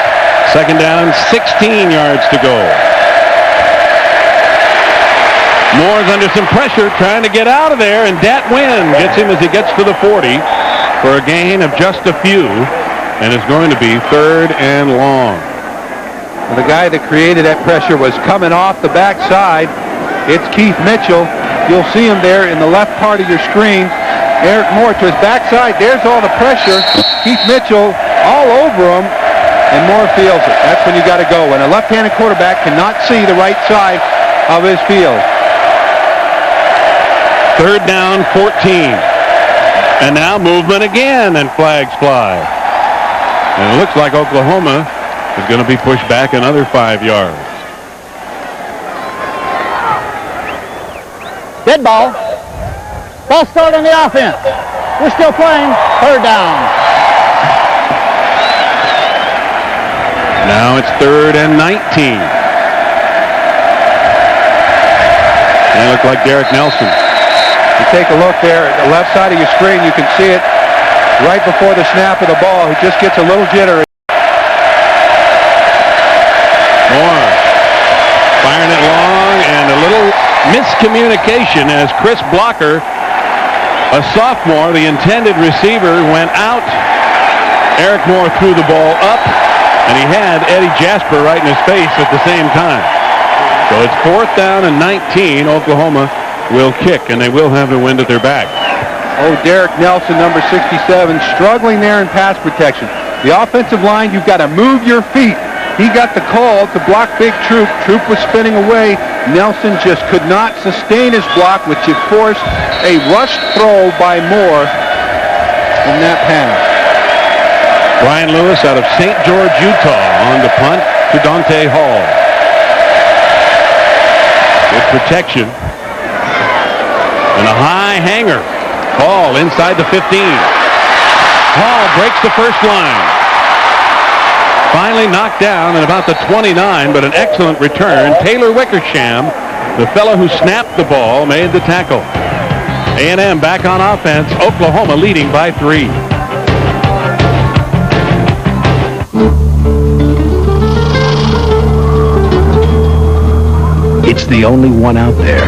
[SPEAKER 1] 2nd down, 16 yards to go. Moore's under some pressure, trying to get out of there, and Dat Nguyen gets him as he gets to the 40 for a gain of just a few. And it's going to be 3rd and long.
[SPEAKER 2] The guy that created that pressure was coming off the backside. It's Keith Mitchell. You'll see him there in the left part of your screen. Eric Moore to his backside. There's all the pressure. Keith Mitchell all over him, and Moore feels it. That's when you got to go. When a left-handed quarterback cannot see the right side of his field.
[SPEAKER 1] 3rd down, 14. And now movement again, and flags fly. And it looks like Oklahoma is going to be pushed back another 5 yards.
[SPEAKER 3] Dead ball. False start on the offense. We're still playing 3rd down.
[SPEAKER 1] Now it's 3rd and 19. And it looks like Derek Nelson.
[SPEAKER 2] You take a look there at the left side of your screen, you can see it right before the snap of the ball. He just gets a little jittery.
[SPEAKER 1] Moore firing it long, and a little miscommunication as Chris Blocker, a sophomore, the intended receiver, went out Eric Moore threw the ball up, and he had Eddie Jasper right in his face at the same time. So it's 4th down and 19. Oklahoma will kick, and they will have the wind at their back.
[SPEAKER 2] Oh, Derek Nelson, number 67, struggling there in pass protection. The offensive line, you've got to move your feet. He got the call to block Big Troop. Troop was spinning away. Nelson just could not sustain his block, which had forced a rushed throw by Moore in that pass.
[SPEAKER 1] Brian Lewis out of St. George, Utah, on the punt to Dante Hall. Good protection. And a high hanger. Hall inside the 15. Hall breaks the first line. Finally knocked down at about the 29, but an excellent return. Taylor Wickersham, the fellow who snapped the ball, made the tackle. A&M back on offense. Oklahoma leading by 3.
[SPEAKER 15] It's the only one out there.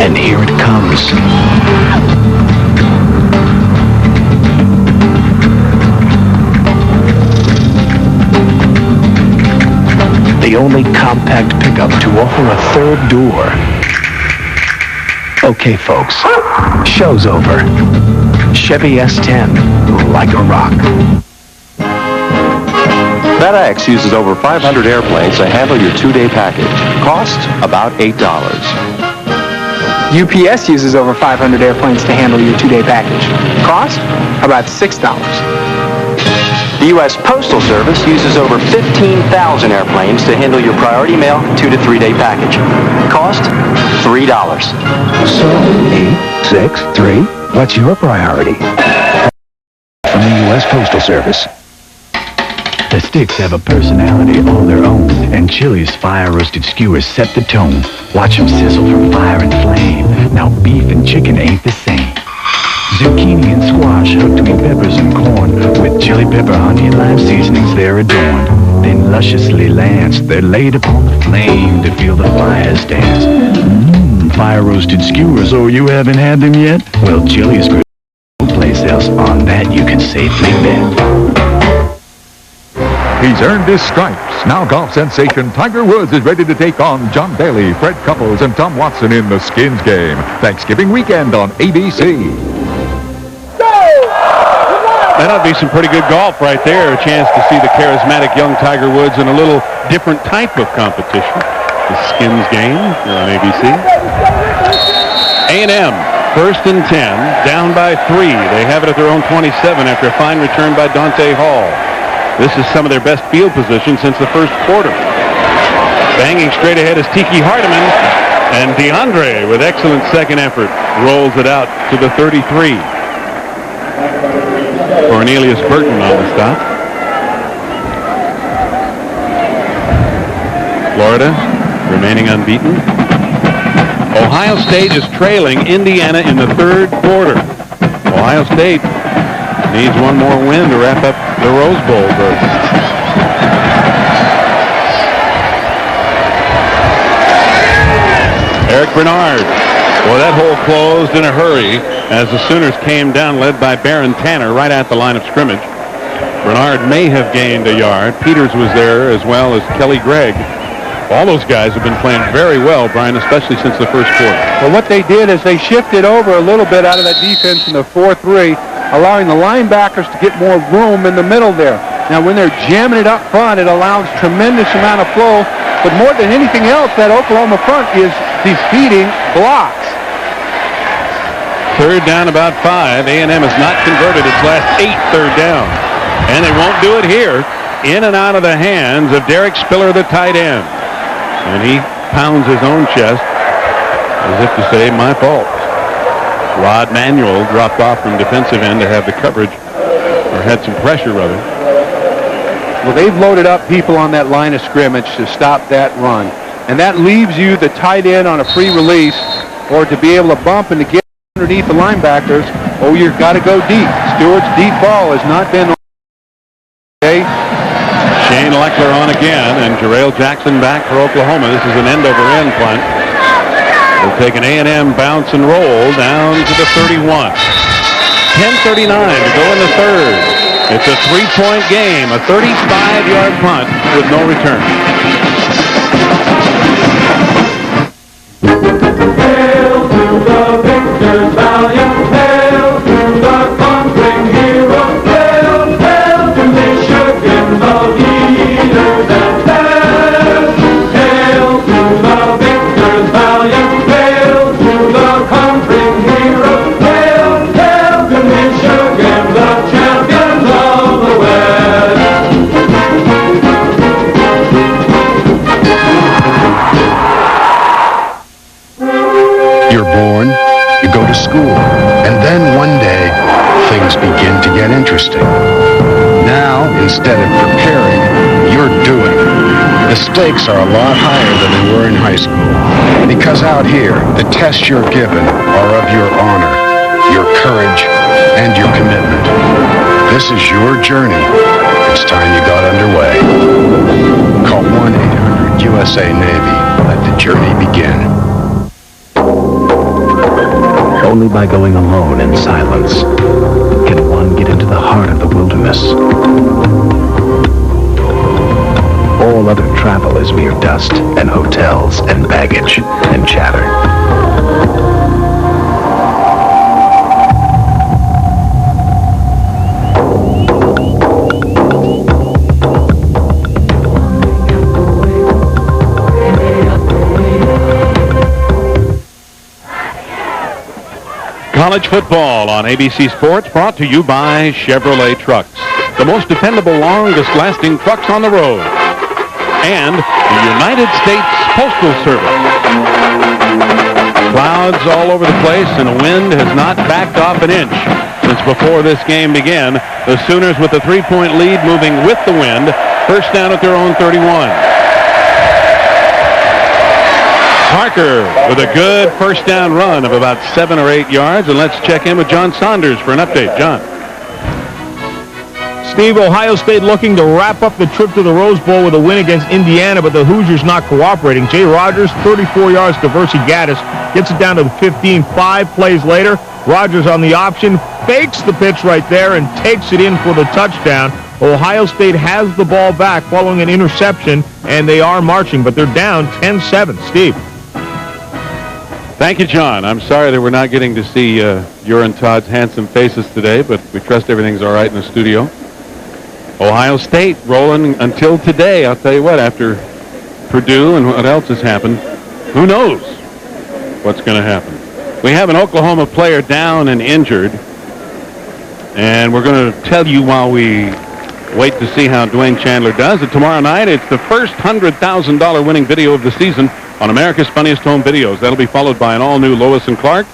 [SPEAKER 15] And here it comes. The only compact pickup to offer a third door. Okay, folks, show's over. Chevy S10, like a rock.
[SPEAKER 27] FedEx uses over 500 airplanes to handle your 2-day package. Cost about $8.
[SPEAKER 4] UPS uses over 500 airplanes to handle your 2-day package. Cost? About $6.
[SPEAKER 27] The U.S. Postal Service uses over 15,000 airplanes to handle your priority mail 2 to 3 day package. Cost? $3.
[SPEAKER 15] So, 8, 6, 3, what's your priority? From the U.S. Postal Service. The sticks have a personality all their own, and Chili's fire-roasted skewers set the tone. Watch them sizzle from fire and flame. Now beef and chicken ain't the same. Zucchini and squash hooked between peppers and corn. With chili pepper, honey, and lime seasonings, they're adorned. Then lusciously lanced, they're laid upon the flame to feel the fires dance. Fire-roasted skewers, oh, you haven't had them yet? Well, Chili's good. No place else on that you can safely bet.
[SPEAKER 11] He's earned his stripes. Now golf sensation Tiger Woods is ready to take on John Daly, Fred Couples, and Tom Watson in the Skins game. Thanksgiving weekend on ABC.
[SPEAKER 1] That ought to be some pretty good golf right there. A chance to see the charismatic young Tiger Woods in a little different type of competition. The Skins game here on ABC. A&M, 1st and 10, down by 3. They have it at their own 27 after a fine return by Dante Hall. This is some of their best field position since the first quarter. Banging straight ahead is Tiki Hardiman, and DeAndre, with excellent second effort, rolls it out to the 33. Cornelius Burton on the stop. Florida remaining unbeaten. Ohio State is trailing Indiana in the 3rd quarter. Ohio State needs one more win to wrap up the Rose Bowl berth. Eric Bernard. Well, that hole closed in a hurry as the Sooners came down, led by Baron Tanner, right at the line of scrimmage. Bernard may have gained a yard. Peters was there, as well as Kelly Gregg. All those guys have been playing very well, Brian, especially since the first quarter.
[SPEAKER 2] Well, what they did is they shifted over a little bit out of that defense in the 4-3, allowing the linebackers to get more room in the middle there. Now, when they're jamming it up front, it allows tremendous amount of flow. But more than anything else, that Oklahoma front is defeating blocks.
[SPEAKER 1] 3rd down, about 5. A&M has not converted its last 8 third downs. And they won't do it here. In and out of the hands of Derek Spiller, the tight end. And he pounds his own chest as if to say, my fault. Rod Manuel dropped off from defensive end to have the coverage, or had some pressure, rather.
[SPEAKER 2] Well, they've loaded up people on that line of scrimmage to stop that run. And that leaves you the tight end on a free release, or to be able to bump and to get underneath the linebackers. Oh, you've got to go deep. Stewart's deep ball has not been on. Okay.
[SPEAKER 1] Shane Leckler on again, and Jarrell Jackson back for Oklahoma. This is an end-over-end punt. They'll take an A&M bounce and roll down to the 31. 10:39 to go in the third. It's a 3-point game, a 35-yard punt with no return.
[SPEAKER 13] Hail to the victors valiant, hail to the conquering heroes, hail, hail to Michigan, the leaders and best. Hail to the victors valiant, hail to the conquering heroes, hail, hail to Michigan, the champions of the West.
[SPEAKER 9] You're born, you go to school, and then one day, things begin to get interesting. Now, instead of preparing, you're doing. The stakes are a lot higher than they were in high school. Because out here, the tests you're given are of your honor, your courage, and your commitment. This is your journey. It's time you got underway. Call 1-800-USA-NAVY. Let the journey begin.
[SPEAKER 15] Only by going alone in silence can one get into the heart of the wilderness. All other travel is mere dust and hotels and baggage and chatter.
[SPEAKER 1] College football on ABC Sports, brought to you by Chevrolet Trucks, the most dependable, longest-lasting trucks on the road, and the United States Postal Service. Clouds all over the place, and the wind has not backed off an inch since before this game began. The Sooners with a 3-point lead, moving with the wind. First down at their own 31. Parker with a good first down run of about 7 or 8 yards. And let's check in with John Saunders for an update. John.
[SPEAKER 6] Steve, Ohio State looking to wrap up the trip to the Rose Bowl with a win against Indiana, but the Hoosiers not cooperating. Jay Rogers, 34 yards to Versi Gaddis, gets it down to the 15. 5 plays later, Rogers on the option, fakes the pitch right there and takes it in for the touchdown. Ohio State has the ball back following an interception, and they are marching, but they're down 10-7. Steve.
[SPEAKER 1] Thank you, John. I'm sorry that we're not getting to see your and Todd's handsome faces today, but we trust everything's all right in the studio. Ohio State rolling until today. I'll tell you what, after Purdue and what else has happened, who knows what's going to happen. We have an Oklahoma player down and injured, and we're going to tell you while we wait to see how Dwayne Chandler does. And tomorrow night, it's the first $100,000 winning video of the season on America's Funniest Home Videos. That'll be followed by an all-new Lois and Clark.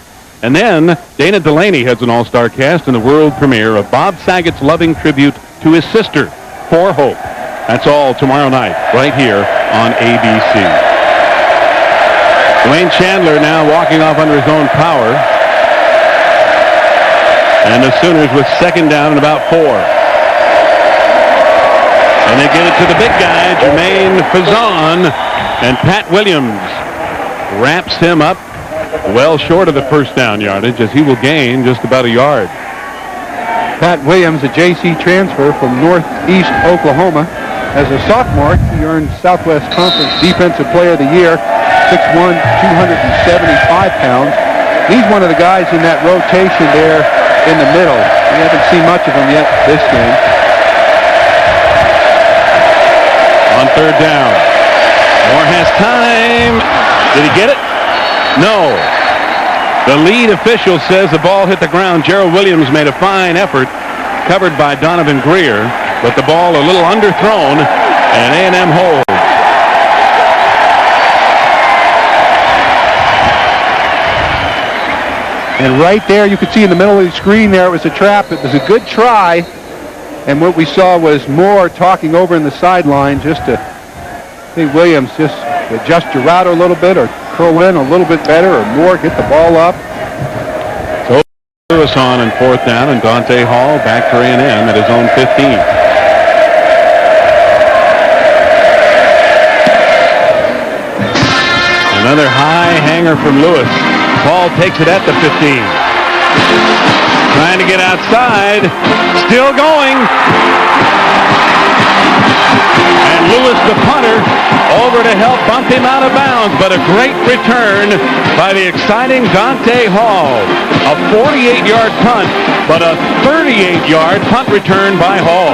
[SPEAKER 1] And then Dana Delaney heads an all-star cast in the world premiere of Bob Saget's loving tribute to his sister, For Hope. That's all tomorrow night, right here on ABC. Dwayne Chandler now walking off under his own power. And the Sooners with second down and about 4. And they get it to the big guy, Jermaine Fazan. And Pat Williams wraps him up well short of the first down yardage, as he will gain just about a yard.
[SPEAKER 2] Pat Williams, a JC transfer from Northeast Oklahoma. As a sophomore, he earned Southwest Conference Defensive Player of the Year, 6'1", 275 pounds. He's one of the guys in that rotation there in the middle. We haven't seen much of him yet this game.
[SPEAKER 1] On third down. Moore has time. Did he get it? No. The lead official says the ball hit the ground. Gerald Williams made a fine effort, covered by Donovan Greer, but the ball a little underthrown, and A&M holds.
[SPEAKER 2] And right there, you could see in the middle of the screen there, it was a trap. It was a good try. And what we saw was Moore talking over in the sideline just to, I think Williams just adjust your route a little bit or curl in a little bit better, or Moore get the ball up.
[SPEAKER 1] So Lewis on fourth down, and Dante Hall back for A&M at his own 15. Another high hanger from Lewis. Ball takes it at the 15. Trying to get outside. Still going. And Lewis, the punter, over to help bump him out of bounds. But a great return by the exciting Dante Hall. A 48-yard punt, but a 38-yard punt return by Hall.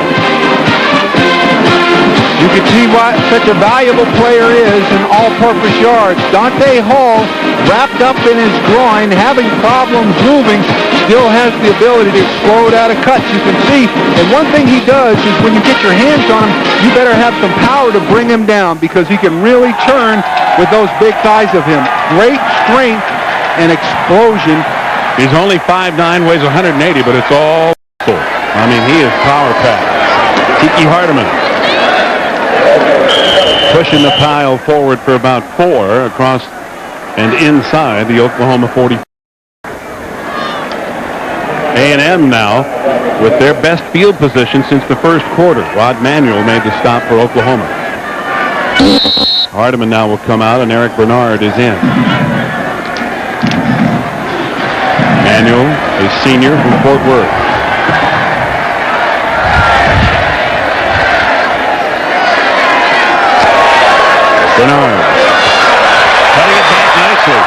[SPEAKER 2] You can see what such a valuable player is in all-purpose yards. Dante Hall, wrapped up in his groin, having problems moving, still has the ability to explode out of cuts. You can see, and one thing he does is when you get your hands on him, you better have some power to bring him down because he can really turn with those big thighs of him. Great strength and explosion.
[SPEAKER 1] He's only 5'9", weighs 180, but it's all full. I mean, he is power-packed. Tiki Hardeman pushing the pile forward for about 4 across and inside the Oklahoma 40. A&M now with their best field position since the first quarter. Rod Manuel made the stop for Oklahoma. Hardeman now will come out, and Eric Bernard is in. Manuel, a senior from Fort Worth. Bernard cutting it back nicely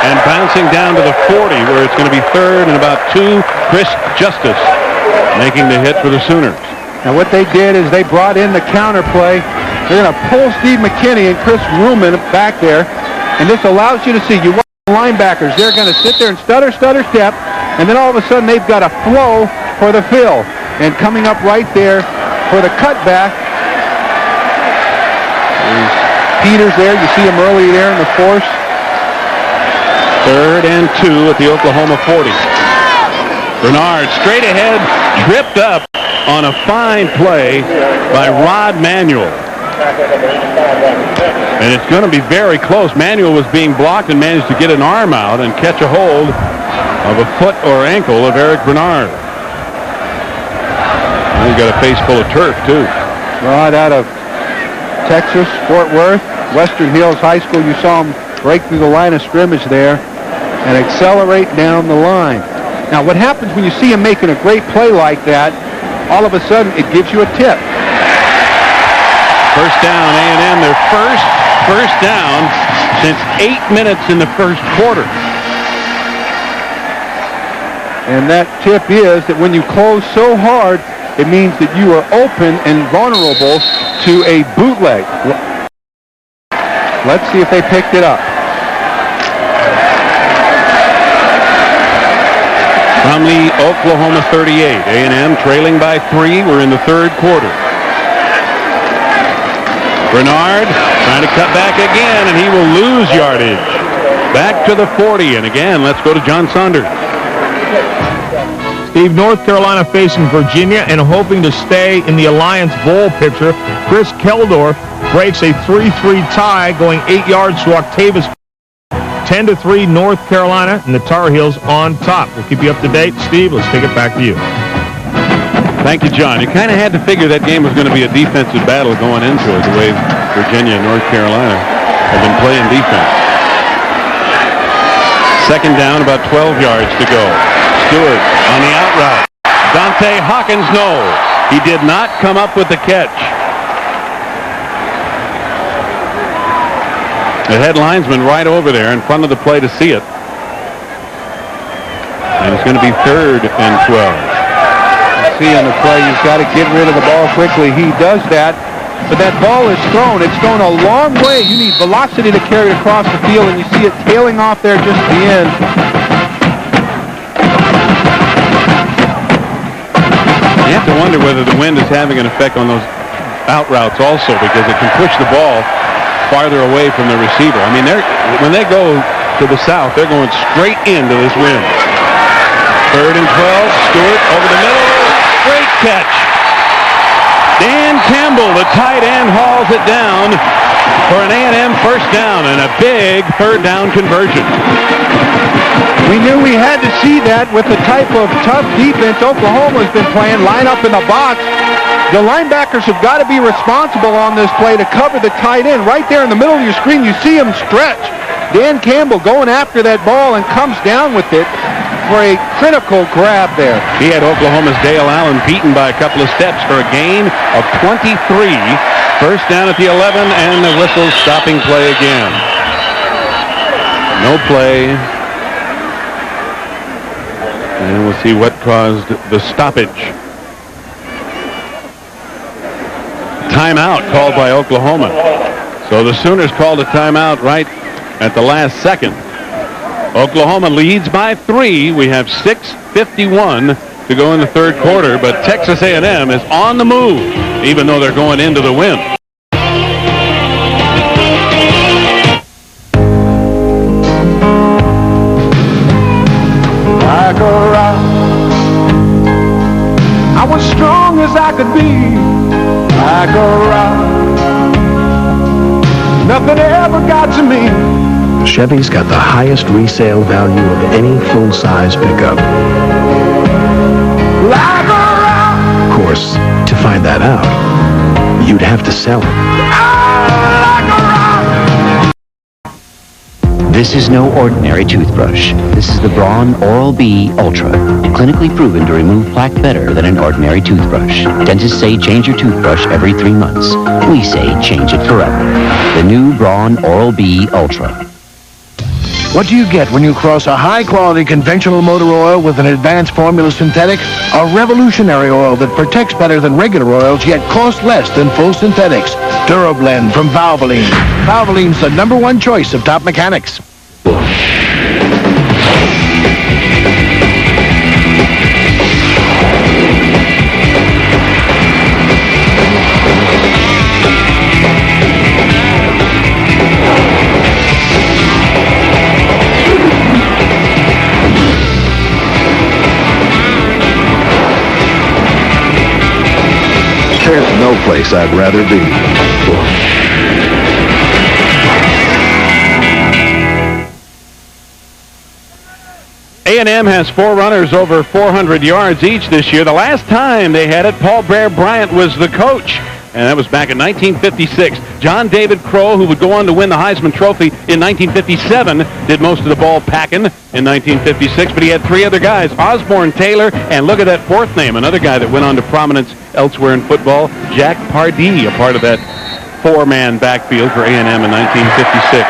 [SPEAKER 1] and bouncing down to the 40 where it's going to be third and about 2. Chris Justice making the hit for the Sooners.
[SPEAKER 2] Now what they did is they brought in the counter play. They're going to pull Steve McKinney and Chris Ruhlman back there, and this allows you to see, you watch the linebackers, they're going to sit there and stutter step, and then all of a sudden they've got a flow for the fill. And coming up right there for the cutback, Peters there. You see him early there in the force.
[SPEAKER 1] 3rd and 2 at the Oklahoma 40. Bernard straight ahead, tripped up on a fine play by Rod Manuel. And it's going to be very close. Manuel was being blocked and managed to get an arm out and catch a hold of a foot or ankle of Eric Bernard. And he got a face full of turf, too.
[SPEAKER 2] Rod out of Texas, Fort Worth, Western Hills High School. You saw him break through the line of scrimmage there and accelerate down the line. Now what happens when you see him making a great play like that, all of a sudden it gives you a tip.
[SPEAKER 1] First down, A&M, their first down since 8 minutes in the first quarter.
[SPEAKER 2] And that tip is that when you close so hard, it means that you are open and vulnerable to a bootleg. Let's see if they picked it up.
[SPEAKER 1] From the Oklahoma 38, A&M trailing by 3. We're in the third quarter. Bernard trying to cut back again, and he will lose yardage. Back to the 40, and again, let's go to John Saunders.
[SPEAKER 6] Steve, North Carolina facing Virginia and hoping to stay in the Alliance Bowl picture. Chris Keldorf breaks a 3-3 tie, going 8 yards to Octavius. 10-3 North Carolina, and the Tar Heels on top. We'll keep you up to date. Steve, let's take it back to you.
[SPEAKER 1] Thank you, John. You kind of had to figure that game was going to be a defensive battle going into it, the way Virginia and North Carolina have been playing defense. Second down, about 12 yards to go. Stewart on the out route. Dante Hawkins, no. He did not come up with the catch. The head linesman right over there in front of the play to see it. And it's going to be 3rd and 12.
[SPEAKER 2] You see on the play, you've got to get rid of the ball quickly. He does that, but that ball is thrown. It's thrown a long way. You need velocity to carry it across the field, and you see it tailing off there just at the end.
[SPEAKER 1] You have to wonder whether the wind is having an effect on those out routes also, because it can push the ball farther away from the receiver. I mean, when they go to the south, they're going straight into this wind. 3rd and 12, Stewart over the middle. Great catch. Dan Campbell, the tight end, hauls it down for an A&M first down and a big 3rd down conversion.
[SPEAKER 2] We knew we had to see that with the type of tough defense Oklahoma has been playing, line up in the box. The linebackers have got to be responsible on this play to cover the tight end. Right there in the middle of your screen, you see him stretch. Dan Campbell going after that ball and comes down with it for a critical grab there.
[SPEAKER 1] He had Oklahoma's Dale Allen beaten by a couple of steps for a gain of 23. First down at the 11, and the whistle stopping play again. No play. And we'll see what caused the stoppage. Timeout called by Oklahoma. So the Sooners called a timeout right at the last second. Oklahoma leads by 3. We have 6:51 to go in the third quarter, but Texas A&M is on the move, even though they're going into the win.
[SPEAKER 13] Like a rock, I was strong as I could be. Like a rock, nothing ever got to me.
[SPEAKER 15] Chevy's got the highest resale value of any full-size pickup.
[SPEAKER 13] Like a rock.
[SPEAKER 15] Of course, to find that out, you'd have to sell it.
[SPEAKER 14] This is no ordinary toothbrush. This is the Braun Oral-B Ultra, clinically proven to remove plaque better than an ordinary toothbrush. Dentists say change your toothbrush every 3 months. We say change it forever. The new Braun Oral-B Ultra.
[SPEAKER 7] What do you get when you cross a high-quality conventional motor oil with an advanced formula synthetic? A revolutionary oil that protects better than regular oils, yet costs less than full synthetics. DuraBlend from Valvoline. Valvoline's the #1 choice of top mechanics.
[SPEAKER 9] There's no place I'd rather be.
[SPEAKER 1] A&M has 4 runners over 400 yards each this year. The last time they had it, Paul Bear Bryant was the coach, and that was back in 1956. John David Crow, who would go on to win the Heisman Trophy in 1957, did most of the ball packing in 1956, but he had 3 other guys, Osborne Taylor, and look at that 4th name, another guy that went on to prominence elsewhere in football, Jack Pardee, a part of that 4-man backfield for A&M in 1956.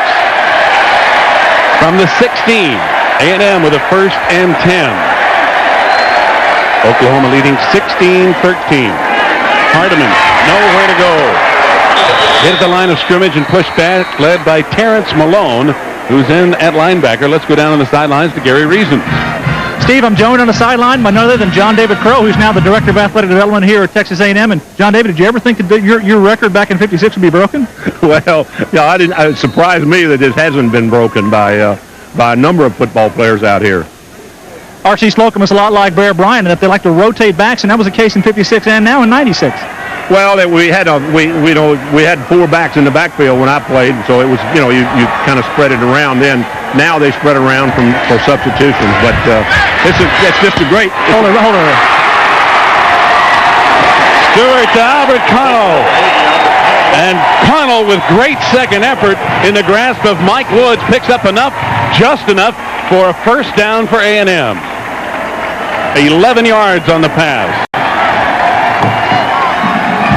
[SPEAKER 1] From the 16, A&M with a 1st and 10. Oklahoma leading 16-13. Hardiman, nowhere to go. Hit at the line of scrimmage and pushed back, led by Terrence Malone, who's in at linebacker. Let's go down on the sidelines to Gary Reason.
[SPEAKER 8] Steve, I'm joined on the sideline by none other than John David Crow, who's now the Director of Athletic Development here at Texas A&M. And John David, did you ever think that your record back in '56 would be broken?
[SPEAKER 6] Well, yeah, I didn't. It surprised me that it hasn't been broken by a number of football players out here.
[SPEAKER 8] R.C. Slocum is a lot like Bear Bryant, and that they like to rotate backs, and that was the case in '56 and now in '96.
[SPEAKER 6] Well, we had 4 backs in the backfield when I played, so it was you kind of spread it around. Then now they spread around for substitutions, but it's just a great.
[SPEAKER 8] Hold on.
[SPEAKER 1] Stewart to Albert Connell. And Connell, with great second effort in the grasp of Mike Woods, picks up just enough for a 1st down for A&M. 11 yards on the pass.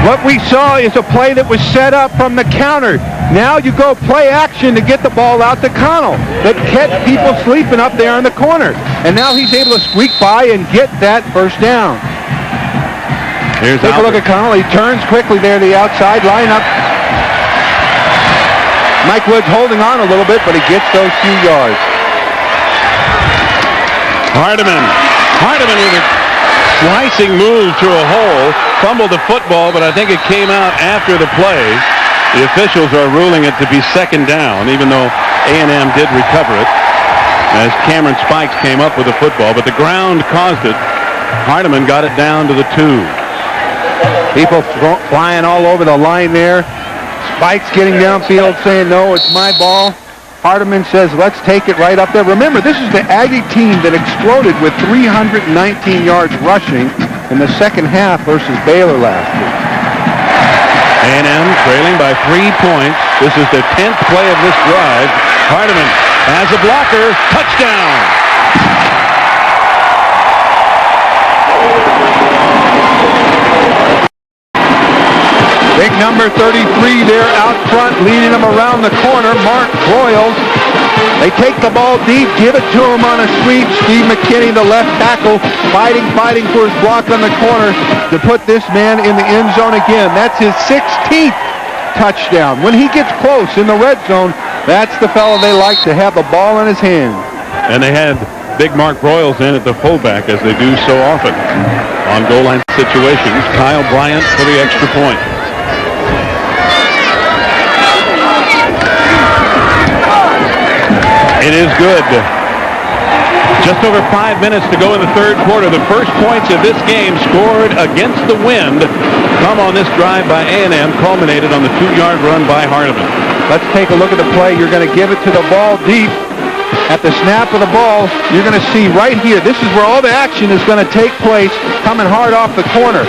[SPEAKER 2] What we saw is a play that was set up from the counter. Now you go play action to get the ball out to Connell that kept people sleeping up there in the corner. And now he's able to squeak by and get that 1st down.
[SPEAKER 1] Here's
[SPEAKER 2] Take a look at Connell. He turns quickly there to the outside lineup. Mike Woods holding on a little bit, but he gets those few yards.
[SPEAKER 1] Hardiman with a slicing move through a hole. Fumbled the football, but I think it came out after the play. The officials are ruling it to be 2nd down, even though A&M did recover it, as Cameron Spikes came up with the football, but the ground caused it. Hardiman got it down to the 2.
[SPEAKER 2] People flying all over the line there. Spikes getting downfield saying, no, it's my ball. Hardiman says, let's take it right up there. Remember, this is the Aggie team that exploded with 319 yards rushing in the second half versus Baylor last week.
[SPEAKER 1] A&M trailing by 3 points. This is the 10th play of this drive. Hardiman As a blocker, touchdown.
[SPEAKER 2] Big number 33 there out front, leading them around the corner, Mark Broyles. They take the ball deep, give it to him on a sweep. Steve McKinney, the left tackle, fighting for his block on the corner to put this man in the end zone again. That's his 16th touchdown. When he gets close in the red zone, that's the fellow they like to have the ball in his hand.
[SPEAKER 1] And they had big Mark Broyles in at the fullback, as they do so often on goal line situations. Kyle Bryant for the extra point. It is good. Just over 5 minutes to go in the third quarter. The first points of this game scored against the wind come on this drive by A&M, culminated on the 2-yard run by Hardeman.
[SPEAKER 2] Let's take a look at the play. You're going to give it to the ball deep. At the snap of the ball, you're going to see right here, this is where all the action is going to take place, coming hard off the corner.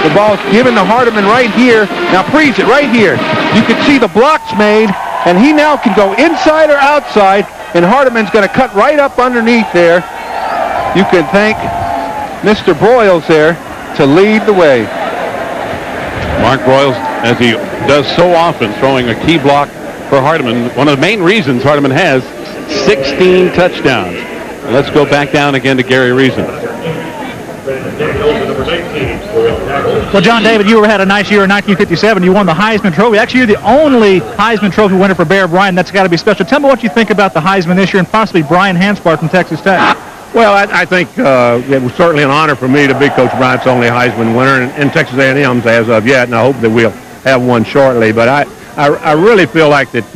[SPEAKER 2] The ball's given to Hardeman right here. Now freeze it right here. You can see the blocks made, and he now can go inside or outside, and Hardeman's going to cut right up underneath there. You can thank Mr. Broyles there to lead the way.
[SPEAKER 1] Mark Broyles, as he does so often, throwing a key block for Hardeman. One of the main reasons Hardeman has 16 touchdowns. And let's go back down again to Gary Reason.
[SPEAKER 8] Well, John David, you had a nice year in 1957. You won the Heisman Trophy. Actually, you're the only Heisman Trophy winner for Bear Bryant. That's got to be special. Tell me what you think about the Heisman this year and possibly Brian Hanspart from Texas Tech.
[SPEAKER 6] Well, I think it was certainly an honor for me to be Coach Bryant's only Heisman winner, and Texas A&M's as of yet, and I hope that we'll have one shortly. But I really feel like that,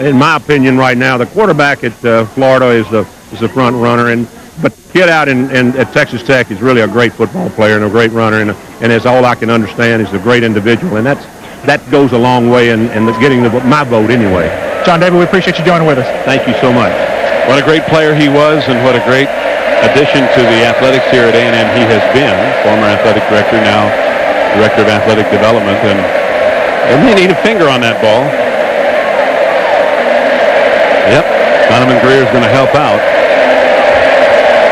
[SPEAKER 6] in my opinion right now, the quarterback at Florida is the front runner, but kid out at Texas Tech is really a great football player and a great runner, and that's all I can understand. He's a great individual, and that goes a long way in getting my vote anyway.
[SPEAKER 8] John David, we appreciate you joining with us.
[SPEAKER 6] Thank you so much.
[SPEAKER 1] What a great player he was, and what a great addition to the athletics here at A&M he has been. Former athletic director, now director of athletic development, and they may need a finger on that ball. Yep, Donovan Greer is going to help out.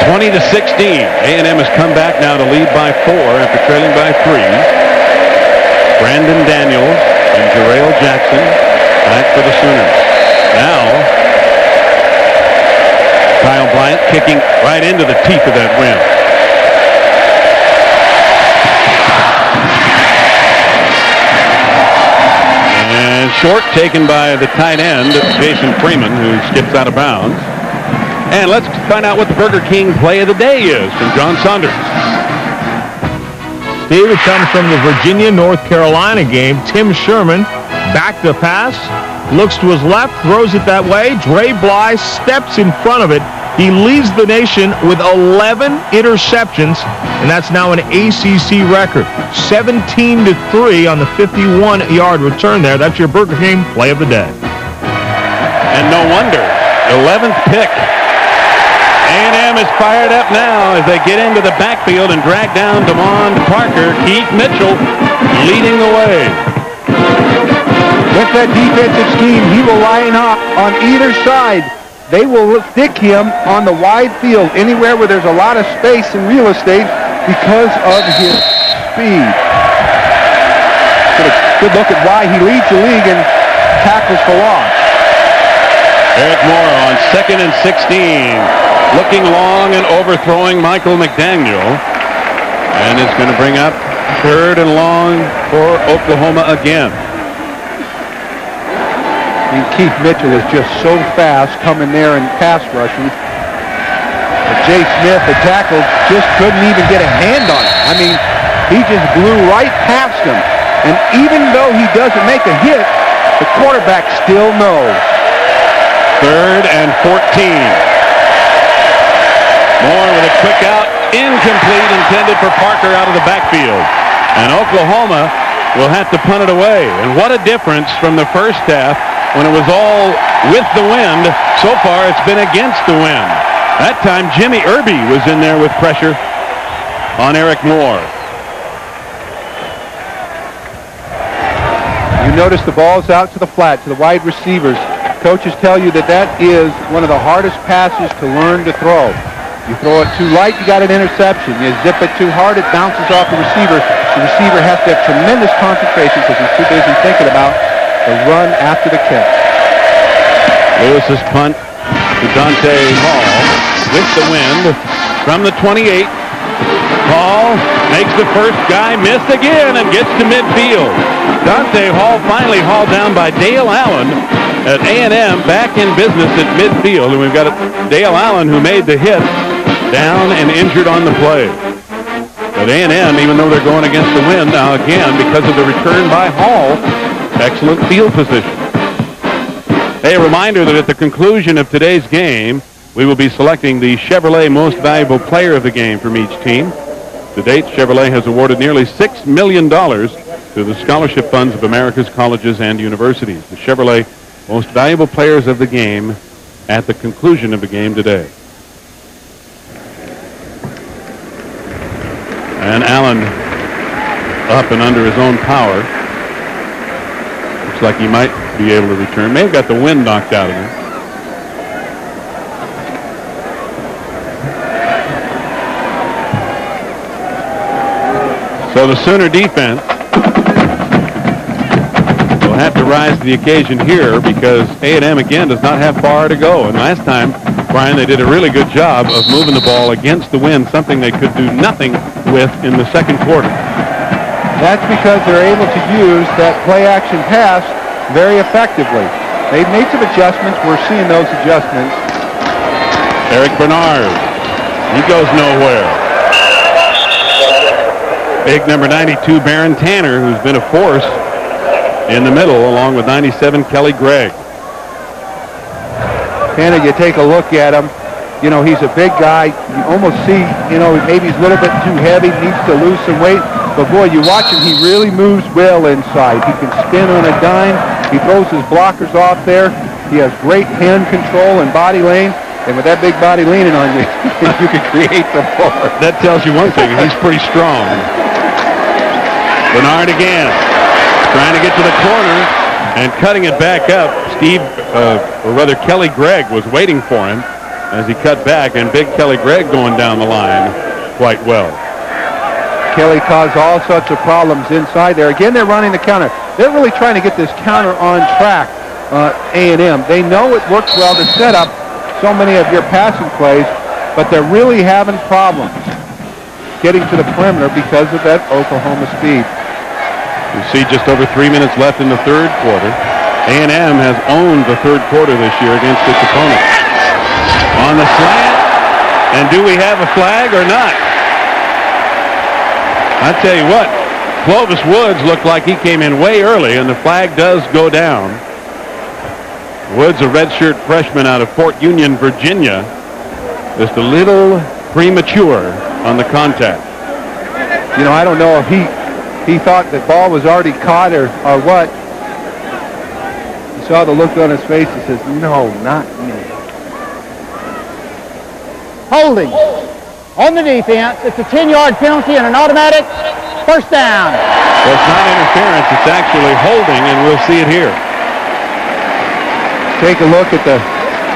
[SPEAKER 1] 20-16. A&M has come back now to lead by 4 after trailing by 3. Brandon Daniels and Jarrell Jackson back for the Sooners. Now Kyle Bryant kicking right into the teeth of that wind. And short taken by the tight end, Jason Freeman, who skips out of bounds. And let's find out what the Burger King play of the day is from John Saunders.
[SPEAKER 6] Steve, it comes from the Virginia-North Carolina game. Tim Sherman back to pass, looks to his left, throws it that way. Dre Bly steps in front of it. He leads the nation with 11 interceptions, and that's now an ACC record. 17-3 on the 51-yard return there. That's your Burger King play of the day.
[SPEAKER 1] And no wonder, 11th pick. A&M is fired up now as they get into the backfield and drag down DeMond Parker. Keith Mitchell leading the way.
[SPEAKER 2] With that defensive scheme, he will line up on either side. They will stick him on the wide field, anywhere where there's a lot of space and real estate because of his speed. Get a good look at why he leads the league in tackles for loss.
[SPEAKER 1] Eric Moore on 2nd and 16, looking long and overthrowing Michael McDaniel. And it's going to bring up 3rd and long for Oklahoma again.
[SPEAKER 2] And Keith Mitchell is just so fast coming there and pass rushing. But Jay Smith, the tackle, just couldn't even get a hand on it. I mean, he just blew right past him. And even though he doesn't make a hit, the quarterback still knows.
[SPEAKER 1] 3rd and 14. Moore with a quick out, incomplete, intended for Parker out of the backfield. And Oklahoma will have to punt it away. And what a difference from the first half when it was all with the wind. So far, it's been against the wind. That time, Jimmy Irby was in there with pressure on Eric Moore.
[SPEAKER 2] You notice the ball's out to the flat, to the wide receivers. Coaches tell you that is one of the hardest passes to learn to throw. You throw it too light, you got an interception. You zip it too hard, it bounces off the receiver. The receiver has to have tremendous concentration because he's too busy thinking about the run after the catch.
[SPEAKER 1] Lewis's punt to Dante Hall with the wind from the 28. Hall makes the first guy miss again and gets to midfield. Dante Hall finally hauled down by Dale Allen at A&M, back in business at midfield. And we've got Dale Allen, who made the hit, down and injured on the play. But A&M, even though they're going against the wind now again because of the return by Hall, excellent field position. Hey, a reminder that at the conclusion of today's game, we will be selecting the Chevrolet Most Valuable Player of the game from each team. To date, Chevrolet has awarded nearly $6 million to the scholarship funds of America's colleges and universities. The Chevrolet Most Valuable Players of the game at the conclusion of the game today. And Allen up and under his own power. Looks like he might be able to return. May have got the wind knocked out of him. So the Sooner defense will have to rise to the occasion here because A&M again does not have far to go. And last time, Brian, they did a really good job of moving the ball against the wind, something they could do nothing with in the second quarter.
[SPEAKER 2] That's because they're able to use that play-action pass very effectively. They've made some adjustments. We're seeing those adjustments.
[SPEAKER 1] Eric Bernard, he goes nowhere. Big number 92, Baron Tanner, who's been a force in the middle, along with 97, Kelly Gregg.
[SPEAKER 2] Tanner, you take a look at him. You know, he's a big guy. You almost see, you know, maybe he's a little bit too heavy, needs to lose some weight. But, boy, you watch him, he really moves well inside. He can spin on a dime. He throws his blockers off there. He has great hand control and body lane. And with that big body leaning on you, you can create some force.
[SPEAKER 1] That tells you one thing. He's pretty strong. Bernard again, trying to get to the corner and cutting it back up. Kelly Gregg was waiting for him as he cut back, and big Kelly Gregg going down the line quite well.
[SPEAKER 2] Kelly caused all sorts of problems inside there. Again, they're running the counter. They're really trying to get this counter on track, A&M. They know it works well to set up so many of your passing plays, but they're really having problems getting to the perimeter because of that Oklahoma speed.
[SPEAKER 1] You see just over 3 minutes left in the third quarter. A&M has owned the third quarter this year against its opponent. On the slant, and do we have a flag or not? I tell you what, Clovis Woods looked like he came in way early, and the flag does go down. Woods, a redshirt freshman out of Fort Union, Virginia, just a little premature on the contact.
[SPEAKER 2] You know, I don't know if he thought the ball was already caught or what. You saw the look on his face. He says, no, not me.
[SPEAKER 3] Holding on the defense. It's a 10-yard penalty and an automatic first down.
[SPEAKER 1] Well, it's not interference. It's actually holding, and we'll see it here.
[SPEAKER 2] Take a look at the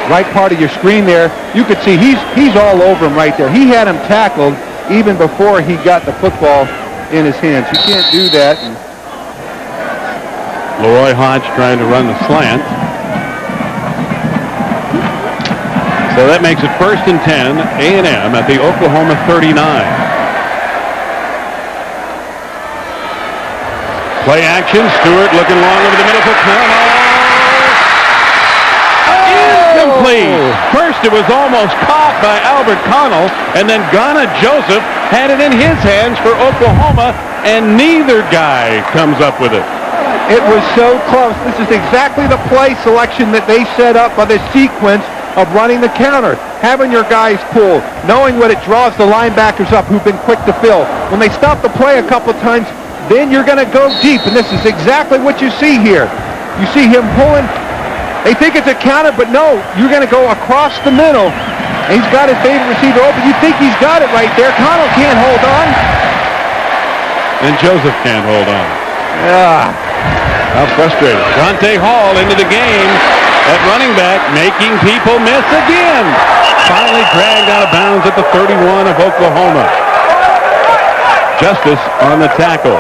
[SPEAKER 2] right part of your screen there. You could see he's all over him right there. He had him tackled even before he got the football in his hands. You can't do that.
[SPEAKER 1] Leroy Hodge trying to run the slant. So that makes it 1st and 10, A&M at the Oklahoma 39. Play action, Stewart looking long over the middle for Connell. Incomplete. First it was almost caught by Albert Connell, and then Ghana Joseph had it in his hands for Oklahoma, and neither guy comes up with it.
[SPEAKER 2] It was so close. This is exactly the play selection that they set up by the sequence of running the counter, having your guys pull, knowing what it draws the linebackers up who've been quick to fill. When they stop the play a couple times, then you're going to go deep, and this is exactly what you see here. You see him pulling. They think it's a counter, but no, you're going to go across the middle, and he's got his favorite receiver open. You think he's got it right there. Connell can't hold on.
[SPEAKER 1] And Joseph can't hold on.
[SPEAKER 2] Yeah.
[SPEAKER 1] How frustrating. Dante Hall into the game. at running back, making people miss again. Finally dragged out of bounds at the 31 of Oklahoma. Justice on the tackle.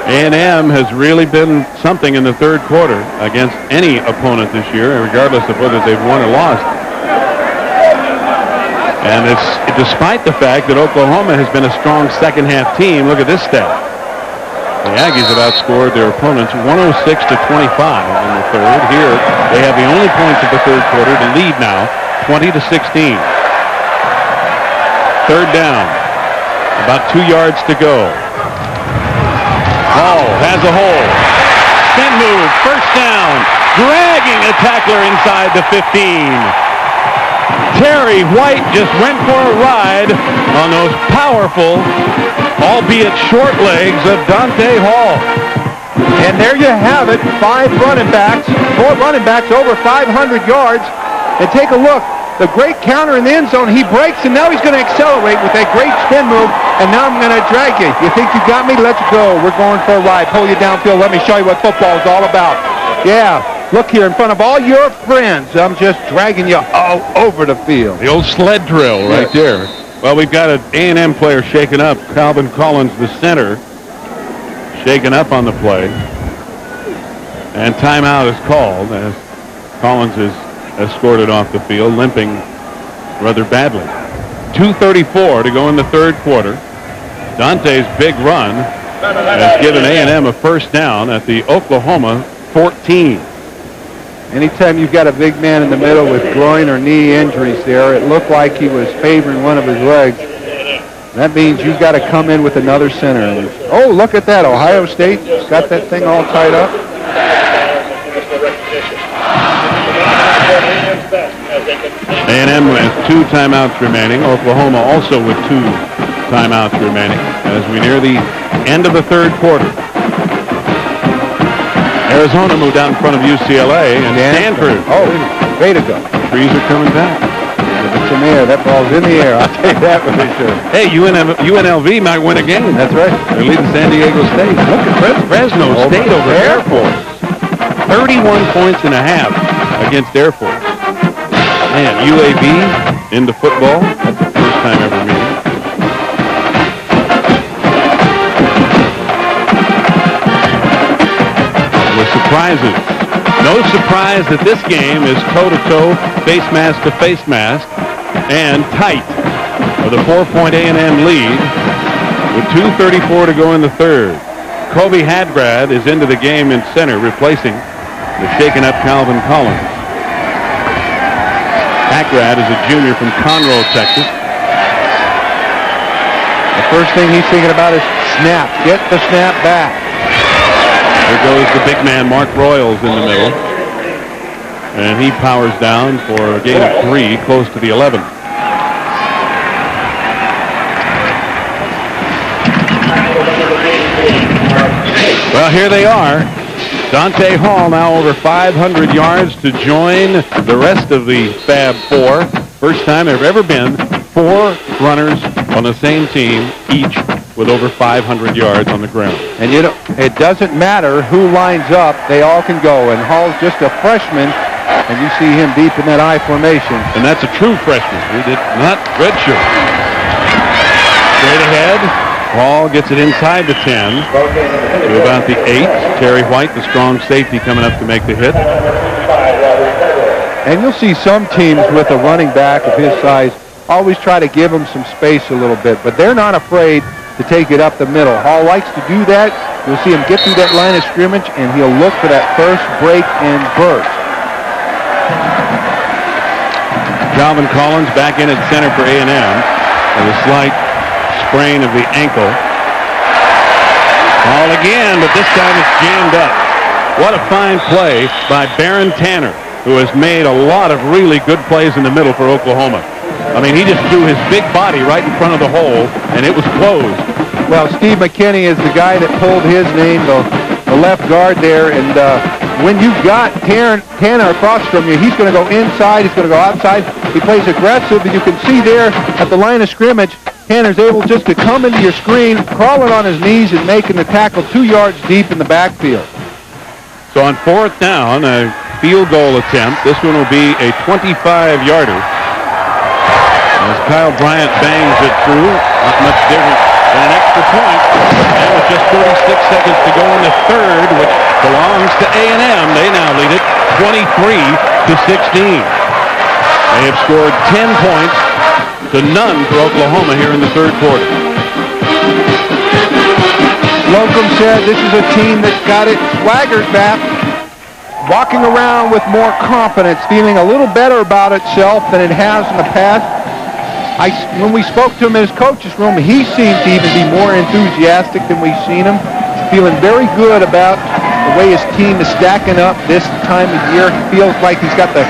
[SPEAKER 1] A&M has really been something in the third quarter against any opponent this year, regardless of whether they've won or lost. And it's despite the fact that Oklahoma has been a strong second-half team. Look at this stat. The Aggies have outscored their opponents 106 to 25 in the third. Here, they have the only points of the third quarter to lead now, 20 to 16. Third down. About 2 yards to go. Ball has a hole. Spin move, first down. Dragging a tackler inside the 15. Terry White just went for a ride on those powerful, albeit short legs of Dante Hall.
[SPEAKER 2] And there you have it, 4 running backs over 500 yards. And take a look, the great counter in the end zone, he breaks, and now he's going to accelerate with that great spin move, and now I'm going to drag you. You think you got me? Let's go. We're going for a ride. Pull you downfield. Let me show you what football is all about. Yeah. Look here, in front of all your friends, I'm just dragging you all over the field.
[SPEAKER 1] The old sled drill right there. Well, we've got an A&M player shaken up. Calvin Collins, the center, shaken up on the play. And timeout is called as Collins is escorted off the field, limping rather badly. 2:34 to go in the third quarter. Dante's big run has given A&M a first down at the Oklahoma 14.
[SPEAKER 2] Anytime you've got a big man in the middle with groin or knee injuries there, it looked like he was favoring one of his legs. That means you've got to come in with another center. And, oh, look at that. Ohio State's got that thing all tied up.
[SPEAKER 1] A&M with 2 timeouts remaining. Oklahoma also with 2 timeouts remaining as we near the end of the third quarter. Arizona moved out in front of UCLA, and Stanford.
[SPEAKER 2] Oh, way to go.
[SPEAKER 1] Trees are coming back.
[SPEAKER 2] If it's in the air, that ball's in the air. I'll tell you that for sure.
[SPEAKER 1] Hey, UNLV might win again.
[SPEAKER 2] That's right.
[SPEAKER 1] They're leading San Diego State. Look at Fresno State over Air Force. 31 points and a half against Air Force. Man, UAB into football. That's the first time ever meeting. Surprises. No surprise that this game is toe-to-toe, face mask to face mask, and tight with a 4-point A&M lead with 2:34 to go in the third. Kobe Hadgrad is into the game in center, replacing the shaken-up Calvin Collins. Hadgrad is a junior from Conroe, Texas.
[SPEAKER 2] The first thing he's thinking about is snap. Get the snap back.
[SPEAKER 1] There goes the big man, Mark Royals, in the middle. And he powers down for a gain of 3, close to the 11. Well, here they are. Dante Hall now over 500 yards to join the rest of the Fab Four. First time there have ever been 4 runners on the same team, each with over 500 yards on the ground.
[SPEAKER 2] And you know, it doesn't matter who lines up, they all can go. And Hall's just a freshman, and you see him deep in that I formation.
[SPEAKER 1] And that's a true freshman. He did not redshirt. Straight ahead, Hall gets it inside the 10 to about the 8. Terry White, the strong safety, coming up to make the hit.
[SPEAKER 2] And you'll see some teams with a running back of his size always try to give him some space a little bit, but they're not afraid to take it up the middle. Hall likes to do that. You'll see him get through that line of scrimmage, and he'll look for that first break and burst.
[SPEAKER 1] Calvin Collins back in at center for A&M with a slight sprain of the ankle. Ball again, but this time it's jammed up. What a fine play by Baron Tanner, who has made a lot of really good plays in the middle for Oklahoma. I mean, he just threw his big body right in front of the hole, and it was closed.
[SPEAKER 2] Well, Steve McKinney is the guy that pulled his name, the left guard there, and when you've got Tanner across from you, he's going to go inside, he's going to go outside. He plays aggressive, and you can see there at the line of scrimmage, Tanner's able just to come into your screen, crawling on his knees and making the tackle 2 yards deep in the backfield.
[SPEAKER 1] So on 4th down, field goal attempt. This one will be a 25-yarder. As Kyle Bryant bangs it through, not much different than an extra point. And with just 36 seconds to go in the third, which belongs to A&M, they now lead it 23-16. They have scored 10 points to none for Oklahoma here in the third quarter.
[SPEAKER 2] Locum said this is a team that's got its swagger back, walking around with more confidence, feeling a little better about itself than it has in the past. When we spoke to him in his coach's room, he seemed to even be more enthusiastic than we've seen him, feeling very good about the way his team is stacking up this time of year. He feels like he's got the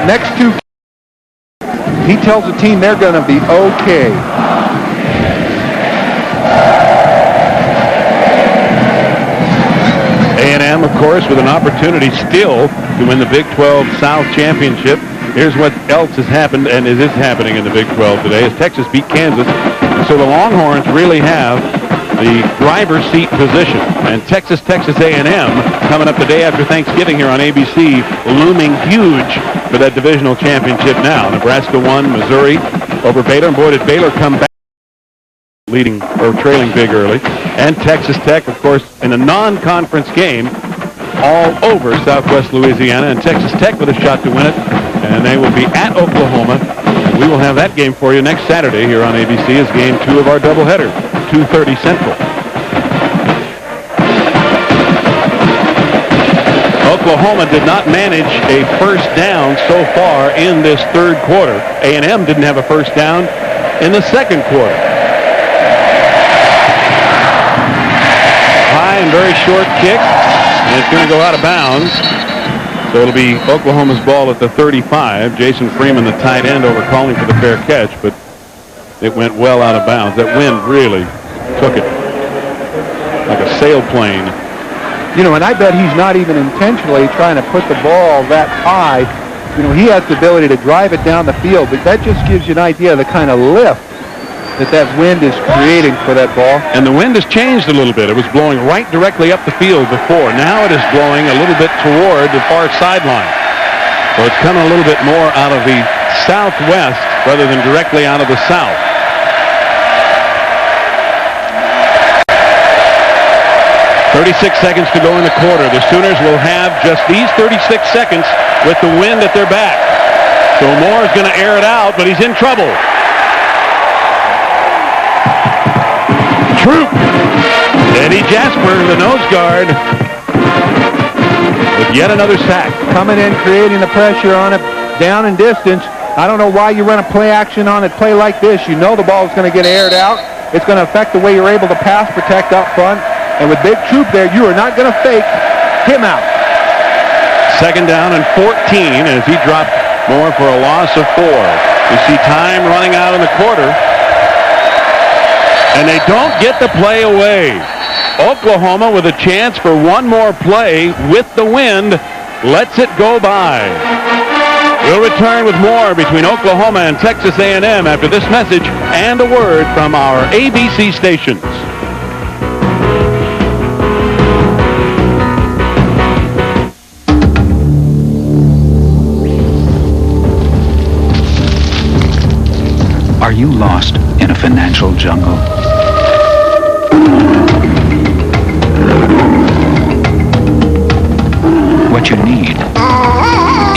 [SPEAKER 2] next two. He tells the team they're going to be okay.
[SPEAKER 1] A&M, of course, with an opportunity still to win the Big 12 South Championship. Here's what else has happened, and it is happening in the Big 12 today, as Texas beat Kansas. So the Longhorns really have the driver's seat position. And Texas A&M, coming up the day after Thanksgiving here on ABC, looming huge for that divisional championship now. Nebraska won, Missouri over Baylor, and boy, did Baylor come back leading or trailing big early. And Texas Tech, of course, in a non-conference game all over Southwest Louisiana, and Texas Tech with a shot to win it, and they will be at Oklahoma. And we will have that game for you next Saturday here on ABC as game 2 of our doubleheader, 2:30 Central. Oklahoma did not manage a first down so far in this third quarter. A&M didn't have a first down in the second quarter. High and very short kick, and it's going to go out of bounds. So it'll be Oklahoma's ball at the 35. Jason Freeman, the tight end, over calling for the fair catch, but it went well out of bounds. That wind really took it like a sailplane.
[SPEAKER 2] You know, and I bet he's not even intentionally trying to put the ball that high. You know, he has the ability to drive it down the field, but that just gives you an idea of the kind of lift that wind is creating for that ball.
[SPEAKER 1] And the wind has changed a little bit. It was blowing right directly up the field before. Now it is blowing a little bit toward the far sideline. So it's coming a little bit more out of the southwest rather than directly out of the south. "36 seconds to go in the quarter. The Sooners will have just these 36 seconds with the wind at their back. So Moore is going to air it out, but he's in trouble. Troop. Eddie Jasper, the nose guard, with yet another sack.
[SPEAKER 2] Coming in, creating the pressure on it, down in distance. I don't know why you run a play action on a play like this. You know the ball is going to get aired out. It's going to affect the way you're able to pass protect up front. And with Big Troop there, you are not going to fake him out.
[SPEAKER 1] Second down and 14 as he dropped Moore for a loss of 4. You see time running out in the quarter. And they don't get the play away. Oklahoma, with a chance for one more play with the wind, lets it go by. We'll return with more between Oklahoma and Texas A&M after this message and a word from our ABC stations.
[SPEAKER 5] Are you lost in a financial jungle? What you need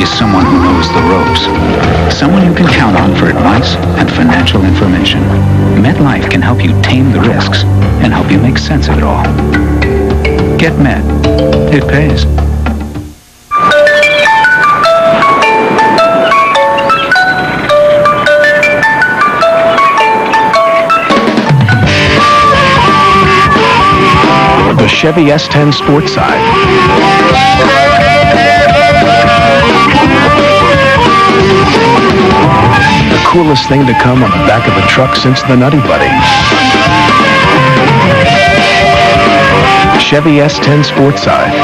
[SPEAKER 5] is someone who knows the ropes. Someone you can count on for advice and financial information. MetLife can help you tame the risks and help you make sense of it all. Get Met. It pays.
[SPEAKER 15] The Chevy S10 Sports Side. The coolest thing to come on the back of a truck since the Nutty Buddy. Chevy S10 Sports Side,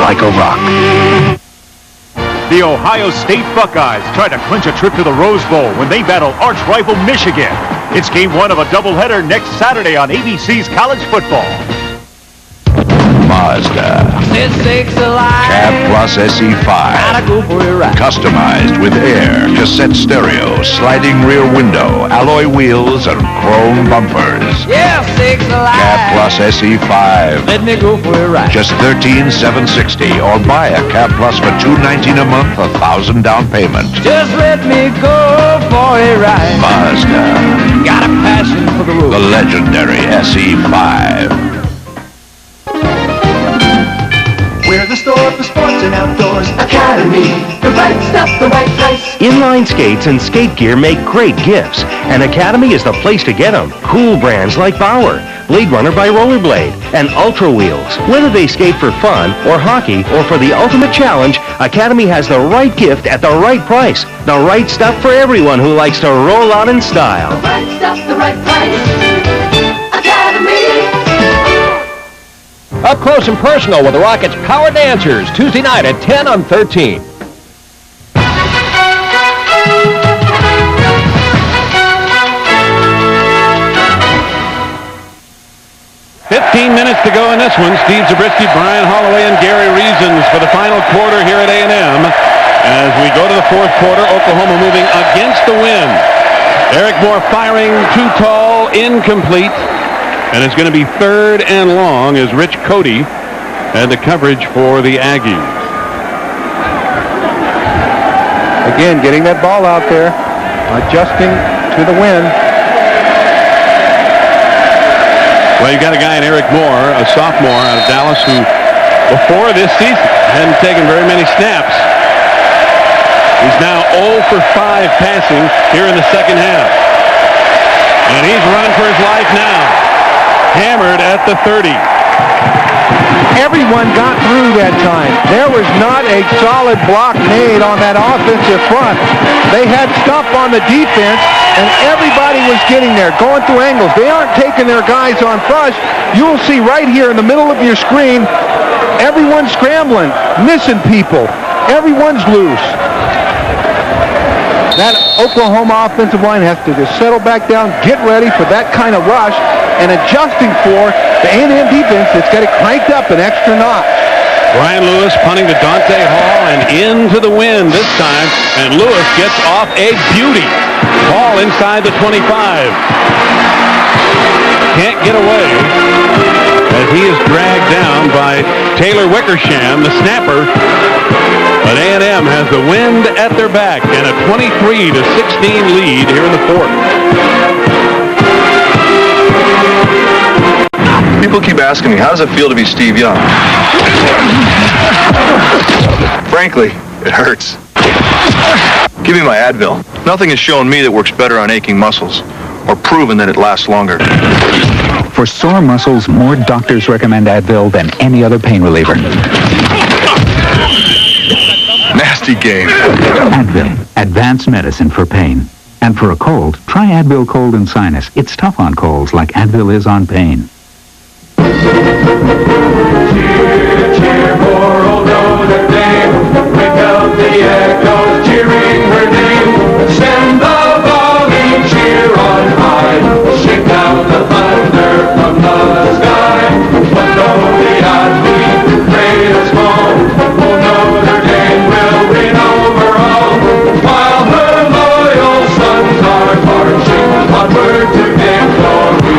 [SPEAKER 15] like a rock.
[SPEAKER 10] The Ohio State Buckeyes try to clinch a trip to the Rose Bowl when they battle arch rival Michigan. It's game 1 of a doubleheader next Saturday on ABC's College Football.
[SPEAKER 20] Mazda. Cab Plus SE5. Customized with air, cassette stereo, sliding rear window, alloy wheels, and chrome bumpers. Cab Plus SE5.
[SPEAKER 13] Let me go for a ride.
[SPEAKER 20] Just $13,760, or buy a Cab Plus for $219 a month, $1,000 down payment.
[SPEAKER 13] Just let me go for a ride.
[SPEAKER 20] Mazda.
[SPEAKER 13] Got a passion for the road.
[SPEAKER 20] The legendary SE5.
[SPEAKER 13] We're the store for sports and outdoors. Academy. The right stuff, the right price.
[SPEAKER 27] Inline skates and skate gear make great gifts, and Academy is the place to get them. Cool brands like Bauer, Blade Runner by Rollerblade, and Ultra Wheels. Whether they skate for fun, or hockey, or for the ultimate challenge, Academy has the right gift at the right price. The right stuff for everyone who likes to roll out in style.
[SPEAKER 13] The right stuff, the right price. Academy.
[SPEAKER 17] Up close and personal with the Rockets' Power Dancers, Tuesday night at 10 on 13.
[SPEAKER 1] 15 minutes to go in this one. Steve Zabriskie, Brian Holloway, and Gary Reasons for the final quarter here at A&M. As we go to the fourth quarter, Oklahoma moving against the wind. Eric Moore firing too tall, incomplete. And it's going to be 3rd and long as Rich Cody had the coverage for the Aggies.
[SPEAKER 2] Again, getting that ball out there, adjusting to the wind.
[SPEAKER 1] Well, you got a guy in Eric Moore, a sophomore out of Dallas, who before this season hadn't taken very many snaps. He's now 0 for 5 passing here in the second half. And he's running for his life now. Hammered at the 30.
[SPEAKER 2] Everyone got through that time. There was not a solid block made on that offensive front. They had stuff on the defense, and everybody was getting there, going through angles. They aren't taking their guys on flush. You'll see right here in the middle of your screen, everyone's scrambling, missing people. Everyone's loose. That Oklahoma offensive line has to just settle back down, get ready for that kind of rush, and adjusting for the A&M defense that's got it cranked up an extra notch.
[SPEAKER 1] Brian Lewis punting to Dante Hall and into the wind this time, and Lewis gets off a beauty. Ball inside the 25. Can't get away as he is dragged down by Taylor Wickersham, the snapper. But A&M has the wind at their back and a 23-16 lead here in the fourth.
[SPEAKER 19] People keep asking me, how does it feel to be Steve Young? Frankly, it hurts. Give me my Advil. Nothing has shown me that works better on aching muscles, or proven that it lasts longer.
[SPEAKER 5] For sore muscles, more doctors recommend Advil than any other pain reliever.
[SPEAKER 19] Nasty game.
[SPEAKER 5] Advil, advanced medicine for pain. And for a cold, try Advil Cold and Sinus. It's tough on colds like Advil is on pain.
[SPEAKER 13] Cheer, cheer for old Notre Dame. Wake up the echoes cheering her name. Send the volley cheer on high. Shake out the thunder from the sky. What though the odds be great or small? Old Notre Dame will win overall. While her loyal sons are marching onward to victory.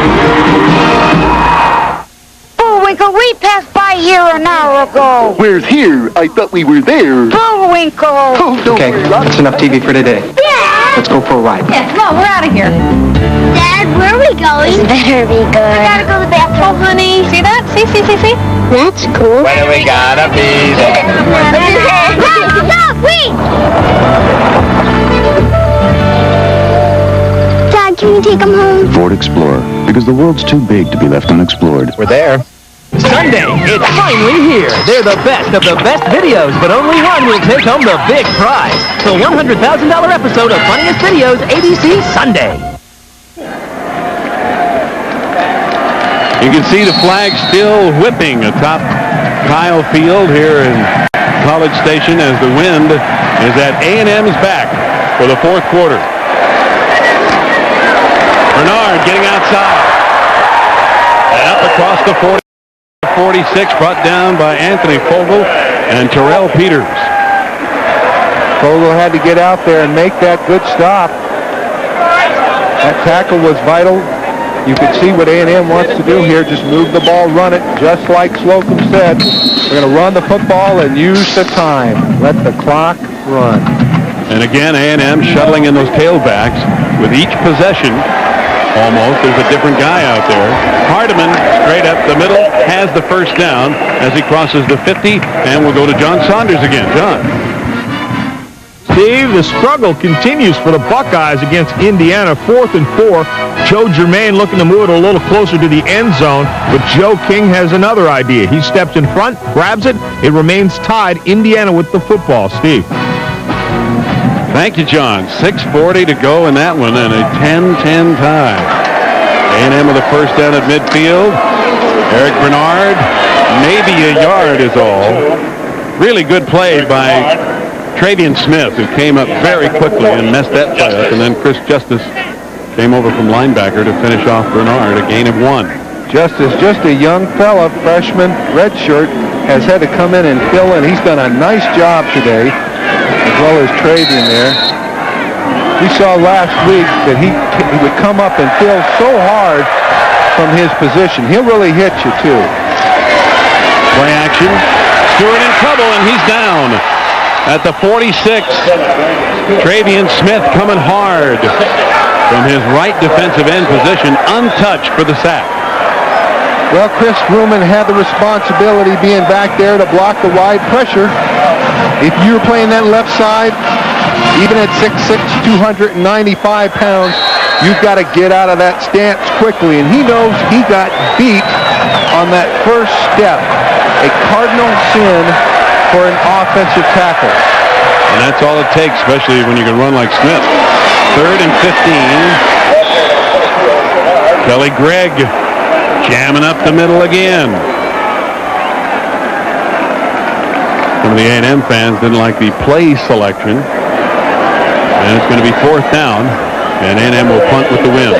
[SPEAKER 22] We passed by here an hour ago.
[SPEAKER 7] Where's here? I thought we were there.
[SPEAKER 22] Bullwinkle.
[SPEAKER 7] Oh, don't
[SPEAKER 4] Okay,
[SPEAKER 7] worry about it.
[SPEAKER 4] that's enough TV for today.
[SPEAKER 22] Yeah.
[SPEAKER 4] Let's go for a ride.
[SPEAKER 22] Yeah, come on, we're out of here. Dad, where are we going? This better be good. I gotta go to the bathroom. Oh, honey. See that? See? That's cool.
[SPEAKER 19] When we gotta be there.
[SPEAKER 22] Stop, wait! Dad, can we take him home?
[SPEAKER 9] Ford Explorer, because the world's too big to be left unexplored.
[SPEAKER 17] We're there. Sunday, it's finally here. They're the best of the best videos, but only one will take home the big prize. The $100,000 episode of Funniest Videos, ABC Sunday.
[SPEAKER 1] You can see the flag still whipping atop Kyle Field here in College Station as the wind is at A&M's back for the fourth quarter. Bernard getting outside and up across the 40. 46 brought down by Anthony Fogle and Terrell Peters.
[SPEAKER 16] Fogle had to get out there and make that good stop. That tackle was vital. You can see what A&M wants to do here. Just move the ball, run it, just like Slocum said. We're going to run the football and use the time. Let the clock run.
[SPEAKER 1] And again, A&M shuttling in those tailbacks with each possession. Almost. There's a different guy out there. Hardiman, straight up the middle, has the first down as he crosses the 50, and we'll go to John Saunders again. John.
[SPEAKER 6] Steve, the struggle continues for the Buckeyes against Indiana. 4th and 4. Joe Germain looking to move it a little closer to the end zone, but Joe King has another idea. He steps in front, grabs it. It remains tied. Indiana with the football. Steve.
[SPEAKER 1] Thank you, John. 6:40 to go in that one, and a 10-10 tie. A&M with a first down at midfield. Eric Bernard, maybe a yard is all. Really good play by Travian Smith, who came up very quickly and messed that play up, and then Chris Justice came over from linebacker to finish off Bernard, a gain of 1.
[SPEAKER 16] Justice, just a young fella, freshman, redshirt, has had to come in and fill in. He's done a nice job today, as well as Travian there. We saw last week that he would come up and fill so hard from his position. He'll really hit you, too.
[SPEAKER 1] Play action. Stewart in trouble, and he's down. At the 46, Travian Smith coming hard from his right defensive end position, untouched for the sack.
[SPEAKER 16] Well, Chris Ruman had the responsibility being back there to block the wide pressure. If you're playing that left side, even at 6'6", 295 pounds, you've got to get out of that stance quickly. And he knows he got beat on that first step. A cardinal sin for an offensive tackle.
[SPEAKER 1] And that's all it takes, especially when you can run like Smith. 3rd and 15. Kelly Gregg jamming up the middle again. Some of the A&M fans didn't like the play selection. And it's going to be 4th down, and A&M will punt with the win.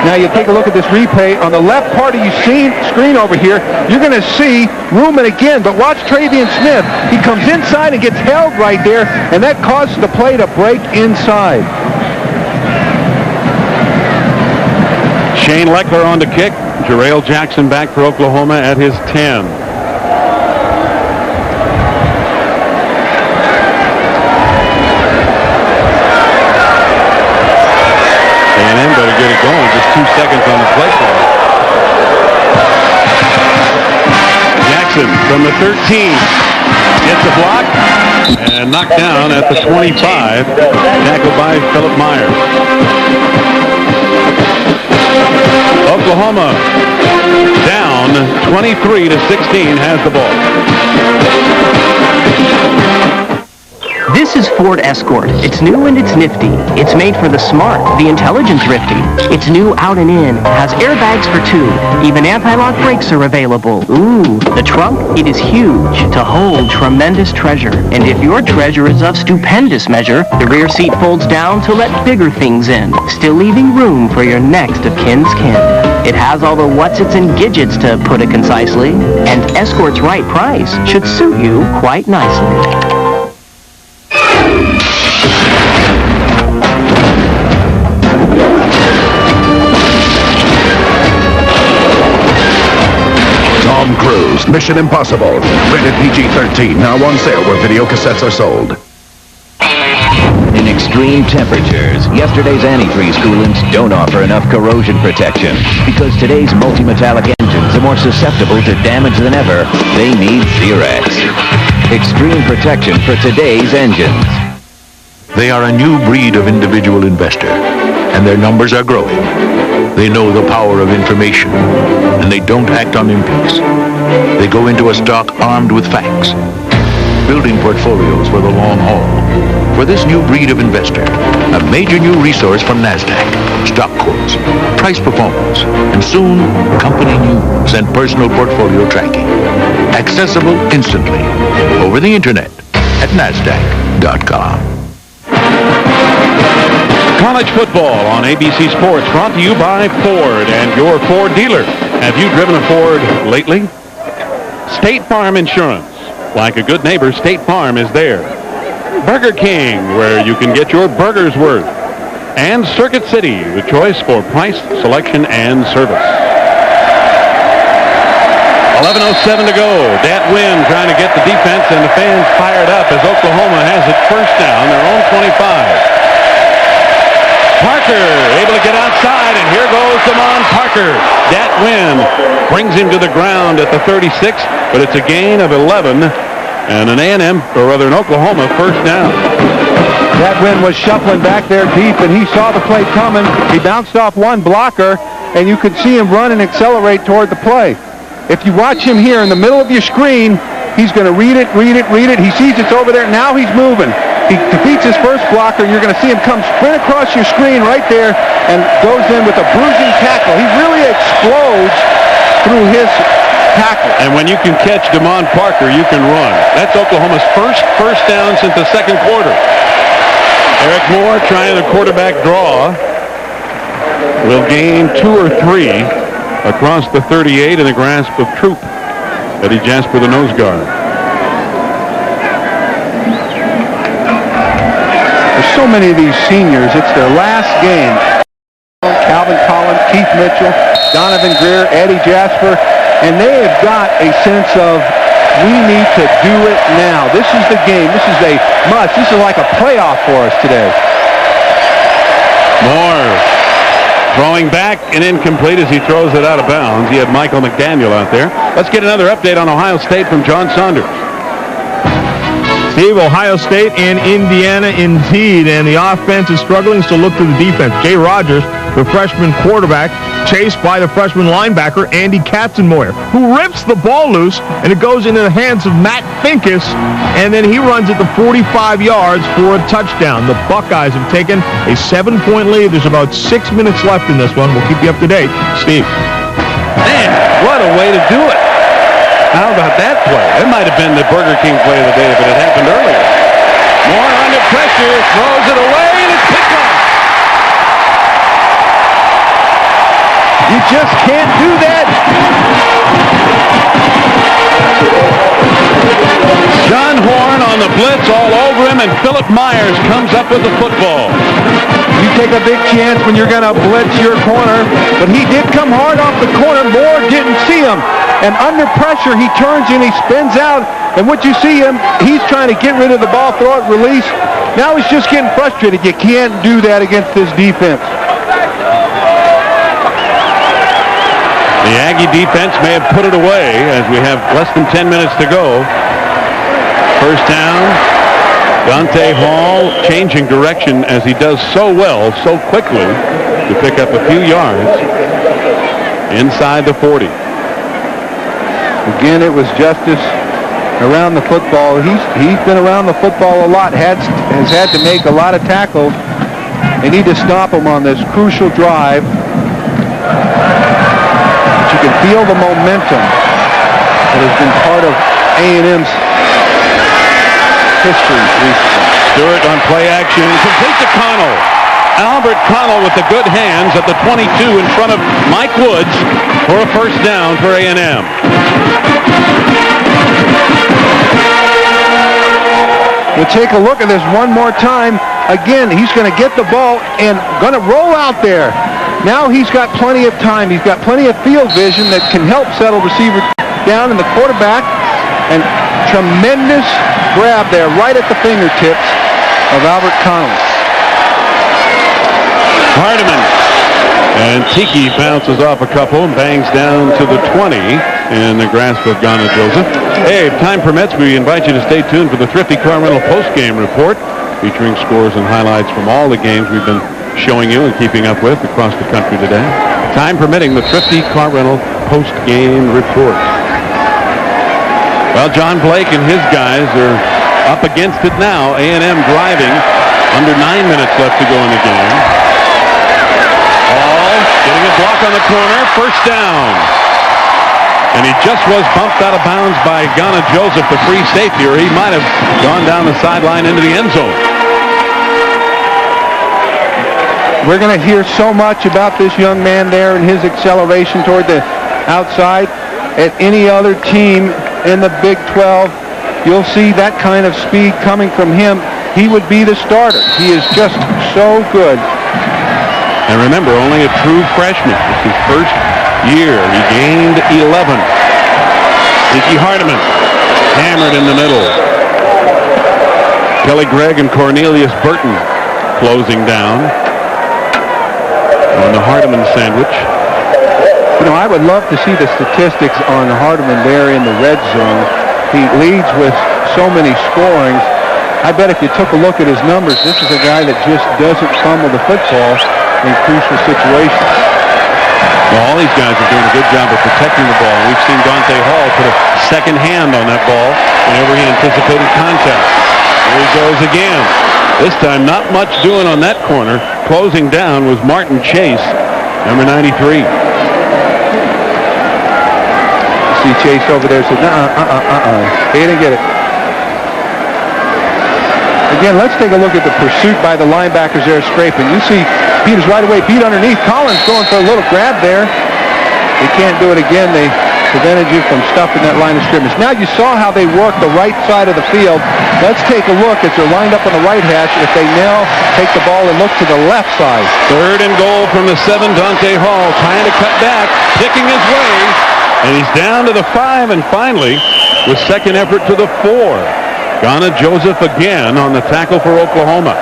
[SPEAKER 16] Now you take a look at this replay. On the left part of your screen over here, you're going to see Ruman again, but watch Travian Smith. He comes inside and gets held right there, and that causes the play to break inside.
[SPEAKER 1] Shane Leckler on to kick. Jarrell Jackson back for Oklahoma at his 10. A&M better get it going. Just 2 seconds on the play clock. Jackson from the 13 gets a block and knocked down at the 25. Tackled by Philip Myers. Oklahoma down 23-16, has the ball.
[SPEAKER 17] This is Ford Escort. It's new and it's nifty. It's made for the smart, the intelligent thrifty. It's new out and in, has airbags for 2. Even anti-lock brakes are available. Ooh, the trunk, it is huge to hold tremendous treasure. And if your treasure is of stupendous measure, the rear seat folds down to let bigger things in, still leaving room for your next of kin's kin. It has all the whatsits and gidgets, to put it concisely, and Escort's right price should suit you quite nicely.
[SPEAKER 11] Tom Cruise, Mission Impossible. Rated PG-13, now on sale where video cassettes are sold.
[SPEAKER 18] In extreme temperatures, yesterday's antifreeze coolants don't offer enough corrosion protection. Because today's multi-metallic engines are more susceptible to damage than ever, they need Zerex. Extreme protection for today's engines.
[SPEAKER 21] They are a new breed of individual investor, and their numbers are growing. They know the power of information, and they don't act on impulse. They go into a stock armed with facts, building portfolios for the long haul. For this new breed of investor, a major new resource from NASDAQ, stock quotes, price performance, and soon company news and personal portfolio tracking. Accessible instantly over the internet at NASDAQ.com.
[SPEAKER 1] College football on ABC Sports, brought to you by Ford and your Ford dealer. Have you driven a Ford lately? State Farm Insurance. Like a good neighbor, State Farm is there. Burger King, where you can get your burger's worth. And Circuit City, the choice for price, selection, and service. 11:07 to go. Dat Wynn trying to get the defense and the fans fired up as Oklahoma has it first down, their own 25. Parker able to get outside, and here goes Damon Parker. Dat Wynn brings him to the ground at the 36, but it's a gain of 11 and an A&M, or rather an Oklahoma first down.
[SPEAKER 16] Dat Wynn was shuffling back there deep, and he saw the play coming. He bounced off one blocker, and you could see him run and accelerate toward the play. If you watch him here in the middle of your screen, he's going to read it. He sees it's over there. Now he's moving. He defeats his first blocker, and you're going to see him come sprint across your screen right there and goes in with a bruising tackle. He really explodes through his tackle.
[SPEAKER 1] And when you can catch Damon Parker, you can run. That's Oklahoma's first down since the second quarter. Eric Moore trying the quarterback draw. Will gain 2 or 3 across the 38 in the grasp of Troop. Eddie Jasper, the nose guard.
[SPEAKER 16] There's so many of these seniors. It's their last game. Calvin Collins, Keith Mitchell, Donovan Greer, Eddie Jasper, and they have got a sense of, we need to do it now. This is the game. This is a must. This is like a playoff for us today.
[SPEAKER 1] Moore throwing back and incomplete as he throws it out of bounds. He had Michael McDaniel out there. Let's get another update on Ohio State from John Saunders.
[SPEAKER 6] Steve, Ohio State and Indiana indeed, and the offense is struggling, so look to the defense. Jay Rogers, the freshman quarterback, chased by the freshman linebacker, Andy Katzenmoyer, who rips the ball loose, and it goes into the hands of Matt Finkus, and then he runs it to 45 yards for a touchdown. The Buckeyes have taken a 7-point lead. There's about 6 minutes left in this one. We'll keep you up to date. Steve.
[SPEAKER 1] Man, what a way to do it. How about that play? It might have been the Burger King play of the day if it had happened earlier. Moore under pressure, throws it away, and it's picked off.
[SPEAKER 16] You just can't do that.
[SPEAKER 1] John Horn on the blitz all over him, and Philip Myers comes up with the football.
[SPEAKER 16] You take a big chance when you're going to blitz your corner, but he did come hard off the corner. Moore didn't see him. And under pressure, he turns and he spins out. And what you see him, he's trying to get rid of the ball, throw it, release. Now he's just getting frustrated. You can't do that against this defense.
[SPEAKER 1] The Aggie defense may have put it away as we have less than 10 minutes to go. First down. Dante Hall changing direction as he does so well, so quickly, to pick up a few yards inside the 40.
[SPEAKER 16] Again, it was Justice around the football. He's been around the football a lot, has had to make a lot of tackles. They need to stop him on this crucial drive. But you can feel the momentum that has been part of A&M's history recently.
[SPEAKER 1] Stewart on play action, complete to Connell. Albert Connell with the good hands at the 22 in front of Mike Woods for a first down for A&M.
[SPEAKER 16] We'll take a look at this one more time. Again, he's going to get the ball and going to roll out there. Now he's got plenty of time. He's got plenty of field vision that can help settle receiver down in the quarterback. And tremendous grab there right at the fingertips of Albert Connell.
[SPEAKER 1] Hardiman. And Tiki bounces off a couple and bangs down to the 20 in the grasp of Ghana Joseph. Hey, if time permits, we invite you to stay tuned for the Thrifty Car Rental post-game report featuring scores and highlights from all the games we've been showing you and keeping up with across the country today. Time permitting, the Thrifty Car Rental post-game report. Well, John Blake and his guys are up against it now. A&M driving, under 9 minutes left to go in the game. Ball getting a block on the corner, first down. And he just was bumped out of bounds by Ghana Joseph, the free safety, or he might have gone down the sideline into the end zone.
[SPEAKER 16] We're going to hear so much about this young man there and his acceleration toward the outside. At any other team, in the Big 12. You'll see that kind of speed coming from him. He would be the starter. He is just so good.
[SPEAKER 1] And remember, only a true freshman. It's his first year. He gained 11. Dickey Hardiman hammered in the middle. Kelly Gregg and Cornelius Burton closing down on the Hardiman sandwich.
[SPEAKER 16] You know, I would love to see the statistics on Hardiman there in the red zone. He leads with so many scorings. I bet if you took a look at his numbers, this is a guy that just doesn't fumble the football in crucial situations.
[SPEAKER 1] Well, all these guys are doing a good job of protecting the ball. We've seen Dante Hall put a second hand on that ball whenever he anticipated contact. There he goes again. This time, not much doing on that corner. Closing down was Martin Chase, number 93.
[SPEAKER 16] See Chase over there said, he didn't get it. Again, let's take a look at the pursuit by the linebackers there scraping. You see Peters right away beat underneath. Collins going for a little grab there. They can't do it again. They prevented you from stuffing that line of scrimmage. Now you saw how they work the right side of the field. Let's take a look as they're lined up on the right hash. If they now take the ball and look to the left side.
[SPEAKER 1] 3rd and goal from the 7, Dante Hall trying to cut back, picking his way, and he's down to the 5, and finally, with second effort to the 4. Ghana Joseph again on the tackle for Oklahoma.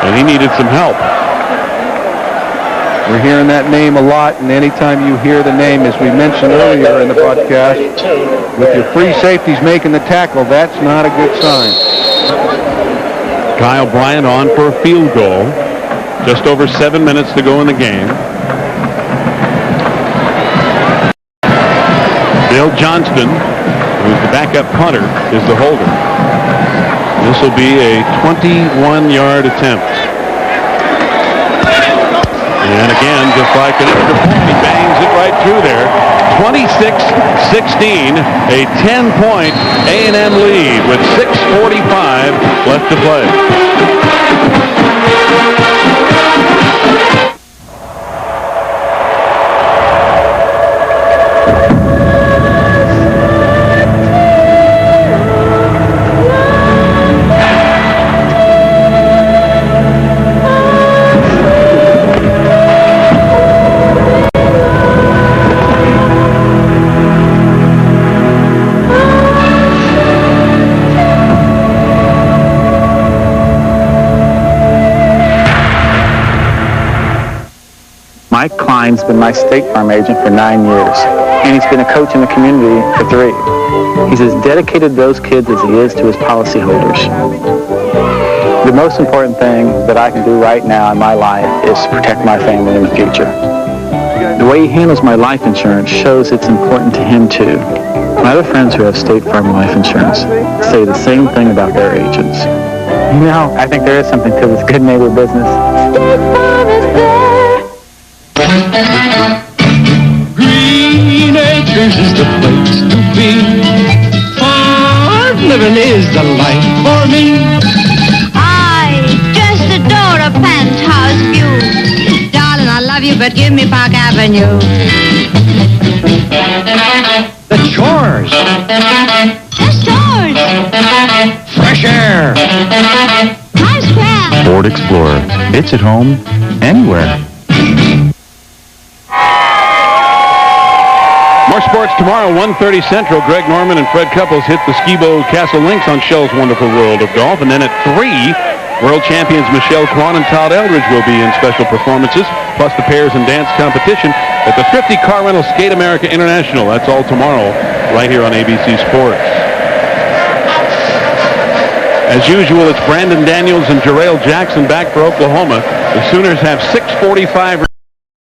[SPEAKER 1] And he needed some help.
[SPEAKER 16] We're hearing that name a lot, and anytime you hear the name, as we mentioned earlier in the broadcast, with your free safeties making the tackle, that's not a good sign.
[SPEAKER 1] Kyle Bryant on for a field goal. Just over 7 minutes to go in the game. Bill Johnston, who's the backup punter, is the holder. This will be a 21-yard attempt. And again, just like an extra point, he bangs it right through there. 26-16, a 10-point A&M lead with 6:45 left to play.
[SPEAKER 8] Mike Klein's been my State Farm agent for 9 years, and he's been a coach in the community for 3. He's as dedicated to those kids as he is to his policyholders. The most important thing that I can do right now in my life is to protect my family in the future. The way he handles my life insurance shows it's important to him too. My other friends who have State Farm life insurance say the same thing about their agents. You know, I think there is something to this good neighbor business. State Farm is there.
[SPEAKER 13] Green Acres is the place to be. Farm living is the life for me.
[SPEAKER 22] I just adore a penthouse view. Darling, I love you, but give me Park Avenue.
[SPEAKER 13] The chores.
[SPEAKER 22] The stores.
[SPEAKER 13] Fresh air.
[SPEAKER 22] Times Square.
[SPEAKER 27] Ford Explorer. It's at home anywhere.
[SPEAKER 1] More sports tomorrow, 1:30 Central. Greg Norman and Fred Couples hit the Skibo Castle Links on Shell's Wonderful World of Golf. And then at 3, world champions Michelle Kwan and Todd Eldridge will be in special performances, plus the pairs and dance competition at the Thrifty Car Rental Skate America International. That's all tomorrow, right here on ABC Sports. As usual, it's Brandon Daniels and Jarrell Jackson back for Oklahoma. The Sooners have 6:45.